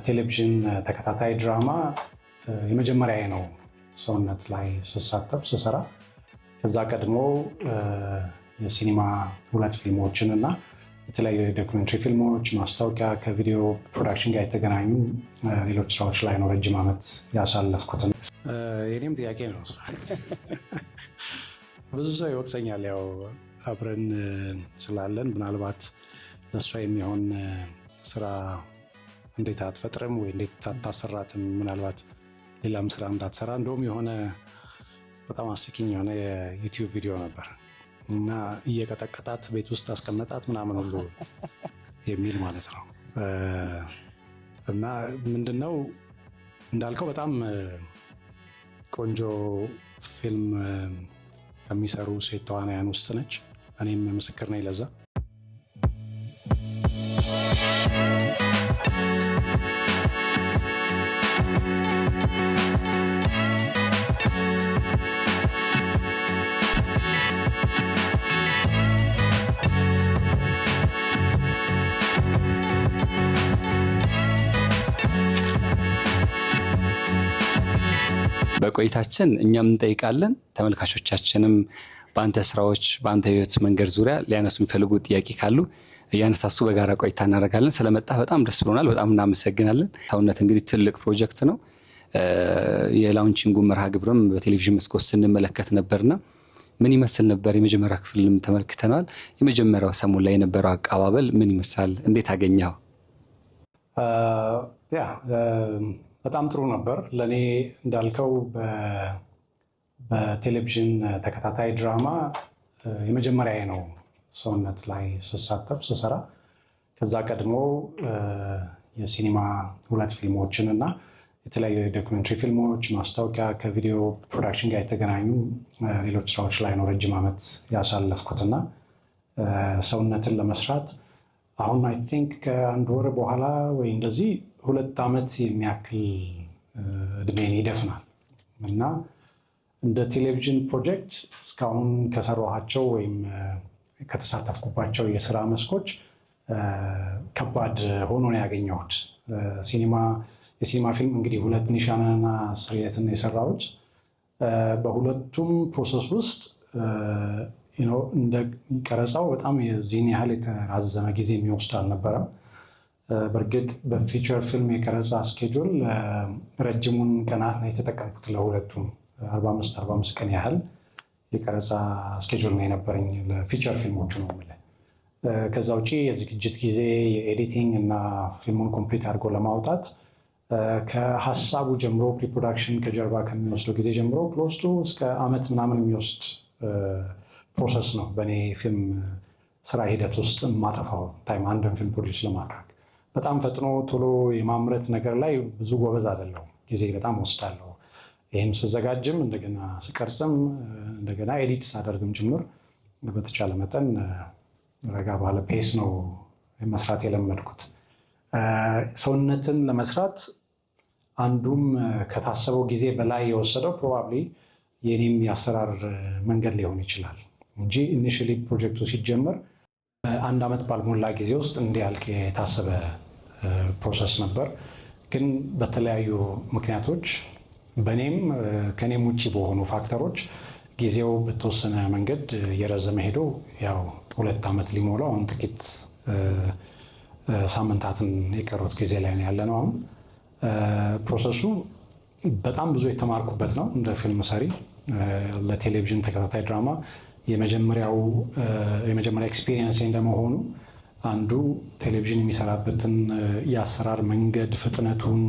ቴሌቪዥን ተከታታይ ድራማ የመጀመሪያ ነው ሰውነት ላይ ስሰራ። ከዛ ቀድሞ የሲኒማ 2 ፊልሞችን እና የተለያዩ ዶክመንተሪ ፊልሞች፣ ማስታወቂያ፣ ከቪዲዮ ፕሮዳክሽን ጋር የተገናኙ ሌሎች ስራዎች ላይ ነው ረጅም ዓመት ያሳለፍኩት። የኔም ጥያቄ ነው። ብዙ ሰው ይወቅሰኛል፣ ያው አብረን ስላለን ምናልባት ለእሷ የሚሆን ስራ እንዴት አትፈጥርም ወይ እንዴት አታሰራትም፣ ምናልባት ሌላም ስራ እንዳትሰራ። እንደውም የሆነ በጣም አስቂኝ የሆነ የዩቲዩብ ቪዲዮ ነበር እና እየቀጠቀጣት ቤት ውስጥ አስቀመጣት ምናምን ሁሉ የሚል ማለት ነው። እና ምንድነው እንዳልከው በጣም ቆንጆ ፊልም ከሚሰሩ ሴት ተዋናያን ውስጥ ነች። እኔም ምስክር ነኝ ለዛ። በቆይታችን እኛም እንጠይቃለን፣ ተመልካቾቻችንም በአንተ ስራዎች በአንተ ህይወት መንገድ ዙሪያ ሊያነሱ የሚፈልጉት ጥያቄ ካሉ እያነሳሱ በጋራ ቆይታ እናደርጋለን። ስለመጣ በጣም ደስ ብሎናል። በጣም እናመሰግናለን። ሰውነት እንግዲህ ትልቅ ፕሮጀክት ነው። የላውንቺንጉ መርሃ ግብርም በቴሌቪዥን መስኮት ስንመለከት ነበርና ምን ይመስል ነበር? የመጀመሪያ ክፍልም ተመልክተናል። የመጀመሪያው ሰሞን ላይ የነበረው አቀባበል ምን ይመስላል? እንዴት አገኘኸው? በጣም ጥሩ ነበር። ለእኔ እንዳልከው በቴሌቪዥን ተከታታይ ድራማ የመጀመሪያ ነው ሰውነት ላይ ስሰራ። ከዛ ቀድሞ የሲኒማ 2 ፊልሞችን እና የተለያዩ ዶክመንተሪ ፊልሞች፣ ማስታወቂያ፣ ከቪዲዮ ፕሮዳክሽን ጋር የተገናኙ ሌሎች ስራዎች ላይ ነው ረጅም ዓመት ያሳለፍኩትና ሰውነትን ለመስራት አሁን አይ ቲንክ ከአንድ ወር በኋላ ወይ እንደዚህ 2 ዓመት የሚያክል እድሜን ይደፍናል እና እንደ ቴሌቪዥን ፕሮጀክት እስካሁን ከሰራኋቸው ወይም ከተሳተፍኩባቸው የስራ መስኮች ከባድ ሆኖ ነው ያገኘሁት። የሲኒማ ፊልም እንግዲህ 2 ኒሻንና ስርየትን የሰራሁት በሁለቱም ፕሮሰስ ውስጥ እንደ ቀረጻው በጣም የዚህን ያህል የተራዘመ ጊዜ የሚወስድ አልነበረም። በእርግጥ በፊቸር ፊልም የቀረጻ ስኬጁል ረጅሙን ቀናት ነው የተጠቀምኩት። ለሁለቱም 45 ቀን ያህል የቀረጻ ስኬጁል ነው የነበረኝ ለፊቸር ፊልሞቹ ነው የምልህ። ከዛ ውጭ የዝግጅት ጊዜ፣ የኤዲቲንግ እና ፊልሙን ኮምፕሊት አድርጎ ለማውጣት ከሀሳቡ ጀምሮ ፕሪፕሮዳክሽን ከጀርባ ከሚወስደው ጊዜ ጀምሮ ክሎስ ቱ እስከ ዓመት ምናምን የሚወስድ ፕሮሰስ ነው በእኔ ፊልም ስራ ሂደት ውስጥ የማጠፋው ታይም አንድን ፊልም ፕሮዲውስ ለማድረግ። በጣም ፈጥኖ ቶሎ የማምረት ነገር ላይ ብዙ ጎበዝ አይደለሁም። ጊዜ በጣም ወስዳለሁ። ይህም ስዘጋጅም እንደገና ስቀርጽም እንደገና ኤዲት ሳደርግም ጭምር በተቻለ መጠን ረጋ ባለ ፔስ ነው መስራት የለመድኩት። ሰውነትን ለመስራት አንዱም ከታሰበው ጊዜ በላይ የወሰደው ፕሮባብሊ የኔም የአሰራር መንገድ ሊሆን ይችላል እንጂ ኢኒሺያሊ ፕሮጀክቱ ሲጀመር 1 ዓመት ባልሞላ ጊዜ ውስጥ እንዲያልቅ የታሰበ ፕሮሰስ ነበር። ግን በተለያዩ ምክንያቶች በእኔም ከኔም ውጭ በሆኑ ፋክተሮች ጊዜው በተወሰነ መንገድ እየረዘመ ሄዶ ያው 2 ዓመት ሊሞላው አሁን ጥቂት ሳምንታትን የቀሩት ጊዜ ላይ ነው ያለነው። አሁን ፕሮሰሱ በጣም ብዙ የተማርኩበት ነው እንደ ፊልም ሰሪ። ለቴሌቪዥን ተከታታይ ድራማ የመጀመሪያ ኤክስፒሪየንስ እንደመሆኑ አንዱ ቴሌቪዥን የሚሰራበትን የአሰራር መንገድ ፍጥነቱን፣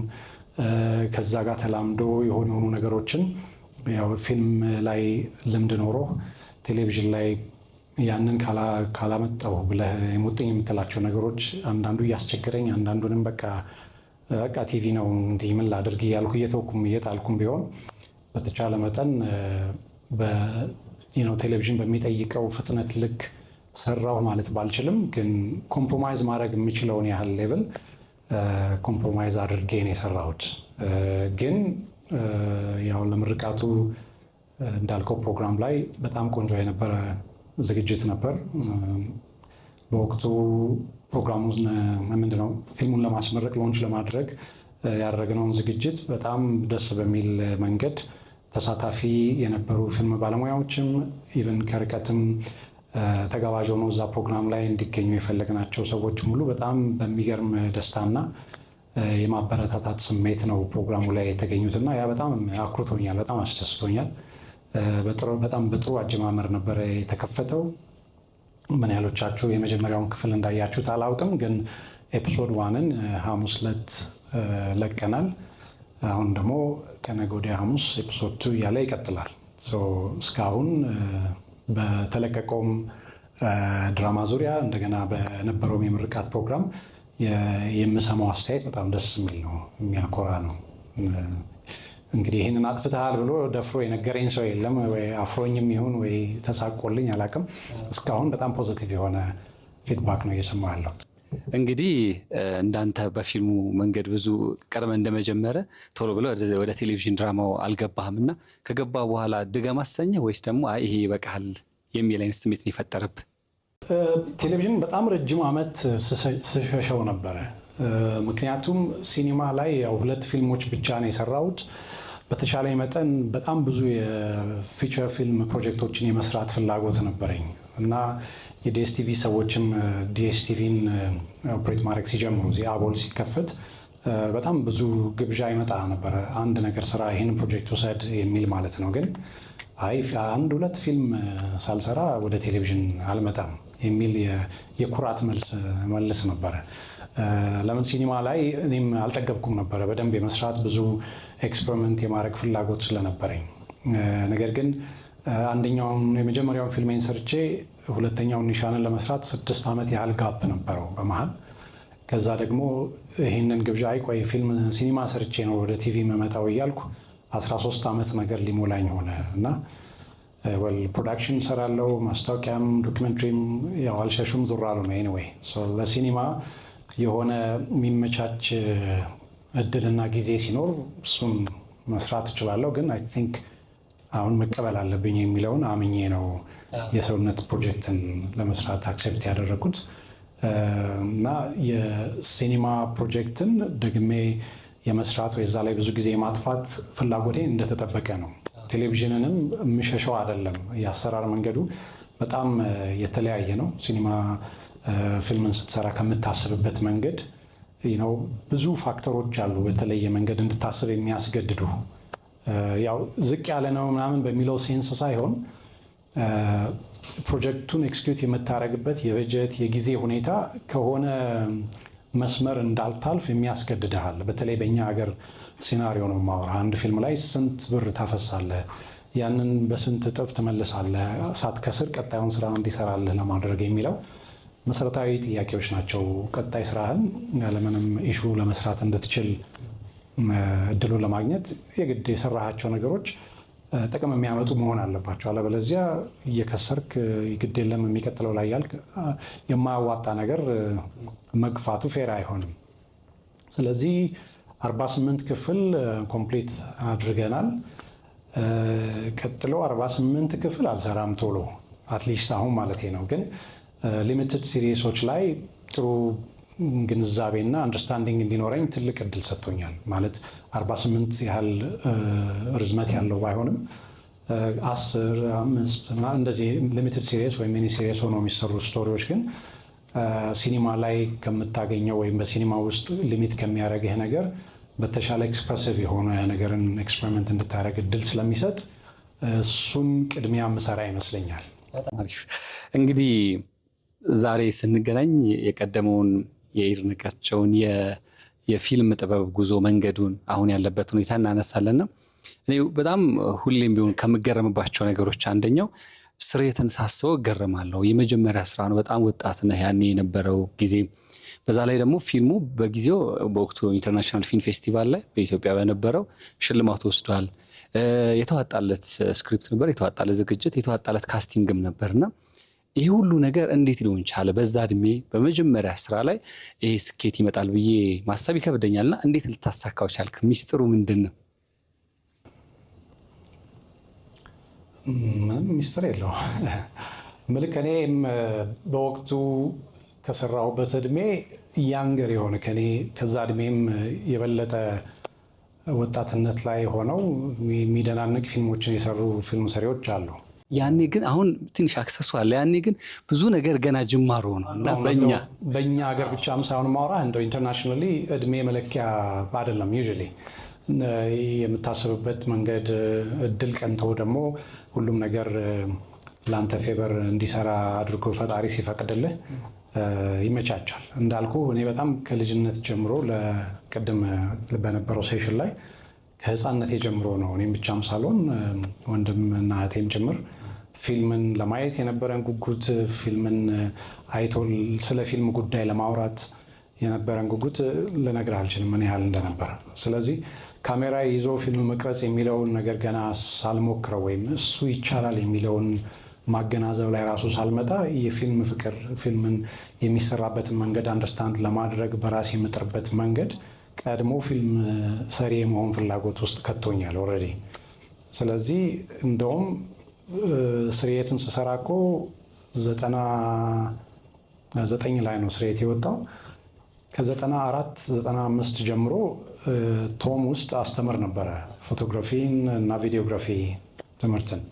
ከዛ ጋር ተላምዶ የሆኑ ነገሮችን ያው ፊልም ላይ ልምድ ኖሮ ቴሌቪዥን ላይ ያንን ካላመጣው ብለህ የሙጥኝ የምትላቸው ነገሮች አንዳንዱ እያስቸገረኝ፣ አንዳንዱንም በቃ ቲቪ ነው እንዲህ ምን ላድርግ እያልኩ እየተውኩም እየጣልኩም ቢሆን በተቻለ መጠን ቴሌቪዥን በሚጠይቀው ፍጥነት ልክ ሰራው ማለት ባልችልም ግን ኮምፕሮማይዝ ማድረግ የምችለውን ያህል ሌቭል ኮምፕሮማይዝ አድርጌ ነው የሰራሁት። ግን ያው ለምርቃቱ እንዳልከው ፕሮግራም ላይ በጣም ቆንጆ የነበረ ዝግጅት ነበር። በወቅቱ ፕሮግራሙን ምንድነው ፊልሙን ለማስመረቅ ሎንች ለማድረግ ያደረግነውን ዝግጅት በጣም ደስ በሚል መንገድ ተሳታፊ የነበሩ ፊልም ባለሙያዎችም ኢቨን ከርቀትም ተጋባዥ ሆነው እዛ ፕሮግራም ላይ እንዲገኙ የፈለግናቸው ሰዎች ሙሉ በጣም በሚገርም ደስታና የማበረታታት ስሜት ነው ፕሮግራሙ ላይ የተገኙትና ያ በጣም አኩርቶኛል፣ በጣም አስደስቶኛል። በጣም በጥሩ አጀማመር ነበረ የተከፈተው። ምን ያህሎቻችሁ የመጀመሪያውን ክፍል እንዳያችሁት አላውቅም፣ ግን ኤፒሶድ 1ን ሐሙስ ዕለት ለቀናል። አሁን ደግሞ ከነገ ወዲያ ሐሙስ ኤፒሶድ 2 እያለ ይቀጥላል። እስካሁን በተለቀቀውም ድራማ ዙሪያ እንደገና በነበረውም የምርቃት ፕሮግራም የምሰማው አስተያየት በጣም ደስ የሚል ነው፣ የሚያኮራ ነው። እንግዲህ ይህንን አጥፍተሃል ብሎ ደፍሮ የነገረኝ ሰው የለም። ወይ አፍሮኝም ይሁን ወይ ተሳቆልኝ አላውቅም። እስካሁን በጣም ፖዚቲቭ የሆነ ፊድባክ ነው እየሰማሁ ያለሁት። እንግዲህ እንዳንተ በፊልሙ መንገድ ብዙ ቀድመ እንደመጀመረ ቶሎ ብለ ወደ ቴሌቪዥን ድራማው አልገባህም እና ከገባ በኋላ ድገም አሰኘህ ወይስ ደግሞ ይሄ ይበቃሃል የሚል አይነት ስሜት ነው የፈጠረብህ? ቴሌቪዥን በጣም ረጅም ዓመት ስሸሸው ነበረ። ምክንያቱም ሲኒማ ላይ ያው 2 ፊልሞች ብቻ ነው የሰራሁት። በተቻለ መጠን በጣም ብዙ የፊቸር ፊልም ፕሮጀክቶችን የመስራት ፍላጎት ነበረኝ እና የዲኤስቲቪ ሰዎችም ዲኤስቲቪን ኦፕሬት ማድረግ ሲጀምሩ እዚህ አቦል ሲከፈት በጣም ብዙ ግብዣ ይመጣ ነበረ። አንድ ነገር ስራ፣ ይህን ፕሮጀክት ውሰድ የሚል ማለት ነው። ግን አይ 1-2 ፊልም ሳልሰራ ወደ ቴሌቪዥን አልመጣም የሚል የኩራት መልስ ነበረ። ለምን ሲኒማ ላይ እኔም አልጠገብኩም ነበረ በደንብ የመስራት ብዙ ኤክስፐሪመንት የማድረግ ፍላጎት ስለነበረኝ። ነገር ግን የመጀመሪያውን ፊልሜን ሰርቼ ሁለተኛውን ኒሻንን ለመስራት 6 ዓመት ያህል ጋፕ ነበረው በመሃል። ከዛ ደግሞ ይህንን ግብዣ ቆይ ፊልም ሲኒማ ሰርቼ ነው ወደ ቲቪ መመጣው እያልኩ 13 ዓመት ነገር ሊሞላኝ ሆነ እና ፕሮዳክሽን ሰራለው፣ ማስታወቂያም ዶክመንትሪም ያው አልሸሹም ዙር አሉ ነው። ኤኒዌይ ለሲኒማ የሆነ የሚመቻች እድልና ጊዜ ሲኖር እሱን መስራት እችላለሁ። ግን አይ ቲንክ አሁን መቀበል አለብኝ የሚለውን አምኜ ነው የሰውነት ፕሮጀክትን ለመስራት አክሴፕት ያደረጉት እና የሲኒማ ፕሮጀክትን ደግሜ የመስራት ወይ እዛ ላይ ብዙ ጊዜ የማጥፋት ፍላጎቴ እንደተጠበቀ ነው። ቴሌቪዥንንም የምሸሸው አይደለም። የአሰራር መንገዱ በጣም የተለያየ ነው። ሲኒማ ፊልምን ስትሰራ ከምታስብበት መንገድ ብዙ ፋክተሮች አሉ በተለየ መንገድ እንድታስብ የሚያስገድዱ። ያው ዝቅ ያለ ነው ምናምን በሚለው ሴንስ ሳይሆን ፕሮጀክቱን ኤክስኪዩት የምታደርግበት የበጀት የጊዜ ሁኔታ ከሆነ መስመር እንዳልታልፍ የሚያስገድድሃል። በተለይ በእኛ ሀገር ሲናሪዮ ነው የማወራ። አንድ ፊልም ላይ ስንት ብር ታፈሳለህ፣ ያንን በስንት እጥፍ ትመልሳለህ፣ ሳትከስር ቀጣዩን ስራ እንዲሰራልህ ለማድረግ የሚለው መሰረታዊ ጥያቄዎች ናቸው። ቀጣይ ስራህን ያለምንም ኢሹ ለመስራት እንድትችል እድሉን ለማግኘት የግድ የሰራሃቸው ነገሮች ጥቅም የሚያመጡ መሆን አለባቸው። አለበለዚያ እየከሰርክ ግድ የለም የሚቀጥለው ላይ ያልክ የማያዋጣ ነገር መግፋቱ ፌር አይሆንም። ስለዚህ 48 ክፍል ኮምፕሊት አድርገናል። ቀጥሎ 48 ክፍል አልሰራም ቶሎ አትሊስት አሁን ማለት ነው። ግን ሊሚትድ ሲሪሶች ላይ ጥሩ ግንዛቤና አንደርስታንዲንግ እንዲኖረኝ ትልቅ እድል ሰጥቶኛል። ማለት 48 ያህል ርዝመት ያለው ባይሆንም 10፣ 5 እንደዚህ ሊሚትድ ሲሪስ ወይም ሚኒ ሲሪስ ሆኖ የሚሰሩ ስቶሪዎች ግን ሲኒማ ላይ ከምታገኘው ወይም በሲኒማ ውስጥ ሊሚት ከሚያደርግህ ነገር በተሻለ ኤክስፕሬሲቭ የሆነ ነገርን ኤክስፐሪመንት እንድታደርግ እድል ስለሚሰጥ እሱን ቅድሚያ ምሰራ ይመስለኛል። እንግዲህ ዛሬ ስንገናኝ የቀደመውን የይድነቃቸውን የፊልም ጥበብ ጉዞ መንገዱን አሁን ያለበት ሁኔታ እናነሳለን ነው። እኔ በጣም ሁሌም ቢሆን ከምገረምባቸው ነገሮች አንደኛው ስሬትን ሳስበው እገረማለሁ። የመጀመሪያ ስራ ነው። በጣም ወጣት ነህ ያኔ የነበረው ጊዜ። በዛ ላይ ደግሞ ፊልሙ በጊዜው በወቅቱ ኢንተርናሽናል ፊልም ፌስቲቫል ላይ በኢትዮጵያ በነበረው ሽልማት ወስዷል። የተዋጣለት ስክሪፕት ነበር፣ የተዋጣለት ዝግጅት፣ የተዋጣለት ካስቲንግም ነበርና ይህ ሁሉ ነገር እንዴት ሊሆን ቻለ? በዛ እድሜ በመጀመሪያ ስራ ላይ ይሄ ስኬት ይመጣል ብዬ ማሰብ ይከብደኛልና እንዴት ልታሳካው ቻልክ? ሚስጥሩ ምንድን ነው? ምንም ሚስጥር የለው። ምልክ እኔም በወቅቱ ከሰራሁበት እድሜ ያንገር የሆነ ከዛ እድሜም የበለጠ ወጣትነት ላይ ሆነው የሚደናንቅ ፊልሞችን የሰሩ ፊልም ሰሪዎች አሉ። ያኔ ግን አሁን ትንሽ አክሰሱ አለ። ያኔ ግን ብዙ ነገር ገና ጅማሮ ነው እና በእኛ ሀገር ብቻም ሳይሆን ማውራ እንደው ኢንተርናሽናሊ እድሜ መለኪያ አይደለም። ዩዥዋሊ የምታስብበት መንገድ እድል ቀንቶ ደግሞ ሁሉም ነገር ለአንተ ፌበር እንዲሰራ አድርጎ ፈጣሪ ሲፈቅድልህ ይመቻቻል። እንዳልኩ እኔ በጣም ከልጅነት ጀምሮ ለቅድም በነበረው ሴሽን ላይ ከህፃነቴ ጀምሮ ነው እኔም ብቻም ሳልሆን ወንድምና እህቴም ጭምር ፊልምን ለማየት የነበረን ጉጉት፣ ፊልምን አይቶ ስለ ፊልም ጉዳይ ለማውራት የነበረን ጉጉት ልነግርህ አልችልም ምን ያህል እንደነበረ። ስለዚህ ካሜራ ይዞ ፊልም መቅረጽ የሚለውን ነገር ገና ሳልሞክረው ወይም እሱ ይቻላል የሚለውን ማገናዘብ ላይ ራሱ ሳልመጣ የፊልም ፍቅር፣ ፊልምን የሚሰራበትን መንገድ አንደርስታንድ ለማድረግ በራሴ የምጥርበት መንገድ ቀድሞ ፊልም ሰሪ የመሆን ፍላጎት ውስጥ ከቶኛል ኦልሬዲ። ስለዚህ እንደውም ስርየትን ስሰራ እኮ 99 ላይ ነው ስርየት የወጣው። ከ94 95 ጀምሮ ቶም ውስጥ አስተምር ነበረ ፎቶግራፊን እና ቪዲዮግራፊ ትምህርትን።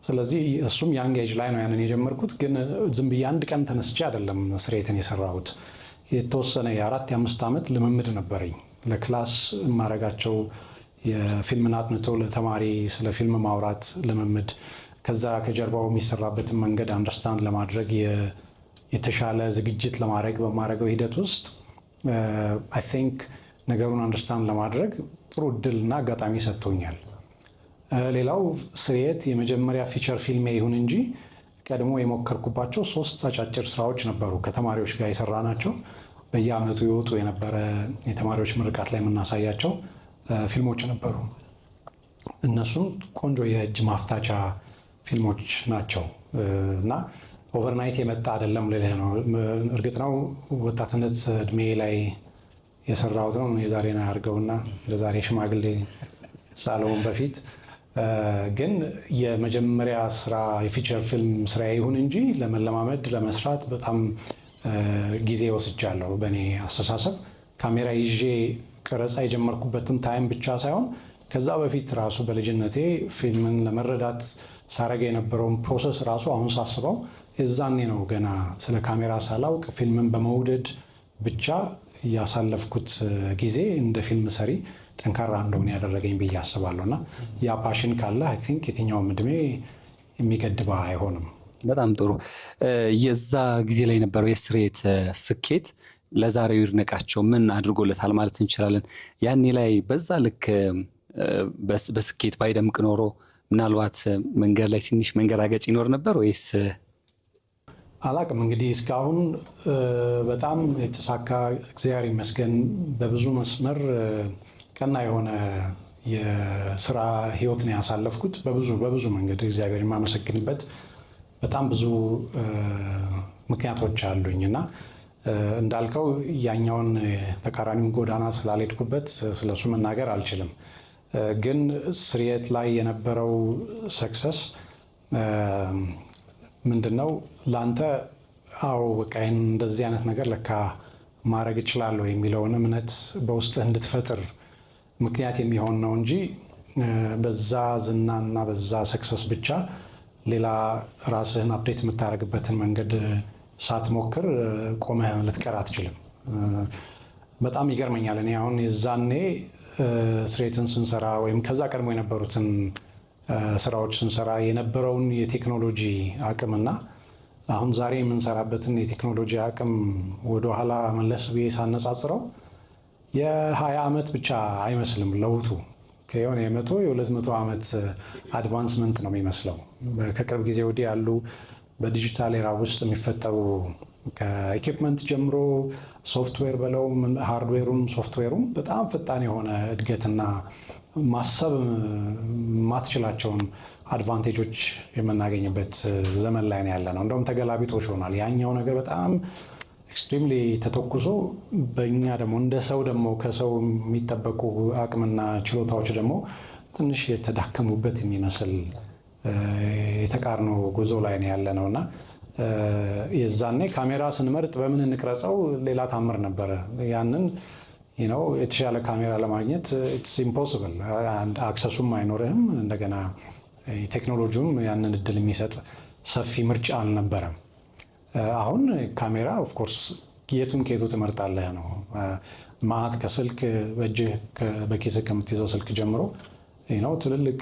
ስለዚህ እሱም ያንግ ኤጅ ላይ ነው ያንን የጀመርኩት። ግን ዝም ብዬ አንድ ቀን ተነስቼ አይደለም ስርየትን የሰራሁት። የተወሰነ የ4-5 ዓመት ልምምድ ነበረኝ። ለክላስ የማረጋቸው የፊልምን አጥንቶ ለተማሪ ስለ ፊልም ማውራት ልምምድ፣ ከዛ ከጀርባው የሚሰራበትን መንገድ አንደርስታንድ ለማድረግ የተሻለ ዝግጅት ለማድረግ በማድረገው ሂደት ውስጥ አይ ቲንክ ነገሩን አንደርስታንድ ለማድረግ ጥሩ እድልና አጋጣሚ ሰጥቶኛል። ሌላው ስርየት የመጀመሪያ ፊቸር ፊልሜ ይሁን እንጂ ቀድሞ የሞከርኩባቸው 3 አጫጭር ስራዎች ነበሩ ከተማሪዎች ጋር የሰራ ናቸው። በየአመቱ የወጡ የነበረ የተማሪዎች ምርቃት ላይ የምናሳያቸው ፊልሞች ነበሩ። እነሱም ቆንጆ የእጅ ማፍታቻ ፊልሞች ናቸው እና ኦቨርናይት የመጣ አይደለም ልልህ ነው። እርግጥ ነው ወጣትነት እድሜ ላይ የሰራሁት ነው። የዛሬን አያርገውና ለዛሬ ሽማግሌ ሳልሆን በፊት ግን የመጀመሪያ ስራ የፊቸር ፊልም ስራ ይሁን እንጂ ለመለማመድ ለመስራት በጣም ጊዜ ወስጃለሁ። በእኔ አስተሳሰብ ካሜራ ይዤ ቀረጻ የጀመርኩበትን ታይም ብቻ ሳይሆን ከዛ በፊት ራሱ በልጅነቴ ፊልምን ለመረዳት ሳረገ የነበረውን ፕሮሰስ ራሱ አሁን ሳስበው የዛኔ ነው ገና ስለ ካሜራ ሳላውቅ ፊልምን በመውደድ ብቻ ያሳለፍኩት ጊዜ እንደ ፊልም ሰሪ ጠንካራ እንደሆነ ያደረገኝ ብዬ አስባለሁ። እና ያ ፓሽን ካለ አይ ቲንክ የትኛውም እድሜ የሚገድባ አይሆንም። በጣም ጥሩ። የዛ ጊዜ ላይ የነበረው የስርየት ስኬት ለዛሬው ይድነቃቸው ምን አድርጎለታል ማለት እንችላለን? ያኔ ላይ በዛ ልክ በስኬት ባይደምቅ ኖሮ ምናልባት መንገድ ላይ ትንሽ መንገራገጭ ይኖር ነበር ወይስ? አላቅም። እንግዲህ እስካሁን በጣም የተሳካ እግዚአብሔር ይመስገን በብዙ መስመር ቀና የሆነ የስራ ህይወት ነው ያሳለፍኩት። በብዙ መንገድ እግዚአብሔር የማመሰግንበት በጣም ብዙ ምክንያቶች አሉኝ እና እንዳልከው ያኛውን ተቃራኒውን ጎዳና ስላልሄድኩበት ስለሱ መናገር አልችልም። ግን ስርየት ላይ የነበረው ሰክሰስ ምንድነው ለአንተ? አዎ በቃ እንደዚህ አይነት ነገር ለካ ማድረግ እችላለሁ የሚለውን እምነት በውስጥህ እንድትፈጥር ምክንያት የሚሆን ነው እንጂ በዛ ዝናና በዛ ሰክሰስ ብቻ ሌላ ራስህን አፕዴት የምታደርግበትን መንገድ ሳትሞክር ቆመህ ልትቀር አትችልም። በጣም ይገርመኛል። እኔ አሁን የዛኔ ስርየትን ስንሰራ ወይም ከዛ ቀድሞ የነበሩትን ስራዎች ስንሰራ የነበረውን የቴክኖሎጂ አቅምና አሁን ዛሬ የምንሰራበትን የቴክኖሎጂ አቅም ወደኋላ መለስ ብዬ ሳነጻጽረው የ20 ዓመት ብቻ አይመስልም ለውጡ። ከሆነ የ100 የ200 ዓመት አድቫንስመንት ነው የሚመስለው። ከቅርብ ጊዜ ወዲህ ያሉ በዲጂታል ኤራ ውስጥ የሚፈጠሩ ከኢኩፕመንት ጀምሮ ሶፍትዌር በለው ሃርድዌሩም ሶፍትዌሩም በጣም ፈጣን የሆነ እድገትና ማሰብ ማትችላቸውን አድቫንቴጆች የምናገኝበት ዘመን ላይ ነው ያለ ነው። እንደውም ተገላቢጦሽ ሆኗል። ያኛው ነገር በጣም ኤክስትሪምሊ ተተኩሶ በእኛ ደግሞ እንደ ሰው ደግሞ ከሰው የሚጠበቁ አቅምና ችሎታዎች ደግሞ ትንሽ የተዳከሙበት የሚመስል የተቃርኖ ጉዞ ላይ ነው ያለ ነው እና የዛኔ ካሜራ ስንመርጥ በምን እንቅረጸው ሌላ ታምር ነበረ። ያንን የተሻለ ካሜራ ለማግኘት ኢትስ ኢምፖሲብል። አክሰሱም አይኖርህም፣ እንደገና ቴክኖሎጂውም ያንን እድል የሚሰጥ ሰፊ ምርጫ አልነበረም። አሁን ካሜራ ኦፍኮርስ የቱን ከየቱ ትመርጣለህ ነው። ማት ከስልክ በእጅህ በኪስህ ከምትይዘው ስልክ ጀምሮ ትልልቅ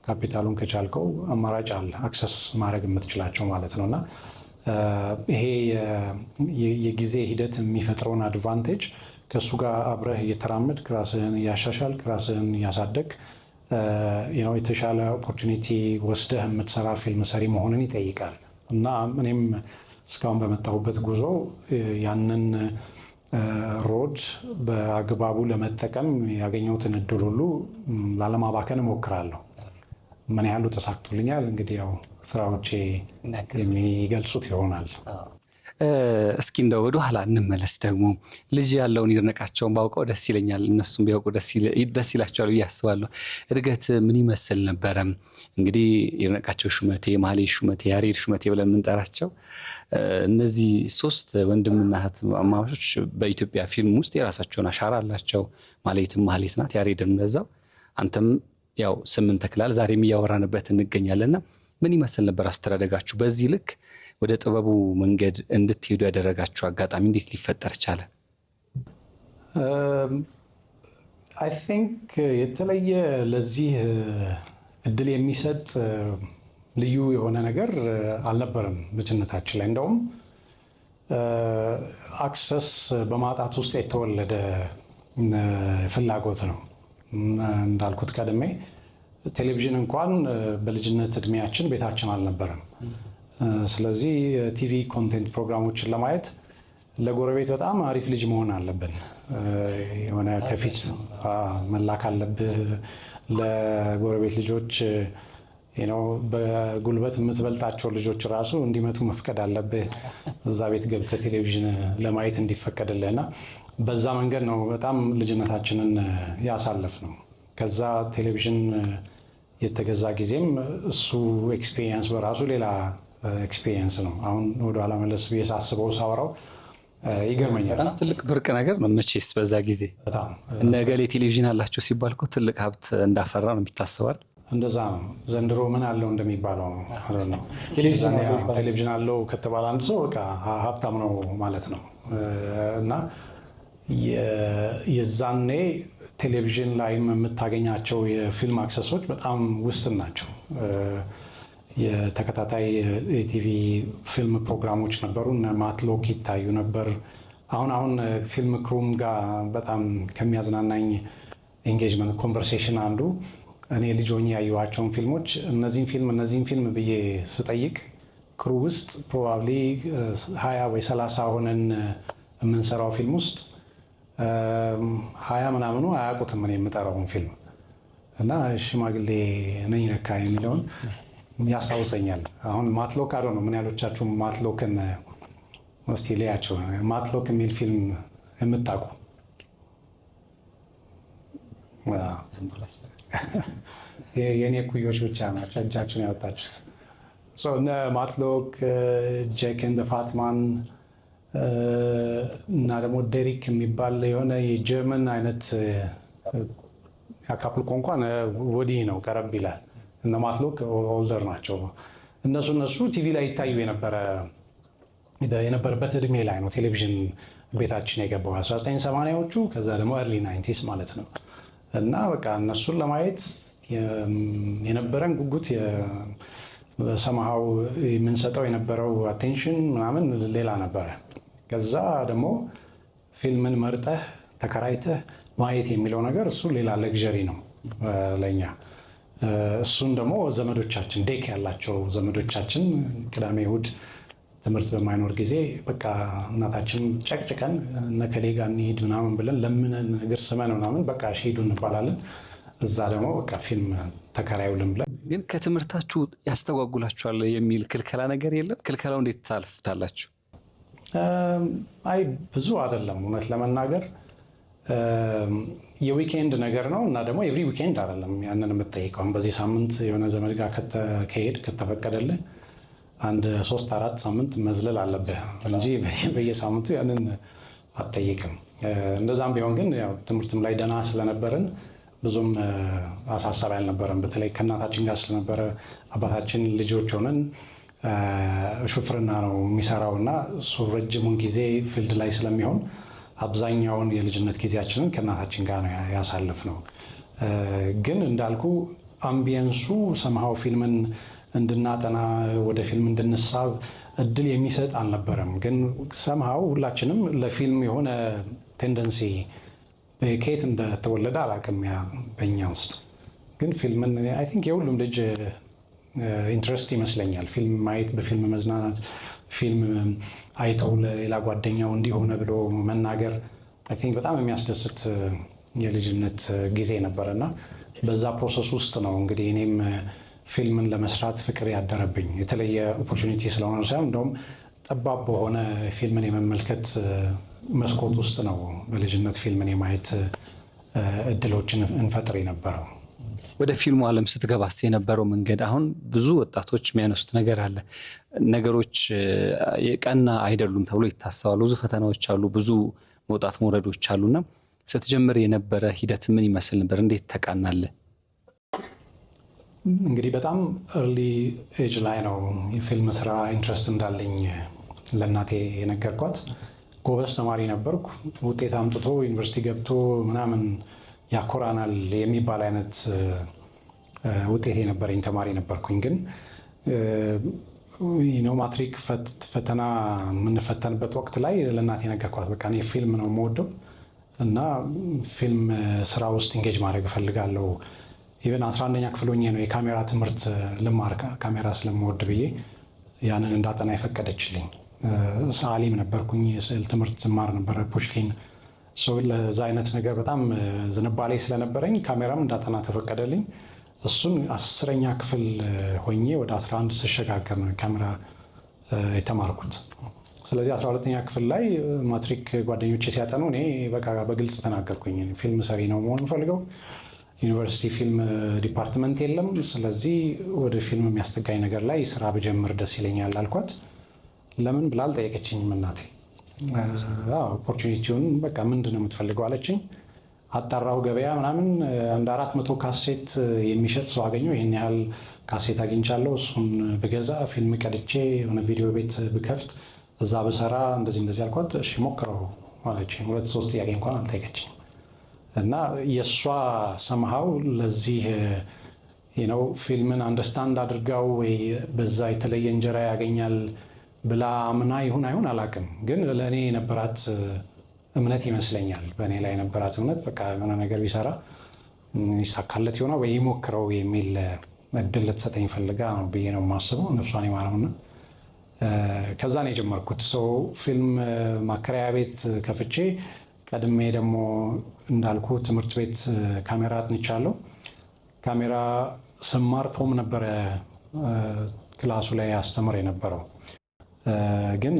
ካፒታሉን ከቻልከው አማራጭ አለ አክሰስ ማድረግ የምትችላቸው ማለት ነው። እና ይሄ የጊዜ ሂደት የሚፈጥረውን አድቫንቴጅ ከእሱ ጋር አብረህ እየተራመድክ ራስህን እያሻሻልክ ራስህን እያሳደግ የተሻለ ኦፖርቹኒቲ ወስደህ የምትሰራ ፊልም ሰሪ መሆንን ይጠይቃል። እና እኔም እስካሁን በመጣሁበት ጉዞ ያንን ሮድ በአግባቡ ለመጠቀም ያገኘሁትን እድል ሁሉ ላለማባከን እሞክራለሁ። ምን ያህሉ ተሳክቶልኛል እንግዲህ ያው ስራዎቼ የሚገልጹት ይሆናል። እስኪ እንደው ወደ ኋላ እንመለስ። ደግሞ ልጅ ያለውን ይድነቃቸውን ባውቀው ደስ ይለኛል፣ እነሱም ቢያውቁ ደስ ይላቸዋል ብዬ አስባለሁ። እድገት ምን ይመስል ነበረ? እንግዲህ ይድነቃቸው ሹመቴ፣ ማህሌት ሹመቴ፣ ያሬድ ሹመቴ ብለን የምንጠራቸው እነዚህ 3 ወንድምና እህት ማማቾች በኢትዮጵያ ፊልም ውስጥ የራሳቸውን አሻራ አላቸው። ማህሌትም ማህሌት ናት፣ ያሬድም እንደዛው፣ አንተም ያው 8 ተክላል። ዛሬም እያወራንበት እንገኛለንና ምን ይመስል ነበር አስተዳደጋችሁ? በዚህ ልክ ወደ ጥበቡ መንገድ እንድትሄዱ ያደረጋችሁ አጋጣሚ እንዴት ሊፈጠር ቻለ? አይ ቲንክ የተለየ ለዚህ እድል የሚሰጥ ልዩ የሆነ ነገር አልነበረም ልጅነታችን ላይ። እንደውም አክሰስ በማጣት ውስጥ የተወለደ ፍላጎት ነው። እንዳልኩት ቀድሜ ቴሌቪዥን እንኳን በልጅነት እድሜያችን ቤታችን አልነበረም። ስለዚህ ቲቪ ኮንቴንት ፕሮግራሞችን ለማየት ለጎረቤት በጣም አሪፍ ልጅ መሆን አለብን። የሆነ ከፊት መላክ አለብህ። ለጎረቤት ልጆች በጉልበት የምትበልጣቸው ልጆች ራሱ እንዲመቱ መፍቀድ አለብህ። እዛ ቤት ገብተህ ቴሌቪዥን ለማየት እንዲፈቀድልህ እና በዛ መንገድ ነው በጣም ልጅነታችንን ያሳለፍ ነው። ከዛ ቴሌቪዥን የተገዛ ጊዜም እሱ ኤክስፒሪየንስ በራሱ ሌላ ኤክስፒሪየንስ ነው። አሁን ወደኋላ መለስ ብዬ ሳስበው ሳወራው ይገርመኛል። ትልቅ ብርቅ ነገር ነው መቼስ በዛ ጊዜ እነ ገሌ ቴሌቪዥን አላቸው ሲባል እኮ ትልቅ ሀብት እንዳፈራ ነው የሚታሰባል። እንደዛ ነው። ዘንድሮ ምን አለው እንደሚባለው ነው። ቴሌቪዥን አለው ከተባለ አንድ ሰው በቃ ሀብታም ነው ማለት ነው። እና የዛኔ ቴሌቪዥን ላይም የምታገኛቸው የፊልም አክሰሶች በጣም ውስን ናቸው። የተከታታይ የቲቪ ፊልም ፕሮግራሞች ነበሩ። ማትሎክ ይታዩ ነበር። አሁን ፊልም ክሩም ጋር በጣም ከሚያዝናናኝ ኤንጌጅመንት ኮንቨርሴሽን አንዱ እኔ ልጅ ሆኜ ያየኋቸውን ፊልሞች እነዚህን ፊልም ብዬ ስጠይቅ ክሩ ውስጥ ፕሮባብሊ 20 ወይ 30 ሆነን የምንሰራው ፊልም ውስጥ 20 ምናምኑ አያውቁትም እኔ የምጠራውን ፊልም እና ሽማግሌ ነኝ ነካ የሚለውን ያስታውሰኛል። አሁን ማትሎክ አዶ ነው። ምን ያሎቻችሁ ማትሎክን እስቲ ልያቸው። ማትሎክ የሚል ፊልም የምታውቁ የእኔ ኩዮች ብቻ ናቸው እጃችሁን ያወጣችሁት። እነ ማትሎክ፣ ጄክ ኤንድ ፋትማን እና ደግሞ ዴሪክ የሚባል የሆነ የጀርመን አይነት አካፕልኮ እንኳን ወዲህ ነው ቀረብ ይላል። እነ ማትሎክ ኦልደር ናቸው። እነሱ ቲቪ ላይ ይታዩ የነበረበት እድሜ ላይ ነው ቴሌቪዥን ቤታችን የገባው 1980ዎቹ፣ ከዛ ደግሞ ኤርሊ 90s ማለት ነው። እና በቃ እነሱን ለማየት የነበረን ጉጉት ሰማሃው የምንሰጠው የነበረው አቴንሽን ምናምን ሌላ ነበረ። ከዛ ደግሞ ፊልምን መርጠህ ተከራይተህ ማየት የሚለው ነገር እሱ ሌላ ለግዠሪ ነው ለኛ። እሱን ደግሞ ዘመዶቻችን ዴክ ያላቸው ዘመዶቻችን ቅዳሜ እሑድ ትምህርት በማይኖር ጊዜ በቃ እናታችን ጨቅጭቀን እነ ከሌ ጋር እንሂድ ምናምን ብለን ለምነን እግር ስመን ምናምን በቃ ሂዱ እንባላለን። እዛ ደግሞ በቃ ፊልም ተከራዩልን ብለን። ግን ከትምህርታችሁ ያስተጓጉላችኋል የሚል ክልከላ ነገር የለም? ክልከላው እንዴት ታልፍታላችሁ? አይ ብዙ አይደለም እውነት ለመናገር የዊኬንድ ነገር ነው። እና ደግሞ ኤቭሪ ዊኬንድ አይደለም ያንን የምትጠይቀው። በዚህ ሳምንት የሆነ ዘመድ ጋር ከሄድ ከተፈቀደልህ አንድ 3-4 ሳምንት መዝለል አለብህ እንጂ በየሳምንቱ ያንን አትጠይቅም። እንደዛም ቢሆን ግን ያው ትምህርትም ላይ ደህና ስለነበርን ብዙም አሳሳቢ አልነበረም። በተለይ ከእናታችን ጋር ስለነበረ አባታችን ልጆች ሆነን ሹፍርና ነው የሚሰራው እና እሱ ረጅሙን ጊዜ ፊልድ ላይ ስለሚሆን አብዛኛውን የልጅነት ጊዜያችንን ከእናታችን ጋር ነው ያሳለፍነው። ግን እንዳልኩ አምቢየንሱ ሰምሃው ፊልምን እንድናጠና ወደ ፊልም እንድንሳብ እድል የሚሰጥ አልነበረም። ግን ሰምሃው ሁላችንም ለፊልም የሆነ ቴንደንሲ ከየት እንደተወለደ አላውቅም በእኛ ውስጥ። ግን ፊልምን አይ ቲንክ የሁሉም ልጅ ኢንትረስት ይመስለኛል። ፊልም ማየት፣ በፊልም መዝናናት፣ ፊልም አይተው ለሌላ ጓደኛው እንዲሆነ ብሎ መናገር አይ ቲንክ በጣም የሚያስደስት የልጅነት ጊዜ ነበረ እና በዛ ፕሮሰስ ውስጥ ነው እንግዲህ እኔም ፊልምን ለመስራት ፍቅር ያደረብኝ። የተለየ ኦፖርቹኒቲ ስለሆነ ሳይሆን እንደውም ጠባብ በሆነ ፊልምን የመመልከት መስኮት ውስጥ ነው በልጅነት ፊልምን የማየት እድሎችን እንፈጥር የነበረው። ወደ ፊልሙ ዓለም ስትገባስ የነበረው መንገድ? አሁን ብዙ ወጣቶች የሚያነሱት ነገር አለ። ነገሮች ቀና አይደሉም ተብሎ ይታሰባሉ። ብዙ ፈተናዎች አሉ፣ ብዙ መውጣት መውረዶች አሉና ስትጀምር የነበረ ሂደት ምን ይመስል ነበር? እንዴት ተቃናለህ? እንግዲህ በጣም ኤርሊ ኤጅ ላይ ነው የፊልም ስራ ኢንትረስት እንዳለኝ ለእናቴ የነገርኳት። ጎበዝ ተማሪ ነበርኩ። ውጤት አምጥቶ ዩኒቨርሲቲ ገብቶ ምናምን ያኮራናል የሚባል አይነት ውጤት የነበረኝ ተማሪ ነበርኩኝ። ግን ማትሪክ ፈተና የምንፈተንበት ወቅት ላይ ለእናቴ ነገርኳት። በቃ እኔ ፊልም ነው የምወደው እና ፊልም ስራ ውስጥ ኢንጌጅ ማድረግ እፈልጋለሁ። ኢቨን 11ኛ ክፍል ሆኜ ነው የካሜራ ትምህርት ልማር ካሜራ ስለምወድ ብዬ ያንን እንዳጠና የፈቀደችልኝ። ሰዓሊም ነበርኩኝ። የስዕል ትምህርት ዝማር ነበረ ፑሽኪን። ለዛ አይነት ነገር በጣም ዝንባሌ ስለነበረኝ ካሜራም እንዳጠና ተፈቀደልኝ። እሱን 10ኛ ክፍል ሆኜ ወደ 11 ስሸጋገር ነው ካሜራ የተማርኩት። ስለዚህ 12ኛ ክፍል ላይ ማትሪክ ጓደኞቼ ሲያጠኑ እኔ በቃ በግልጽ ተናገርኩኝ፣ ፊልም ሰሪ ነው መሆን ፈልገው። ዩኒቨርሲቲ ፊልም ዲፓርትመንት የለም፣ ስለዚህ ወደ ፊልም የሚያስጠጋኝ ነገር ላይ ስራ ብጀምር ደስ ይለኛል አልኳት። ለምን ብላ አልጠየቀችኝም እናቴ። ኦፖርቹኒቲውን በቃ ምንድን ነው የምትፈልገው አለችኝ። አጣራሁ ገበያ ምናምን አንድ 400 ካሴት የሚሸጥ ሰው አገኘሁ። ይህን ያህል ካሴት አግኝቻለሁ፣ እሱን ብገዛ ፊልም ቀድቼ የሆነ ቪዲዮ ቤት ብከፍት እዛ ብሰራ እንደዚህ አልኳት። እሺ ሞክረው አለችኝ። 2-3 ጥያቄ እንኳን አልጠየቀችኝም። እና የእሷ ሰምሃው ለዚህ ፊልምን አንደርስታንድ አድርጋው ወይ በዛ የተለየ እንጀራ ያገኛል ብላ አምና ይሁን አይሁን አላውቅም፣ ግን ለእኔ የነበራት እምነት ይመስለኛል። በእኔ ላይ የነበራት እምነት በቃ የሆነ ነገር ቢሰራ ይሳካለት ይሆና ወይ ይሞክረው የሚል እድል ልትሰጠኝ ፈልጋ ነው ብዬ ነው የማስበው። ነፍሷን ይማረውና ከዛ ነው የጀመርኩት። ፊልም ማከራያ ቤት ከፍቼ ቀድሜ ደግሞ እንዳልኩ ትምህርት ቤት ካሜራ አጥንቻለሁ። ካሜራ ስማር ቶም ነበረ ክላሱ ላይ ያስተምር የነበረው፣ ግን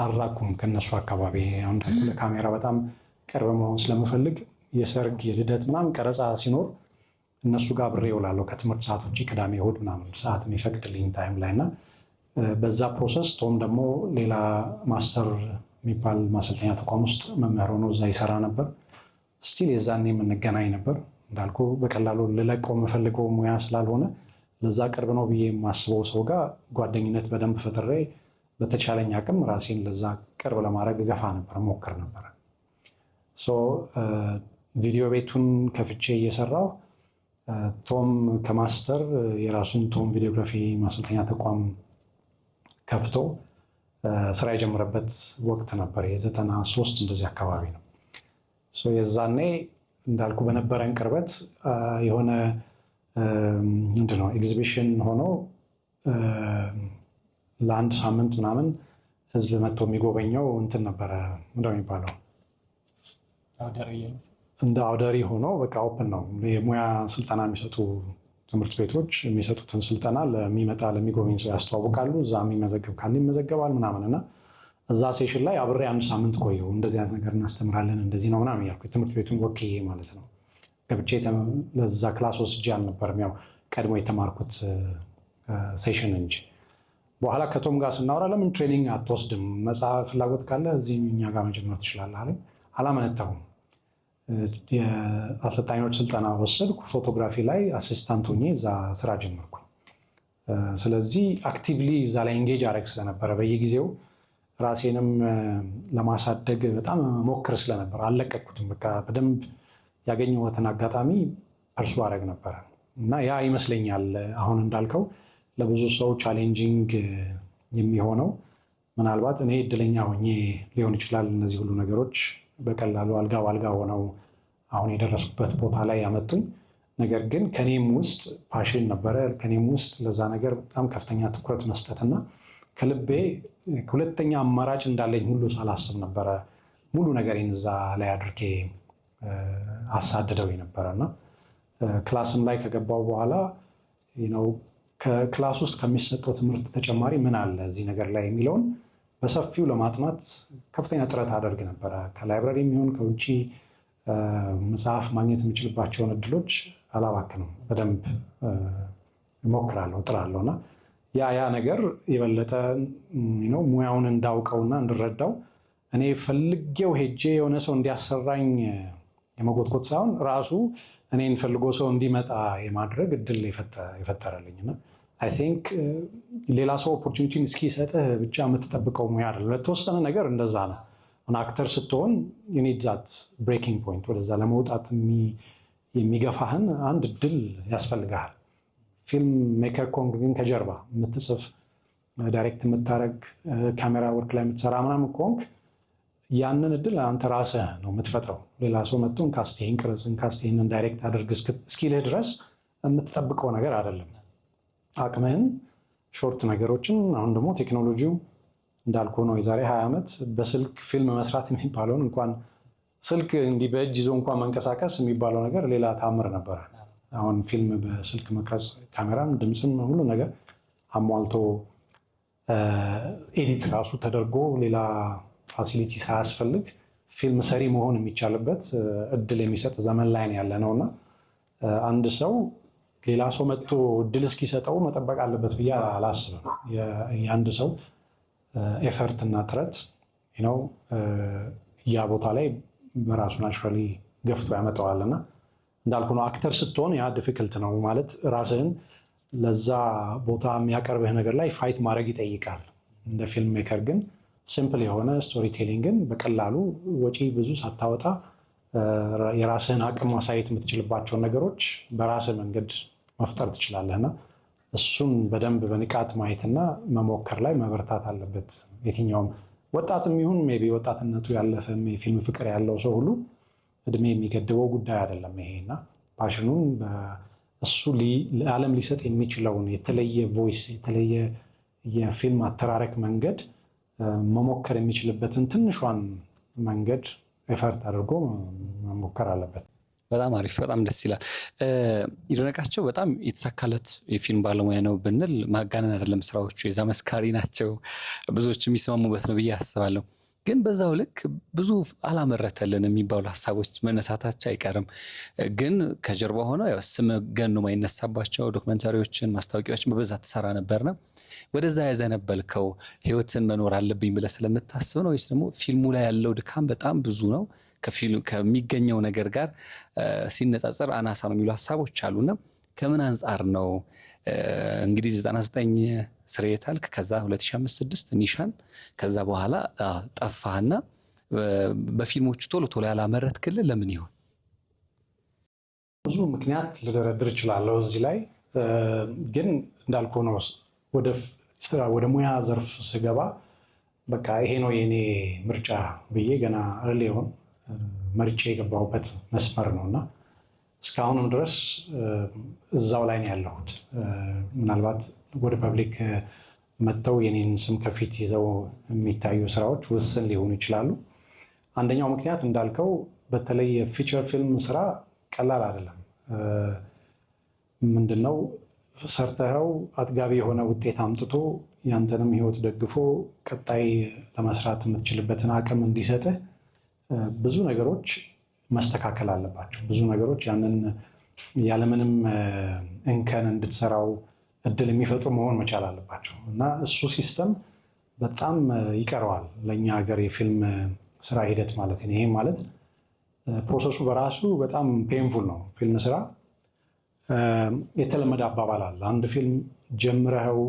አልራኩም ከነሱ አካባቢ። አሁን ለካሜራ በጣም ቅርብ መሆን ስለምፈልግ የሰርግ የልደት ምናምን ቀረጻ ሲኖር እነሱ ጋር አብሬ እውላለሁ ከትምህርት ሰዓት ውጭ፣ ቅዳሜ እሑድ ምናምን ሰዓት የሚፈቅድልኝ ታይም ላይ እና በዛ ፕሮሰስ ቶም ደግሞ ሌላ ማስተር የሚባል ማሰልጠኛ ተቋም ውስጥ መምህር ሆኖ እዛ ይሰራ ነበር። ስቲል የዛኔ የምንገናኝ ነበር። እንዳልኩ በቀላሉ ልለቀው የምፈልገው ሙያ ስላልሆነ ለዛ ቅርብ ነው ብዬ የማስበው ሰው ጋር ጓደኝነት በደንብ ፈጥሬ በተቻለኝ አቅም ራሴን ለዛ ቅርብ ለማድረግ ገፋ ነበር፣ ሞክር ነበር። ቪዲዮ ቤቱን ከፍቼ እየሰራው ቶም ከማስተር የራሱን ቶም ቪዲዮግራፊ ማሰልጠኛ ተቋም ከፍቶ ስራ የጀመረበት ወቅት ነበር። የ93 እንደዚህ አካባቢ ነው። የዛኔ እንዳልኩ በነበረን ቅርበት የሆነ ምንድነው ኤግዚቢሽን ሆኖ ለአንድ ሳምንት ምናምን ህዝብ መጥቶ የሚጎበኘው እንትን ነበረ። ምንድነው የሚባለው? እንደ አውደሪ ሆኖ በቃ ኦፕን ነው። የሙያ ስልጠና የሚሰጡ ትምህርት ቤቶች የሚሰጡትን ስልጠና ለሚመጣ ለሚጎበኝ ሰው ያስተዋውቃሉ። እዛ የሚመዘገብ ካለ ይመዘገባል ምናምን እና እዛ ሴሽን ላይ አብሬ አንድ ሳምንት ቆየሁ። እንደዚህ አይነት ነገር እናስተምራለን እንደዚህ ነው ምናምን እያልኩ ትምህርት ቤቱን ወክዬ ማለት ነው ገብቼ ለዛ ክላስ ወስጄ አልነበረም፣ ያው ቀድሞ የተማርኩት ሴሽን እንጂ በኋላ ከቶም ጋር ስናወራ ለምን ትሬኒንግ አትወስድም? መጽሐፍ ፍላጎት ካለ እዚህ እኛ ጋር መጀመር ትችላለህ አለኝ። አላመነታሁም። የአሰልጣኞች ስልጠና ወሰድኩ። ፎቶግራፊ ላይ አሲስታንት ሆኜ እዛ ስራ ጀመርኩ። ስለዚህ አክቲቭሊ እዛ ላይ ኤንጌጅ አደረግ ስለነበረ በየጊዜው ራሴንም ለማሳደግ በጣም ሞክር ስለነበረ አልለቀኩትም። በቃ በደንብ ያገኘሁትን አጋጣሚ ፐርሱ አደረግ ነበረ እና ያ ይመስለኛል አሁን እንዳልከው ለብዙ ሰው ቻሌንጂንግ የሚሆነው ምናልባት እኔ እድለኛ ሆኜ ሊሆን ይችላል። እነዚህ ሁሉ ነገሮች በቀላሉ አልጋ በአልጋ ሆነው አሁን የደረስኩበት ቦታ ላይ ያመጡኝ። ነገር ግን ከኔም ውስጥ ፓሽን ነበረ። ከኔም ውስጥ ለዛ ነገር በጣም ከፍተኛ ትኩረት መስጠትና ከልቤ ሁለተኛ አማራጭ እንዳለኝ ሁሉ ሳላስብ ነበረ ሙሉ ነገሬን እዛ ላይ አድርጌ አሳድደው የነበረ እና ክላስም ላይ ከገባው በኋላ ከክላስ ውስጥ ከሚሰጠው ትምህርት ተጨማሪ ምን አለ እዚህ ነገር ላይ የሚለውን በሰፊው ለማጥናት ከፍተኛ ጥረት አደርግ ነበረ። ከላይብራሪ የሚሆን ከውጭ መጽሐፍ ማግኘት የምችልባቸውን እድሎች አላባክንም። በደንብ እሞክራለሁ፣ እጥራለሁ እና ያ ነገር የበለጠ ሙያውን እንዳውቀውና እንድረዳው እኔ ፈልጌው ሄጄ የሆነ ሰው እንዲያሰራኝ የመጎትኮት ሳይሆን ራሱ እኔን ፈልጎ ሰው እንዲመጣ የማድረግ እድል የፈጠረልኝና አይ ቲንክ ሌላ ሰው ኦፖርቹኒቲን እስኪሰጥህ ብቻ የምትጠብቀው ሙያ አይደለም። ለተወሰነ ነገር እንደዛ ነው። አክተር ስትሆን ዩኒድ ዛት ብሬኪንግ ፖይንት፣ ወደዛ ለመውጣት የሚገፋህን አንድ እድል ያስፈልግሃል። ፊልም ሜከር ኮንግ ግን ከጀርባ የምትጽፍ ዳይሬክት የምታደርግ ካሜራ ወርክ ላይ የምትሰራ ምናምን ኮንግ ያንን እድል አንተ ራስህ ነው የምትፈጥረው። ሌላ ሰው መጥቶ ካስቴን ቅረጽን ካስቴንን ዳይሬክት አድርግ እስኪልህ ድረስ የምትጠብቀው ነገር አይደለም። አቅምህን ሾርት ነገሮችን አሁን ደግሞ ቴክኖሎጂው እንዳልኩ ነው። የዛሬ 20 ዓመት በስልክ ፊልም መስራት የሚባለውን እንኳን ስልክ እንዲህ በእጅ ይዞ እንኳን መንቀሳቀስ የሚባለው ነገር ሌላ ታምር ነበረ። አሁን ፊልም በስልክ መቅረጽ ካሜራም ድምፅም ሁሉ ነገር አሟልቶ ኤዲት ራሱ ተደርጎ ሌላ ፋሲሊቲ ሳያስፈልግ ፊልም ሰሪ መሆን የሚቻልበት እድል የሚሰጥ ዘመን ላይ ያለ ነው እና አንድ ሰው ሌላ ሰው መጥቶ እድል እስኪሰጠው መጠበቅ አለበት ብዬ አላስብም። የአንድ ሰው ኤፈርት እና ጥረት ያ ቦታ ላይ በራሱ ናቹራሊ ገፍቶ ያመጣዋልና እንዳልኩ ነው። አክተር ስትሆን ያ ዲፊክልት ነው ማለት ራስህን ለዛ ቦታ የሚያቀርብህ ነገር ላይ ፋይት ማድረግ ይጠይቃል። እንደ ፊልም ሜከር ግን ሲምፕል የሆነ ስቶሪ ቴሊንግን በቀላሉ ወጪ ብዙ ሳታወጣ የራስህን አቅም ማሳየት የምትችልባቸውን ነገሮች በራስህ መንገድ መፍጠር ትችላለህና እሱን በደንብ በንቃት ማየትና መሞከር ላይ መበርታት አለበት። የትኛውም ወጣትም ይሁን ሜይ ቢ ወጣትነቱ ያለፈ የፊልም ፍቅር ያለው ሰው ሁሉ እድሜ የሚገድበው ጉዳይ አይደለም ይሄና ፓሽኑን እሱ ለዓለም ሊሰጥ የሚችለውን የተለየ ቮይስ የተለየ የፊልም አተራረክ መንገድ መሞከር የሚችልበትን ትንሿን መንገድ ኤፈርት አድርጎ መሞከር አለበት። በጣም አሪፍ፣ በጣም ደስ ይላል። ይድነቃቸው በጣም የተሳካለት የፊልም ባለሙያ ነው ብንል ማጋነን አይደለም። ስራዎቹ የዛ መስካሪ ናቸው፣ ብዙዎች የሚስማሙበት ነው ብዬ አስባለሁ። ግን በዛው ልክ ብዙ አላመረተልን የሚባሉ ሀሳቦች መነሳታቸው አይቀርም። ግን ከጀርባ ሆነው ያው ስም ገኖ ማይነሳባቸው ዶክመንታሪዎችን፣ ማስታወቂያዎችን በብዛት ትሰራ ነበርና ወደዛ ያዘነበልከው ህይወትን መኖር አለብኝ ብለህ ስለምታስብ ነው ወይስ ደግሞ ፊልሙ ላይ ያለው ድካም በጣም ብዙ ነው ከሚገኘው ነገር ጋር ሲነጻጸር አናሳ ነው የሚሉ ሀሳቦች አሉና ከምን አንጻር ነው? እንግዲህ 99 ስርየት አልክ፣ ከዛ 2005/6 ኒሻን፣ ከዛ በኋላ ጠፋህና በፊልሞቹ ቶሎ ቶሎ ያላመረትክልን ለምን ይሆን? ብዙ ምክንያት ልደረድር እችላለሁ እዚህ ላይ። ግን እንዳልኩ ነው ወደ ሙያ ዘርፍ ስገባ በቃ ይሄ ነው የኔ ምርጫ ብዬ ገና እርሌውን መርጬ የገባሁበት መስመር ነው እና እስካሁንም ድረስ እዛው ላይ ነው ያለሁት። ምናልባት ወደ ፐብሊክ መጥተው የኔን ስም ከፊት ይዘው የሚታዩ ስራዎች ውስን ሊሆኑ ይችላሉ። አንደኛው ምክንያት እንዳልከው በተለይ የፊቸር ፊልም ስራ ቀላል አይደለም። ምንድነው ሰርተኸው አጥጋቢ የሆነ ውጤት አምጥቶ ያንተንም ህይወት ደግፎ ቀጣይ ለመስራት የምትችልበትን አቅም እንዲሰጥህ ብዙ ነገሮች መስተካከል አለባቸው። ብዙ ነገሮች ያንን ያለምንም እንከን እንድትሰራው እድል የሚፈጥሩ መሆን መቻል አለባቸው እና እሱ ሲስተም በጣም ይቀረዋል ለእኛ ሀገር የፊልም ስራ ሂደት ማለት ነው። ይሄ ማለት ፕሮሰሱ በራሱ በጣም ፔንፉል ነው። ፊልም ስራ የተለመደ አባባል አለ። አንድ ፊልም ጀምረኸው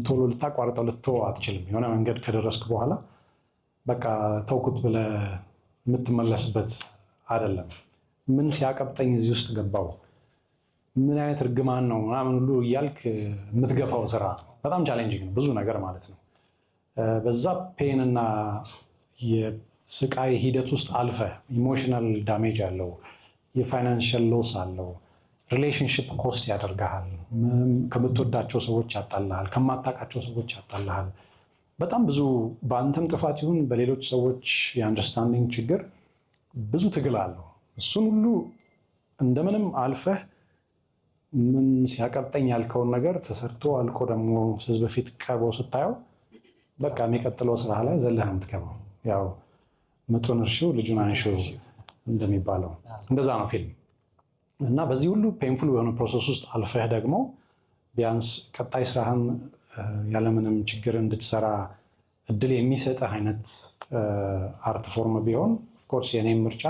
ቶሎ ልታቋርጠው ልትተወው አትችልም። የሆነ መንገድ ከደረስክ በኋላ በቃ ተውኩት ብለህ የምትመለስበት አይደለም። ምን ሲያቀብጠኝ እዚህ ውስጥ ገባው፣ ምን አይነት እርግማን ነው ምናምን ሁሉ እያልክ የምትገፋው ስራ ነው። በጣም ቻሌንጂንግ ነው፣ ብዙ ነገር ማለት ነው። በዛ ፔን እና የስቃይ ሂደት ውስጥ አልፈ ኢሞሽናል ዳሜጅ አለው፣ የፋይናንሽል ሎስ አለው፣ ሪሌሽንሽፕ ኮስት ያደርግሃል፣ ከምትወዳቸው ሰዎች ያጣልሃል፣ ከማታውቃቸው ሰዎች ያጣልሃል። በጣም ብዙ በአንተም ጥፋት ይሁን በሌሎች ሰዎች የአንደርስታንዲንግ ችግር ብዙ ትግል አለው። እሱን ሁሉ እንደምንም አልፈህ ምን ሲያቀብጠኝ ያልከውን ነገር ተሰርቶ አልቆ ደግሞ ህዝብ ፊት ቀርቦ ስታየው በቃ የሚቀጥለው ስራ ላይ ዘለህ ነው የምትገባው። ያው ምጡን እርሺው ልጁን አንሺው እንደሚባለው እንደዛ ነው ፊልም እና በዚህ ሁሉ ፔንፉል የሆነ ፕሮሰስ ውስጥ አልፈህ ደግሞ ቢያንስ ቀጣይ ስራህን ያለምንም ችግር እንድትሰራ እድል የሚሰጥህ አይነት አርት ፎርም ቢሆን ኦፍኮርስ የኔም ምርጫ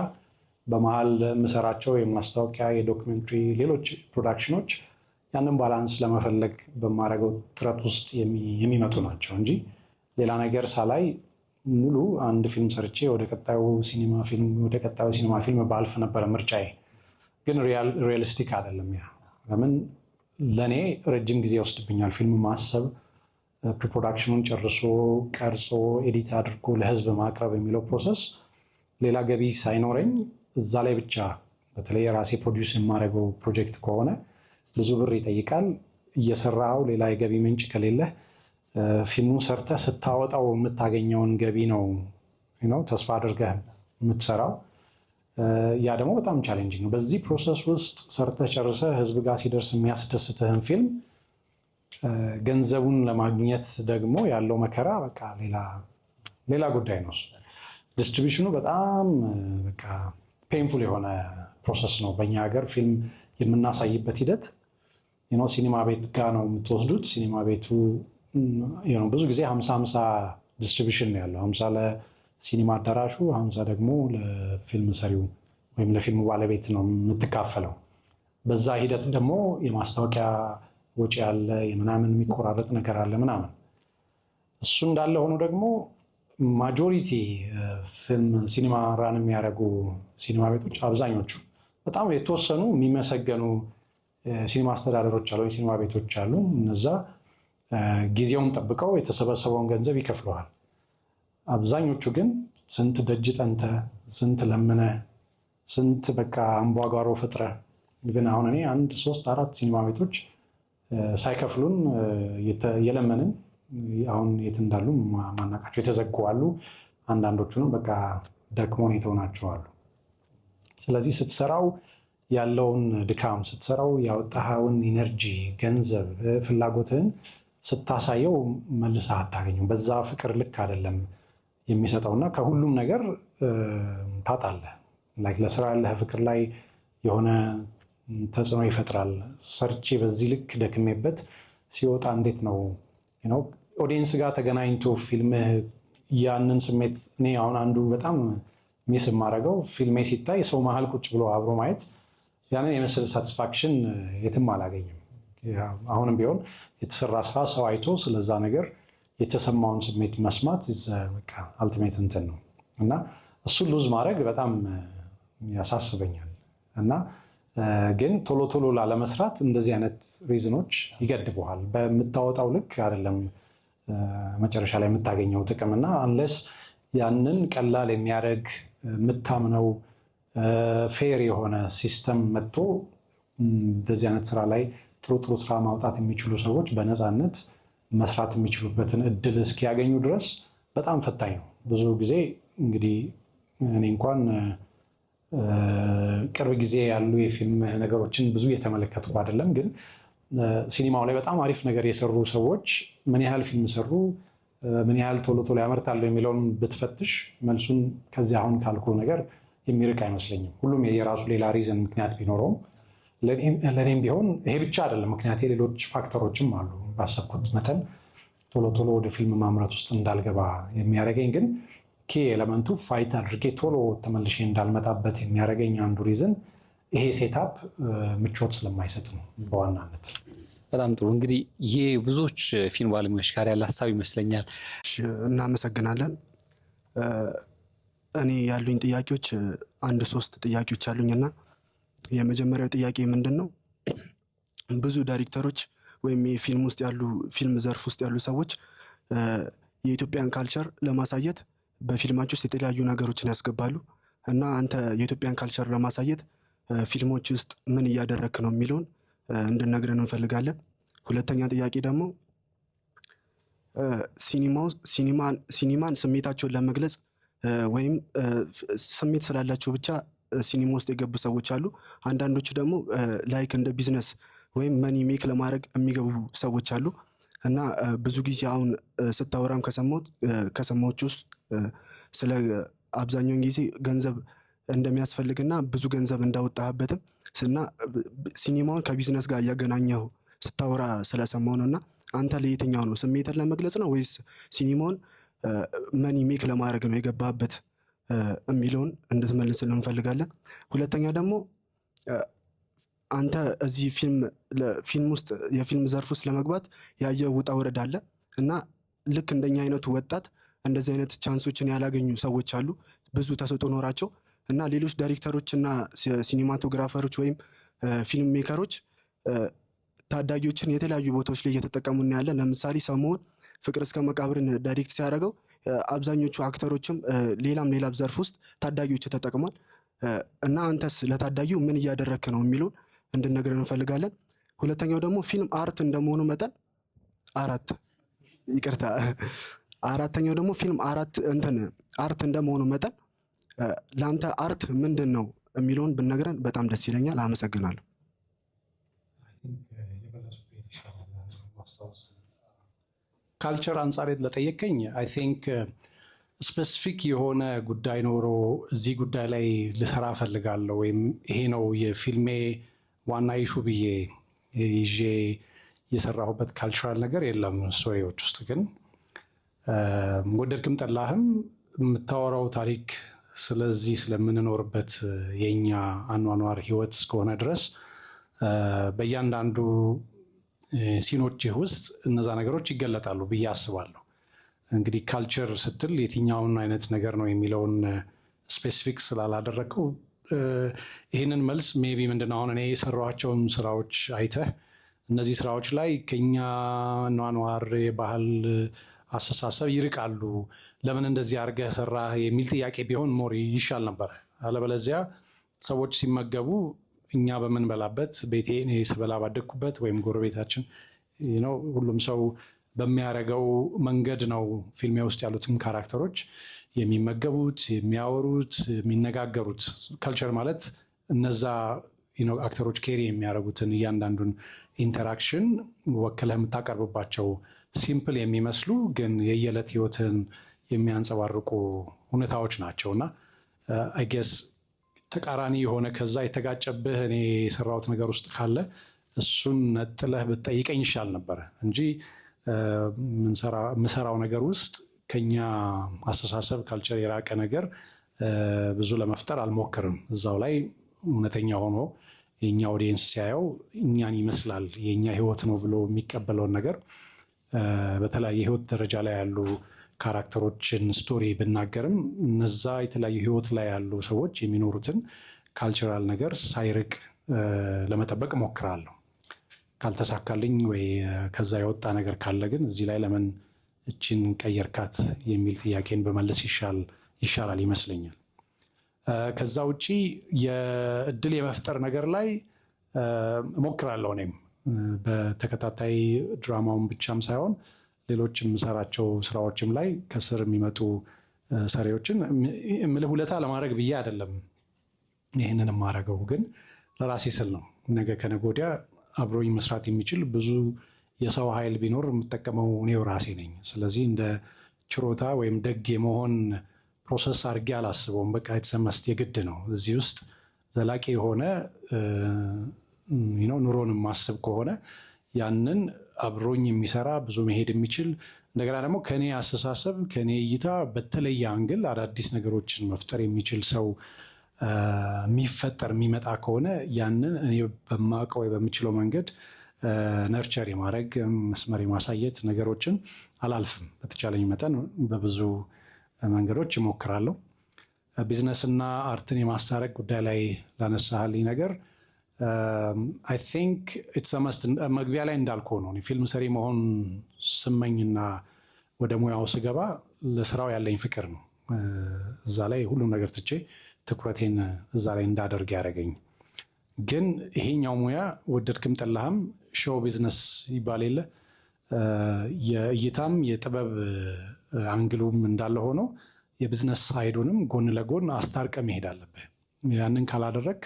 በመሀል የምሰራቸው የማስታወቂያ፣ የዶክመንተሪ፣ ሌሎች ፕሮዳክሽኖች ያንን ባላንስ ለመፈለግ በማድረገው ጥረት ውስጥ የሚመጡ ናቸው እንጂ ሌላ ነገር ሳላይ ሙሉ አንድ ፊልም ሰርቼ ወደ ቀጣዩ ሲኒማ ፊልም ባልፍ ነበረ ምርጫዬ። ግን ሪያሊስቲክ አይደለም ያ። ለምን ለእኔ ረጅም ጊዜ ይወስድብኛል ፊልም ማሰብ፣ ፕሪፕሮዳክሽኑን ጨርሶ ቀርጾ ኤዲት አድርጎ ለህዝብ ማቅረብ የሚለው ፕሮሰስ ሌላ ገቢ ሳይኖረኝ እዛ ላይ ብቻ በተለይ የራሴ ፕሮዲውስ የማደርገው ፕሮጀክት ከሆነ ብዙ ብር ይጠይቃል። እየሰራው ሌላ የገቢ ምንጭ ከሌለህ ፊልሙ ሰርተህ ስታወጣው የምታገኘውን ገቢ ነው ተስፋ አድርገህ የምትሰራው። ያ ደግሞ በጣም ቻሌንጂንግ ነው። በዚህ ፕሮሰስ ውስጥ ሰርተህ ጨርሰህ ህዝብ ጋር ሲደርስ የሚያስደስትህን ፊልም ገንዘቡን ለማግኘት ደግሞ ያለው መከራ በቃ ሌላ ጉዳይ ነው። ዲስትሪቢሽኑ በጣም በቃ ፔንፉል የሆነ ፕሮሰስ ነው። በእኛ ሀገር ፊልም የምናሳይበት ሂደት ሲኒማ ቤት ጋር ነው የምትወስዱት። ሲኒማ ቤቱ ብዙ ጊዜ 50-50 ዲስትሪቢሽን ነው ያለው። 50 ለሲኒማ አዳራሹ፣ 50 ደግሞ ለፊልም ሰሪው ወይም ለፊልሙ ባለቤት ነው የምትካፈለው። በዛ ሂደት ደግሞ የማስታወቂያ ወጪ አለ፣ የምናምን የሚቆራረጥ ነገር አለ ምናምን። እሱ እንዳለ ሆኖ ደግሞ ማጆሪቲ ፊልም ሲኒማ ራን የሚያደርጉ ሲኒማ ቤቶች አብዛኞቹ በጣም የተወሰኑ የሚመሰገኑ ሲኒማ አስተዳደሮች አሉ፣ ሲኒማ ቤቶች አሉ። እነዛ ጊዜውን ጠብቀው የተሰበሰበውን ገንዘብ ይከፍለዋል። አብዛኞቹ ግን ስንት ደጅ ጠንተ፣ ስንት ለምነ፣ ስንት በቃ አምቧጓሮ ፈጥረ ግን አሁን እኔ 1-3-4 ሲኒማ ቤቶች ሳይከፍሉን የለመንን አሁን የት እንዳሉ ማናቃቸው የተዘጉ አሉ። አንዳንዶቹንም በቃ ደክሞን የተውናቸዋሉ። ስለዚህ ስትሰራው ያለውን ድካም፣ ስትሰራው ያወጣኸውን ኢነርጂ፣ ገንዘብ፣ ፍላጎትህን ስታሳየው መልሰህ አታገኘው። በዛ ፍቅር ልክ አይደለም የሚሰጠውና ከሁሉም ነገር ታጣለህ። ለስራ ያለህ ፍቅር ላይ የሆነ ተጽዕኖ ይፈጥራል። ሰርቼ በዚህ ልክ ደክሜበት ሲወጣ እንዴት ነው ኦዲየንስ ጋር ተገናኝቶ ፊልምህ ያንን ስሜት እኔ አሁን አንዱ በጣም ሚስ የማደርገው ፊልሜ ሲታይ ሰው መሀል ቁጭ ብሎ አብሮ ማየት ያንን የመሰለ ሳቲስፋክሽን የትም አላገኝም። አሁንም ቢሆን የተሰራ ስራ ሰው አይቶ ስለዛ ነገር የተሰማውን ስሜት መስማት አልቲሜት እንትን ነው እና እሱን ሉዝ ማድረግ በጣም ያሳስበኛል። እና ግን ቶሎ ቶሎ ላለመስራት እንደዚህ አይነት ሪዝኖች ይገድቡሃል። በምታወጣው ልክ አይደለም መጨረሻ ላይ የምታገኘው ጥቅም እና አንለስ ያንን ቀላል የሚያደርግ የምታምነው ፌር የሆነ ሲስተም መጥቶ እንደዚህ አይነት ስራ ላይ ጥሩ ስራ ማውጣት የሚችሉ ሰዎች በነፃነት መስራት የሚችሉበትን እድል እስኪያገኙ ድረስ በጣም ፈታኝ ነው። ብዙ ጊዜ እንግዲህ እኔ እንኳን ቅርብ ጊዜ ያሉ የፊልም ነገሮችን ብዙ እየተመለከትኩ አይደለም፣ ግን ሲኒማው ላይ በጣም አሪፍ ነገር የሰሩ ሰዎች ምን ያህል ፊልም ሰሩ፣ ምን ያህል ቶሎ ቶሎ ያመርታሉ የሚለውን ብትፈትሽ መልሱን ከዚህ አሁን ካልኩ ነገር የሚርቅ አይመስለኝም። ሁሉም የራሱ ሌላ ሪዝን ምክንያት ቢኖረውም ለእኔም ቢሆን ይሄ ብቻ አይደለም ምክንያት ሌሎች ፋክተሮችም አሉ። ባሰብኩት መጠን ቶሎ ቶሎ ወደ ፊልም ማምረት ውስጥ እንዳልገባ የሚያደርገኝ ግን ኪ ኤለመንቱ ፋይት አድርጌ ቶሎ ተመልሼ እንዳልመጣበት የሚያደርገኝ አንዱ ሪዝን ይሄ ሴታፕ ምቾት ስለማይሰጥ ነው በዋናነት። በጣም ጥሩ። እንግዲህ ይህ ብዙዎች ፊልም ባለሙያዎች ጋር ያለ ሀሳብ ይመስለኛል። እናመሰግናለን። እኔ ያሉኝ ጥያቄዎች 1-3 ጥያቄዎች አሉኝና የመጀመሪያው ጥያቄ ምንድን ነው? ብዙ ዳይሬክተሮች ወይም የፊልም ውስጥ ያሉ ፊልም ዘርፍ ውስጥ ያሉ ሰዎች የኢትዮጵያን ካልቸር ለማሳየት በፊልማች ውስጥ የተለያዩ ነገሮችን ያስገባሉ እና አንተ የኢትዮጵያን ካልቸር ለማሳየት ፊልሞች ውስጥ ምን እያደረክ ነው የሚለውን እንድነግረን እንፈልጋለን። ሁለተኛ ጥያቄ ደግሞ ሲኒማን ስሜታቸውን ለመግለጽ ወይም ስሜት ስላላቸው ብቻ ሲኒማ ውስጥ የገቡ ሰዎች አሉ። አንዳንዶቹ ደግሞ ላይክ እንደ ቢዝነስ ወይም መኒ ሜክ ለማድረግ የሚገቡ ሰዎች አሉ እና ብዙ ጊዜ አሁን ስታወራም ከሰማዎች ውስጥ ስለ አብዛኛውን ጊዜ ገንዘብ እንደሚያስፈልግና ብዙ ገንዘብ እንዳወጣህበትም እና ሲኒማውን ከቢዝነስ ጋር እያገናኘው ስታወራ ስለሰማው ነው። እና አንተ ለየትኛው ነው ስሜትን ለመግለጽ ነው ወይስ ሲኒማውን መኒ ሜክ ለማድረግ ነው የገባበት የሚለውን እንድትመልስልን እንፈልጋለን። ሁለተኛ ደግሞ አንተ እዚህ ፊልም ውስጥ የፊልም ዘርፍ ውስጥ ለመግባት ያየው ውጣ ውረድ አለ እና ልክ እንደኛ አይነቱ ወጣት እንደዚህ አይነት ቻንሶችን ያላገኙ ሰዎች አሉ ብዙ ተሰጥኦ ኖራቸው እና ሌሎች ዳይሬክተሮች እና ሲኒማቶግራፈሮች ወይም ፊልም ሜከሮች ታዳጊዎችን የተለያዩ ቦታዎች ላይ እየተጠቀሙ እናያለን። ለምሳሌ ሰሞኑን ፍቅር እስከ መቃብርን ዳይሬክት ሲያደርገው አብዛኞቹ አክተሮችም ሌላም ዘርፍ ውስጥ ታዳጊዎች ተጠቅሟል እና አንተስ ለታዳጊው ምን እያደረክ ነው የሚለውን እንድነግረን እንፈልጋለን። ሁለተኛው ደግሞ ፊልም አርት እንደመሆኑ መጠን አራተኛው ደግሞ ፊልም አርት እንደመሆኑ መጠን ለአንተ አርት ምንድን ነው የሚለውን ብነግረን በጣም ደስ ይለኛል። አመሰግናለሁ። ካልቸር አንጻር ለጠየቀኝ አይ ቲንክ ስፔሲፊክ የሆነ ጉዳይ ኖሮ እዚህ ጉዳይ ላይ ልሰራ እፈልጋለሁ ወይም ይሄ ነው የፊልሜ ዋና ኢሹ ብዬ ይዤ የሰራሁበት ካልቸራል ነገር የለም። ስቶሪዎች ውስጥ ግን ወደድክም ጠላህም የምታወራው ታሪክ ስለዚህ ስለምንኖርበት የኛ አኗኗር ህይወት እስከሆነ ድረስ በእያንዳንዱ ሲኖችህ ውስጥ እነዛ ነገሮች ይገለጣሉ ብዬ አስባለሁ። እንግዲህ ካልቸር ስትል የትኛውን አይነት ነገር ነው የሚለውን ስፔሲፊክ ስላላደረገው ይህንን መልስ ሜቢ ምንድነው አሁን እኔ የሰራኋቸውን ስራዎች አይተህ እነዚህ ስራዎች ላይ ከኛ አኗኗር የባህል አስተሳሰብ ይርቃሉ፣ ለምን እንደዚህ አድርገህ ሰራህ የሚል ጥያቄ ቢሆን ሞር ይሻል ነበር። አለበለዚያ ሰዎች ሲመገቡ እኛ በምንበላበት ቤቴ እኔ ስበላ ባደግኩበት ወይም ጎረቤታችን ሁሉም ሰው በሚያደርገው መንገድ ነው ፊልሜ ውስጥ ያሉትን ካራክተሮች የሚመገቡት፣ የሚያወሩት፣ የሚነጋገሩት። ካልቸር ማለት እነዛ አክተሮች ኬሪ የሚያደርጉትን እያንዳንዱን ኢንተራክሽን ወክለህ የምታቀርብባቸው ሲምፕል የሚመስሉ ግን የየዕለት ህይወትን የሚያንጸባርቁ ሁኔታዎች ናቸው እና አይ ጌስ ተቃራኒ የሆነ ከዛ የተጋጨብህ እኔ የሰራሁት ነገር ውስጥ ካለ እሱን ነጥለህ ብትጠይቀኝ ይሻል ነበረ እንጂ የምሰራው ነገር ውስጥ ከኛ አስተሳሰብ ካልቸር የራቀ ነገር ብዙ ለመፍጠር አልሞክርም። እዛው ላይ እውነተኛ ሆኖ የኛ ኦዲየንስ ሲያየው እኛን ይመስላል የኛ ህይወት ነው ብሎ የሚቀበለውን ነገር በተለያየ ህይወት ደረጃ ላይ ያሉ ካራክተሮችን ስቶሪ ብናገርም እነዛ የተለያዩ ህይወት ላይ ያሉ ሰዎች የሚኖሩትን ካልቸራል ነገር ሳይርቅ ለመጠበቅ እሞክራለሁ። ካልተሳካልኝ ወይ ከዛ የወጣ ነገር ካለ ግን እዚህ ላይ ለምን እችን ቀየርካት የሚል ጥያቄን በመለስ ይሻላል ይመስለኛል። ከዛ ውጪ የእድል የመፍጠር ነገር ላይ እሞክራለሁ። እኔም በተከታታይ ድራማውን ብቻም ሳይሆን ሌሎች የምሰራቸው ስራዎችም ላይ ከስር የሚመጡ ሰሪዎችን እምልህ ውለታ ለማድረግ ብዬ አይደለም ይህንን የማደርገው፣ ግን ለራሴ ስል ነው። ነገ ከነገ ወዲያ አብሮኝ መስራት የሚችል ብዙ የሰው ኃይል ቢኖር የምጠቀመው እኔው ራሴ ነኝ። ስለዚህ እንደ ችሮታ ወይም ደግ የመሆን ፕሮሰስ አድርጌ አላስበውም። በቃ የተሰመስት የግድ ነው እዚህ ውስጥ ዘላቂ የሆነ ኑሮን ማስብ ከሆነ ያንን አብሮኝ የሚሰራ ብዙ መሄድ የሚችል እንደገና ደግሞ ከኔ አስተሳሰብ ከኔ እይታ በተለየ አንግል አዳዲስ ነገሮችን መፍጠር የሚችል ሰው የሚመጣ ከሆነ ያንን እኔ በማውቀው በምችለው መንገድ ነርቸር የማድረግ መስመር የማሳየት ነገሮችን አላልፍም። በተቻለኝ መጠን በብዙ መንገዶች እሞክራለሁ። ቢዝነስና አርትን የማስታረቅ ጉዳይ ላይ ላነሳልኝ ነገር አይ ቲንክ ኢትስ መስት መግቢያ ላይ እንዳልከው ነው። ፊልም ሰሪ መሆን ስመኝና ወደ ሙያው ስገባ ለስራው ያለኝ ፍቅር ነው እዛ ላይ ሁሉም ነገር ትቼ ትኩረቴን እዛ ላይ እንዳደርግ ያደረገኝ። ግን ይሄኛው ሙያ ወደድክም ጠላህም ሾው ቢዝነስ ይባል የለ የእይታም የጥበብ አንግሉም እንዳለ ሆኖ የቢዝነስ ሳይዱንም ጎን ለጎን አስታርቀ መሄድ አለብህ። ያንን ካላደረግ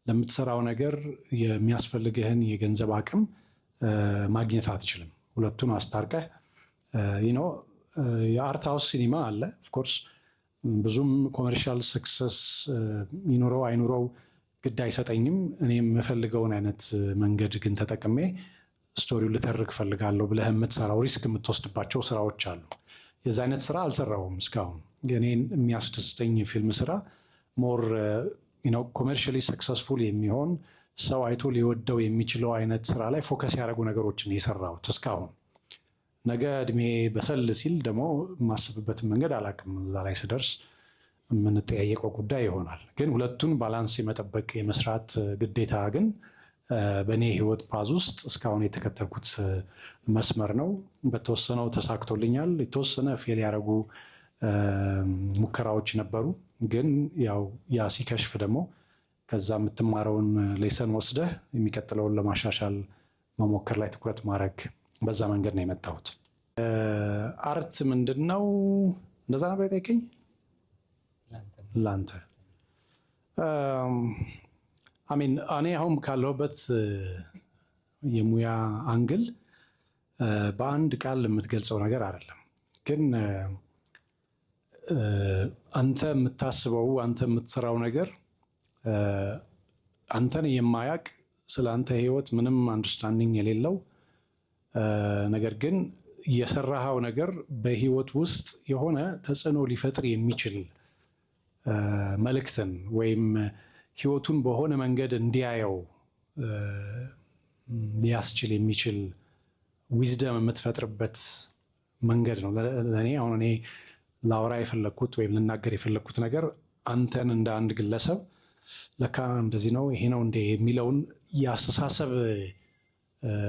ለምትሰራው ነገር የሚያስፈልግህን የገንዘብ አቅም ማግኘት አትችልም። ሁለቱን አስታርቀህ የአርት ሃውስ ሲኒማ አለ ኦፍኮርስ ብዙም ኮመርሻል ሰክሰስ ይኑረው አይኑረው ግድ አይሰጠኝም። እኔ የምፈልገውን አይነት መንገድ ግን ተጠቅሜ ስቶሪው ልተርክ ፈልጋለሁ ብለህ የምትሰራው ሪስክ የምትወስድባቸው ስራዎች አሉ። የዛ አይነት ስራ አልሰራውም እስካሁን። እኔን የሚያስደስተኝ ፊልም ስራ ሞር ኮመርሻሊ ሰክሰስፉል የሚሆን ሰው አይቶ ሊወደው የሚችለው አይነት ስራ ላይ ፎከስ ያደረጉ ነገሮችን የሰራሁት እስካሁን። ነገ እድሜ በሰል ሲል ደግሞ የማስብበትን መንገድ አላውቅም። እዛ ላይ ስደርስ የምንጠያየቀው ጉዳይ ይሆናል። ግን ሁለቱን ባላንስ የመጠበቅ የመስራት ግዴታ ግን በእኔ ህይወት ፓዝ ውስጥ እስካሁን የተከተልኩት መስመር ነው። በተወሰነው ተሳክቶልኛል። የተወሰነ ፌል ያደረጉ ሙከራዎች ነበሩ። ግን ያው ያ ሲከሽፍ ደግሞ ከዛ የምትማረውን ሌሰን ወስደህ የሚቀጥለውን ለማሻሻል መሞከር ላይ ትኩረት ማድረግ፣ በዛ መንገድ ነው የመጣሁት። አርት ምንድን ነው እንደዛ ነበር የጠየቀኝ ላንተ። አሚን እኔ አሁን ካለሁበት የሙያ አንግል በአንድ ቃል የምትገልጸው ነገር አይደለም። ግን አንተ የምታስበው አንተ የምትሰራው ነገር አንተን የማያውቅ ስለ አንተ ህይወት ምንም አንደርስታንዲንግ የሌለው ነገር ግን የሰራኸው ነገር በህይወት ውስጥ የሆነ ተጽዕኖ ሊፈጥር የሚችል መልእክትን ወይም ህይወቱን በሆነ መንገድ እንዲያየው ሊያስችል የሚችል ዊዝደም የምትፈጥርበት መንገድ ነው። ለእኔ አሁን እኔ ላወራ የፈለግኩት ወይም ልናገር የፈለግኩት ነገር አንተን እንደ አንድ ግለሰብ ለካ እንደዚህ ነው ይሄ ነው እንደ የሚለውን የአስተሳሰብ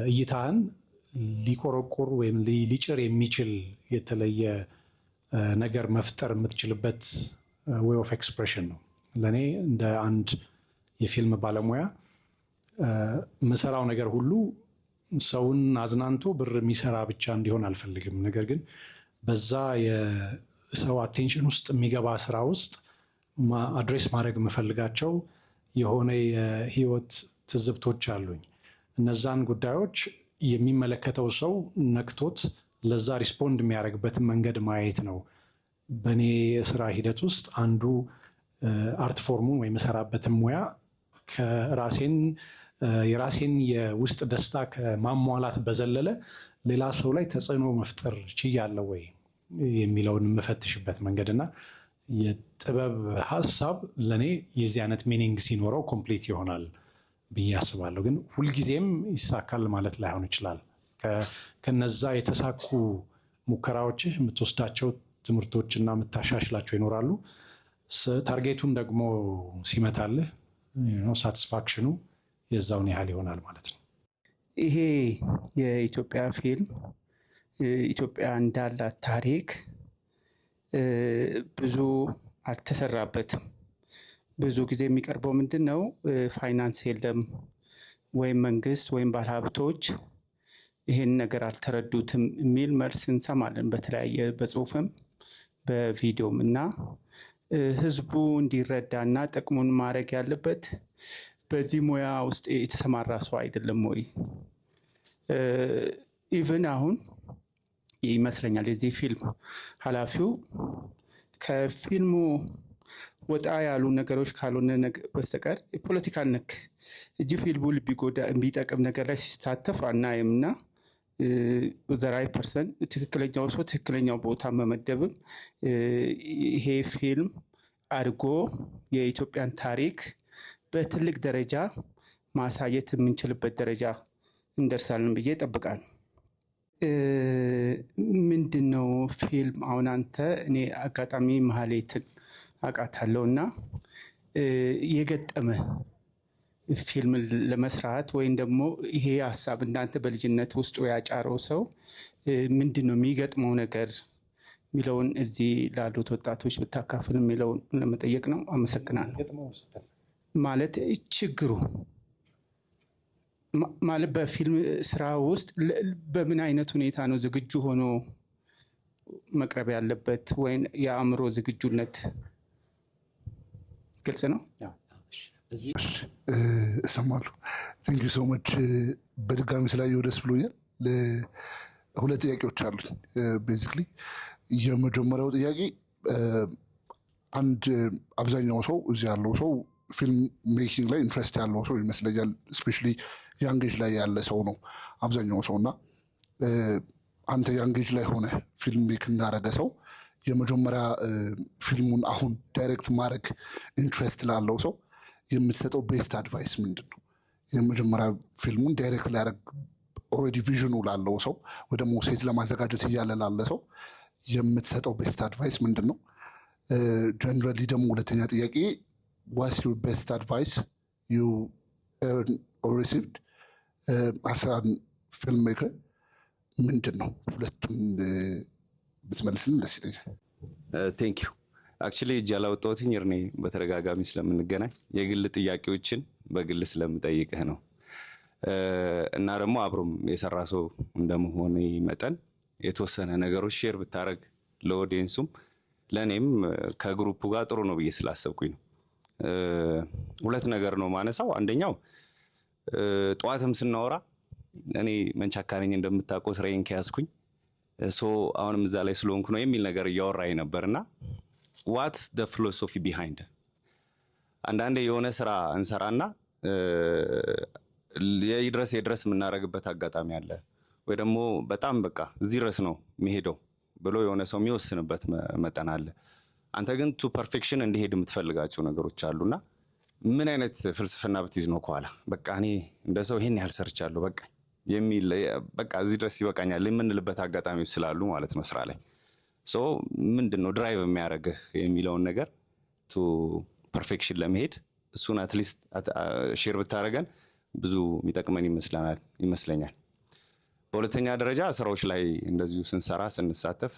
እይታህን ሊቆረቆር ወይም ሊጭር የሚችል የተለየ ነገር መፍጠር የምትችልበት ዌይ ኦፍ ኤክስፕሬሽን ነው። ለእኔ እንደ አንድ የፊልም ባለሙያ የምሰራው ነገር ሁሉ ሰውን አዝናንቶ ብር የሚሰራ ብቻ እንዲሆን አልፈልግም። ነገር ግን በዛ የሰው አቴንሽን ውስጥ የሚገባ ስራ ውስጥ አድሬስ ማድረግ የምፈልጋቸው የሆነ የህይወት ትዝብቶች አሉኝ። እነዛን ጉዳዮች የሚመለከተው ሰው ነክቶት ለዛ ሪስፖንድ የሚያደርግበትን መንገድ ማየት ነው በእኔ የስራ ሂደት ውስጥ አንዱ አርት ፎርሙን ወይም የምሰራበትን ሙያ የራሴን የውስጥ ደስታ ከማሟላት በዘለለ ሌላ ሰው ላይ ተጽዕኖ መፍጠር ችያለሁ ወይ የሚለውን የምፈትሽበት መንገድና የጥበብ ሀሳብ ለእኔ የዚህ አይነት ሚኒንግ ሲኖረው ኮምፕሊት ይሆናል ብዬ አስባለሁ። ግን ሁልጊዜም ይሳካል ማለት ላይሆን ይችላል። ከነዛ የተሳኩ ሙከራዎችህ የምትወስዳቸው ትምህርቶችና የምታሻሽላቸው ይኖራሉ። ታርጌቱን ደግሞ ሲመታልህ ሳቲስፋክሽኑ የዛውን ያህል ይሆናል ማለት ነው። ይሄ የኢትዮጵያ ፊልም ኢትዮጵያ እንዳላት ታሪክ ብዙ አልተሰራበትም። ብዙ ጊዜ የሚቀርበው ምንድን ነው? ፋይናንስ የለም ወይም መንግስት ወይም ባለሀብቶች ይህን ነገር አልተረዱትም የሚል መልስ እንሰማለን በተለያየ በጽሁፍም በቪዲዮም እና ህዝቡ እንዲረዳና ጥቅሙን ማድረግ ያለበት በዚህ ሙያ ውስጥ የተሰማራ ሰው አይደለም ወይ? ኢቭን አሁን ይመስለኛል የዚህ ፊልም ኃላፊው ከፊልሙ ወጣ ያሉ ነገሮች ካልሆነ በስተቀር ፖለቲካል ነክ እጅ ፊልሙ ቢጠቅም ነገር ላይ ሲሳተፍ አናይምና ዘራይ ፐርሰን ትክክለኛው ሰው ትክክለኛው ቦታ መመደብም ይሄ ፊልም አድጎ የኢትዮጵያን ታሪክ በትልቅ ደረጃ ማሳየት የምንችልበት ደረጃ እንደርሳለን ብዬ እጠብቃለሁ። ምንድነው ፊልም አሁን አንተ እኔ አጋጣሚ ማህሌትን አውቃታለሁ እና የገጠመ ፊልም ለመስራት ወይም ደግሞ ይሄ ሀሳብ እንዳንተ በልጅነት ውስጡ ያጫረው ሰው ምንድነው የሚገጥመው ነገር የሚለውን እዚህ ላሉት ወጣቶች ብታካፍል የሚለውን ለመጠየቅ ነው። አመሰግናለሁ። ማለት ችግሩ ማለት በፊልም ስራ ውስጥ በምን አይነት ሁኔታ ነው ዝግጁ ሆኖ መቅረብ ያለበት ወይም የአእምሮ ዝግጁነት ግልጽ ነው? እሰማለሁ። ቴንክ ዩ ሶ መች በድጋሚ ስላየው ደስ ብሎኛል። ሁለት ጥያቄዎች አሉኝ። ቤዚክሊ የመጀመሪያው ጥያቄ አንድ አብዛኛው ሰው እዚህ ያለው ሰው ፊልም ሜኪንግ ላይ ኢንትረስት ያለው ሰው ይመስለኛል። ስፔሻሊ ያንጌጅ ላይ ያለ ሰው ነው አብዛኛው ሰው እና አንተ ያንጌጅ ላይ ሆነ ፊልም ሜክ እንዳረገ ሰው የመጀመሪያ ፊልሙን አሁን ዳይሬክት ማድረግ ኢንትረስት ላለው ሰው የምትሰጠው ቤስት አድቫይስ ምንድን ነው? የመጀመሪያ ፊልሙን ዳይሬክት ሊያደርግ ኦልሬዲ ቪዥኑ ላለው ሰው ወይ ደግሞ ሴት ለማዘጋጀት እያለ ላለ ሰው የምትሰጠው ቤስት አድቫይስ ምንድን ነው? ጀነራሊ ደግሞ ሁለተኛ ጥያቄ ዋትስ ዩር ቤስት አድቫይስ ዩ ኤርን ኦር ሪሲቭድ አስ አ ፊልም ሜከር ምንድን ነው? ሁለቱም ብትመልስልን ደስ ይለኛል። ቴንክ ዩ አክቹዋሊ እጅ ያላወጣሁትኝ እኔ በተደጋጋሚ ስለምንገናኝ የግል ጥያቄዎችን በግል ስለምጠይቅህ ነው እና ደግሞ አብሮም የሰራ ሰው እንደመሆኔ መጠን የተወሰነ ነገሮች ሼር ብታደረግ ለኦዲየንሱም ለእኔም ከግሩፑ ጋር ጥሩ ነው ብዬ ስላሰብኩኝ ነው። ሁለት ነገር ነው ማነሳው። አንደኛው ጠዋትም ስናወራ እኔ መንቻካ ነኝ እንደምታውቀው ስራዬን ከያዝኩኝ አሁንም እዛ ላይ ስለሆንኩ ነው የሚል ነገር እያወራኝ ነበርና ዋትስ ደ ፊሎሶፊ ቢሃይንድ አንዳንዴ የሆነ ስራ እንሰራና የድረስ የምናደርግበት አጋጣሚ አለ ወይ ደግሞ በጣም በቃ እዚህ ድረስ ነው የሚሄደው ብሎ የሆነ ሰው የሚወስንበት መጠን አለ። አንተ ግን ቱ ፐርፌክሽን እንዲሄድ የምትፈልጋቸው ነገሮች አሉና ምን አይነት ፍልስፍና ብትይዝ ነው ከኋላ በቃ እኔ እንደ ሰው ይሄን ያህል ሰርቻለሁ በቃ የሚል በቃ እዚህ ድረስ ይበቃኛል የምንልበት አጋጣሚዎች ስላሉ ማለት ነው ስራ ላይ ምንድነው ድራይቭ የሚያደርግህ የሚለውን ነገር ቱ ፐርፌክሽን ለመሄድ እሱን አትሊስት ሼር ብታደርገን ብዙ የሚጠቅመን ይመስለኛል። በሁለተኛ ደረጃ ስራዎች ላይ እንደዚሁ ስንሰራ ስንሳተፍ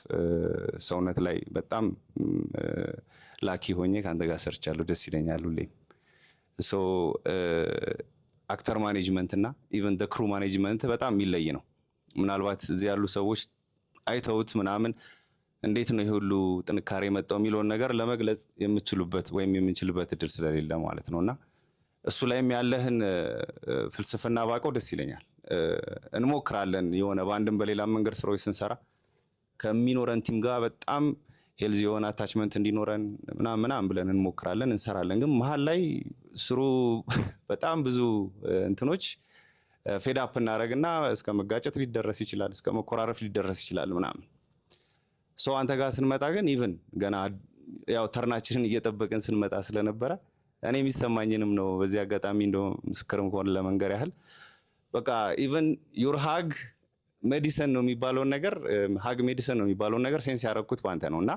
ሰውነት ላይ በጣም ላኪ ሆኜ ከአንተ ጋር ሰርቻለሁ፣ ደስ ይለኛል ሁሌም። አክተር ማኔጅመንት እና ኢቨን ደ ክሩ ማኔጅመንት በጣም የሚለይ ነው። ምናልባት እዚህ ያሉ ሰዎች አይተውት ምናምን እንዴት ነው ይሄ ሁሉ ጥንካሬ የመጣው የሚለውን ነገር ለመግለጽ የምችሉበት ወይም የምንችልበት እድል ስለሌለ ማለት ነውና እሱ ላይም ያለህን ፍልስፍና ባቀው ደስ ይለኛል። እንሞክራለን የሆነ በአንድም በሌላ መንገድ ስራዎች ስንሰራ ከሚኖረን ቲም ጋር በጣም ሄልዚ የሆነ አታችመንት እንዲኖረን ምናምን ብለን እንሞክራለን እንሰራለን። ግን መሀል ላይ ስሩ በጣም ብዙ እንትኖች ፌድ አፕ እናደርግና እስከ መጋጨት ሊደረስ ይችላል፣ እስከ መኮራረፍ ሊደረስ ይችላል ምናምን። አንተ ጋር ስንመጣ ግን ኢቭን ገና ያው ተርናችንን እየጠበቅን ስንመጣ ስለነበረ እኔ የሚሰማኝንም ነው በዚህ አጋጣሚ እንደው ምስክርም ከሆነ ለመንገር ያህል በቃ ኢቭን ዩር ሃግ ሜዲሲን ነው የሚባለውን ነገር ሃግ ሜዲሲን ነው የሚባለውን ነገር ሴንስ ያደረኩት ባንተ ነውና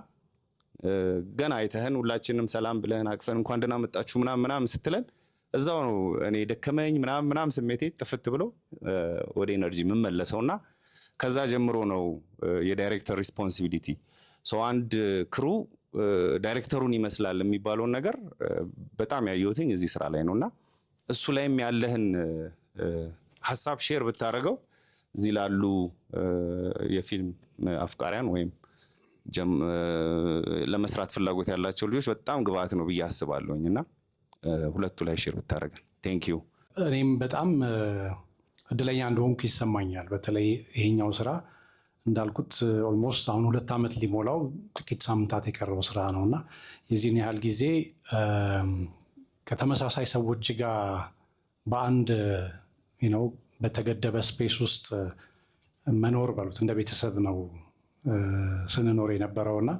ገና አይተህን ሁላችንም ሰላም ብለህን አቅፈን እንኳን ደህና መጣችሁ ምናምን ስትለን እዛው ነው እኔ ደከመኝ ምናምን ስሜቴ ጥፍት ብሎ ወደ ኤነርጂ የምመለሰውና ከዛ ጀምሮ ነው የዳይሬክተር ሪስፖንሲቢሊቲ አንድ ክሩ ዳይሬክተሩን ይመስላል የሚባለውን ነገር በጣም ያየሁትኝ እዚህ ስራ ላይ ነውና እሱ ላይም ያለህን ሐሳብ ሼር ብታረገው እዚህ ላሉ የፊልም አፍቃሪያን ወይም ለመስራት ፍላጎት ያላቸው ልጆች በጣም ግብአት ነው ብዬ አስባለሁኝና ሁለቱ ላይ ሼር ብታረገን ቴንክ ዩ። እኔም በጣም እድለኛ እንደሆንኩ ይሰማኛል። በተለይ ይሄኛው ስራ እንዳልኩት ኦልሞስት አሁን 2 ዓመት ሊሞላው ጥቂት ሳምንታት የቀረው ስራ ነው እና የዚህን ያህል ጊዜ ከተመሳሳይ ሰዎች ጋር በአንድ በተገደበ ስፔስ ውስጥ መኖር በሉት እንደ ቤተሰብ ነው ስንኖር የነበረው እና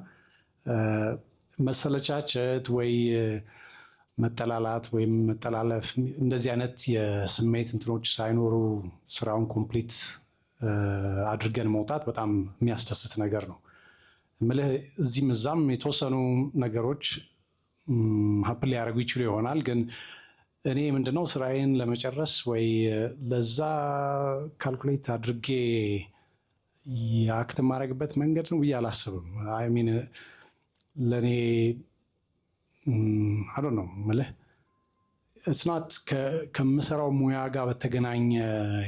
መሰለቻቸት ወይ መጠላላት ወይም መጠላለፍ እንደዚህ አይነት የስሜት እንትኖች ሳይኖሩ ስራውን ኮምፕሊት አድርገን መውጣት በጣም የሚያስደስት ነገር ነው። እምልህ እዚህም እዛም የተወሰኑ ነገሮች ሀፕን ሊያደርጉ ይችሉ ይሆናል። ግን እኔ ምንድነው ስራዬን ለመጨረስ ወይ ለዛ ካልኩሌት አድርጌ የአክት የማደርግበት መንገድ ነው ብዬ አላስብም። አይ ሚን ለእኔ አዶ ነው ምልህ እስናት ከምሰራው ሙያ ጋር በተገናኘ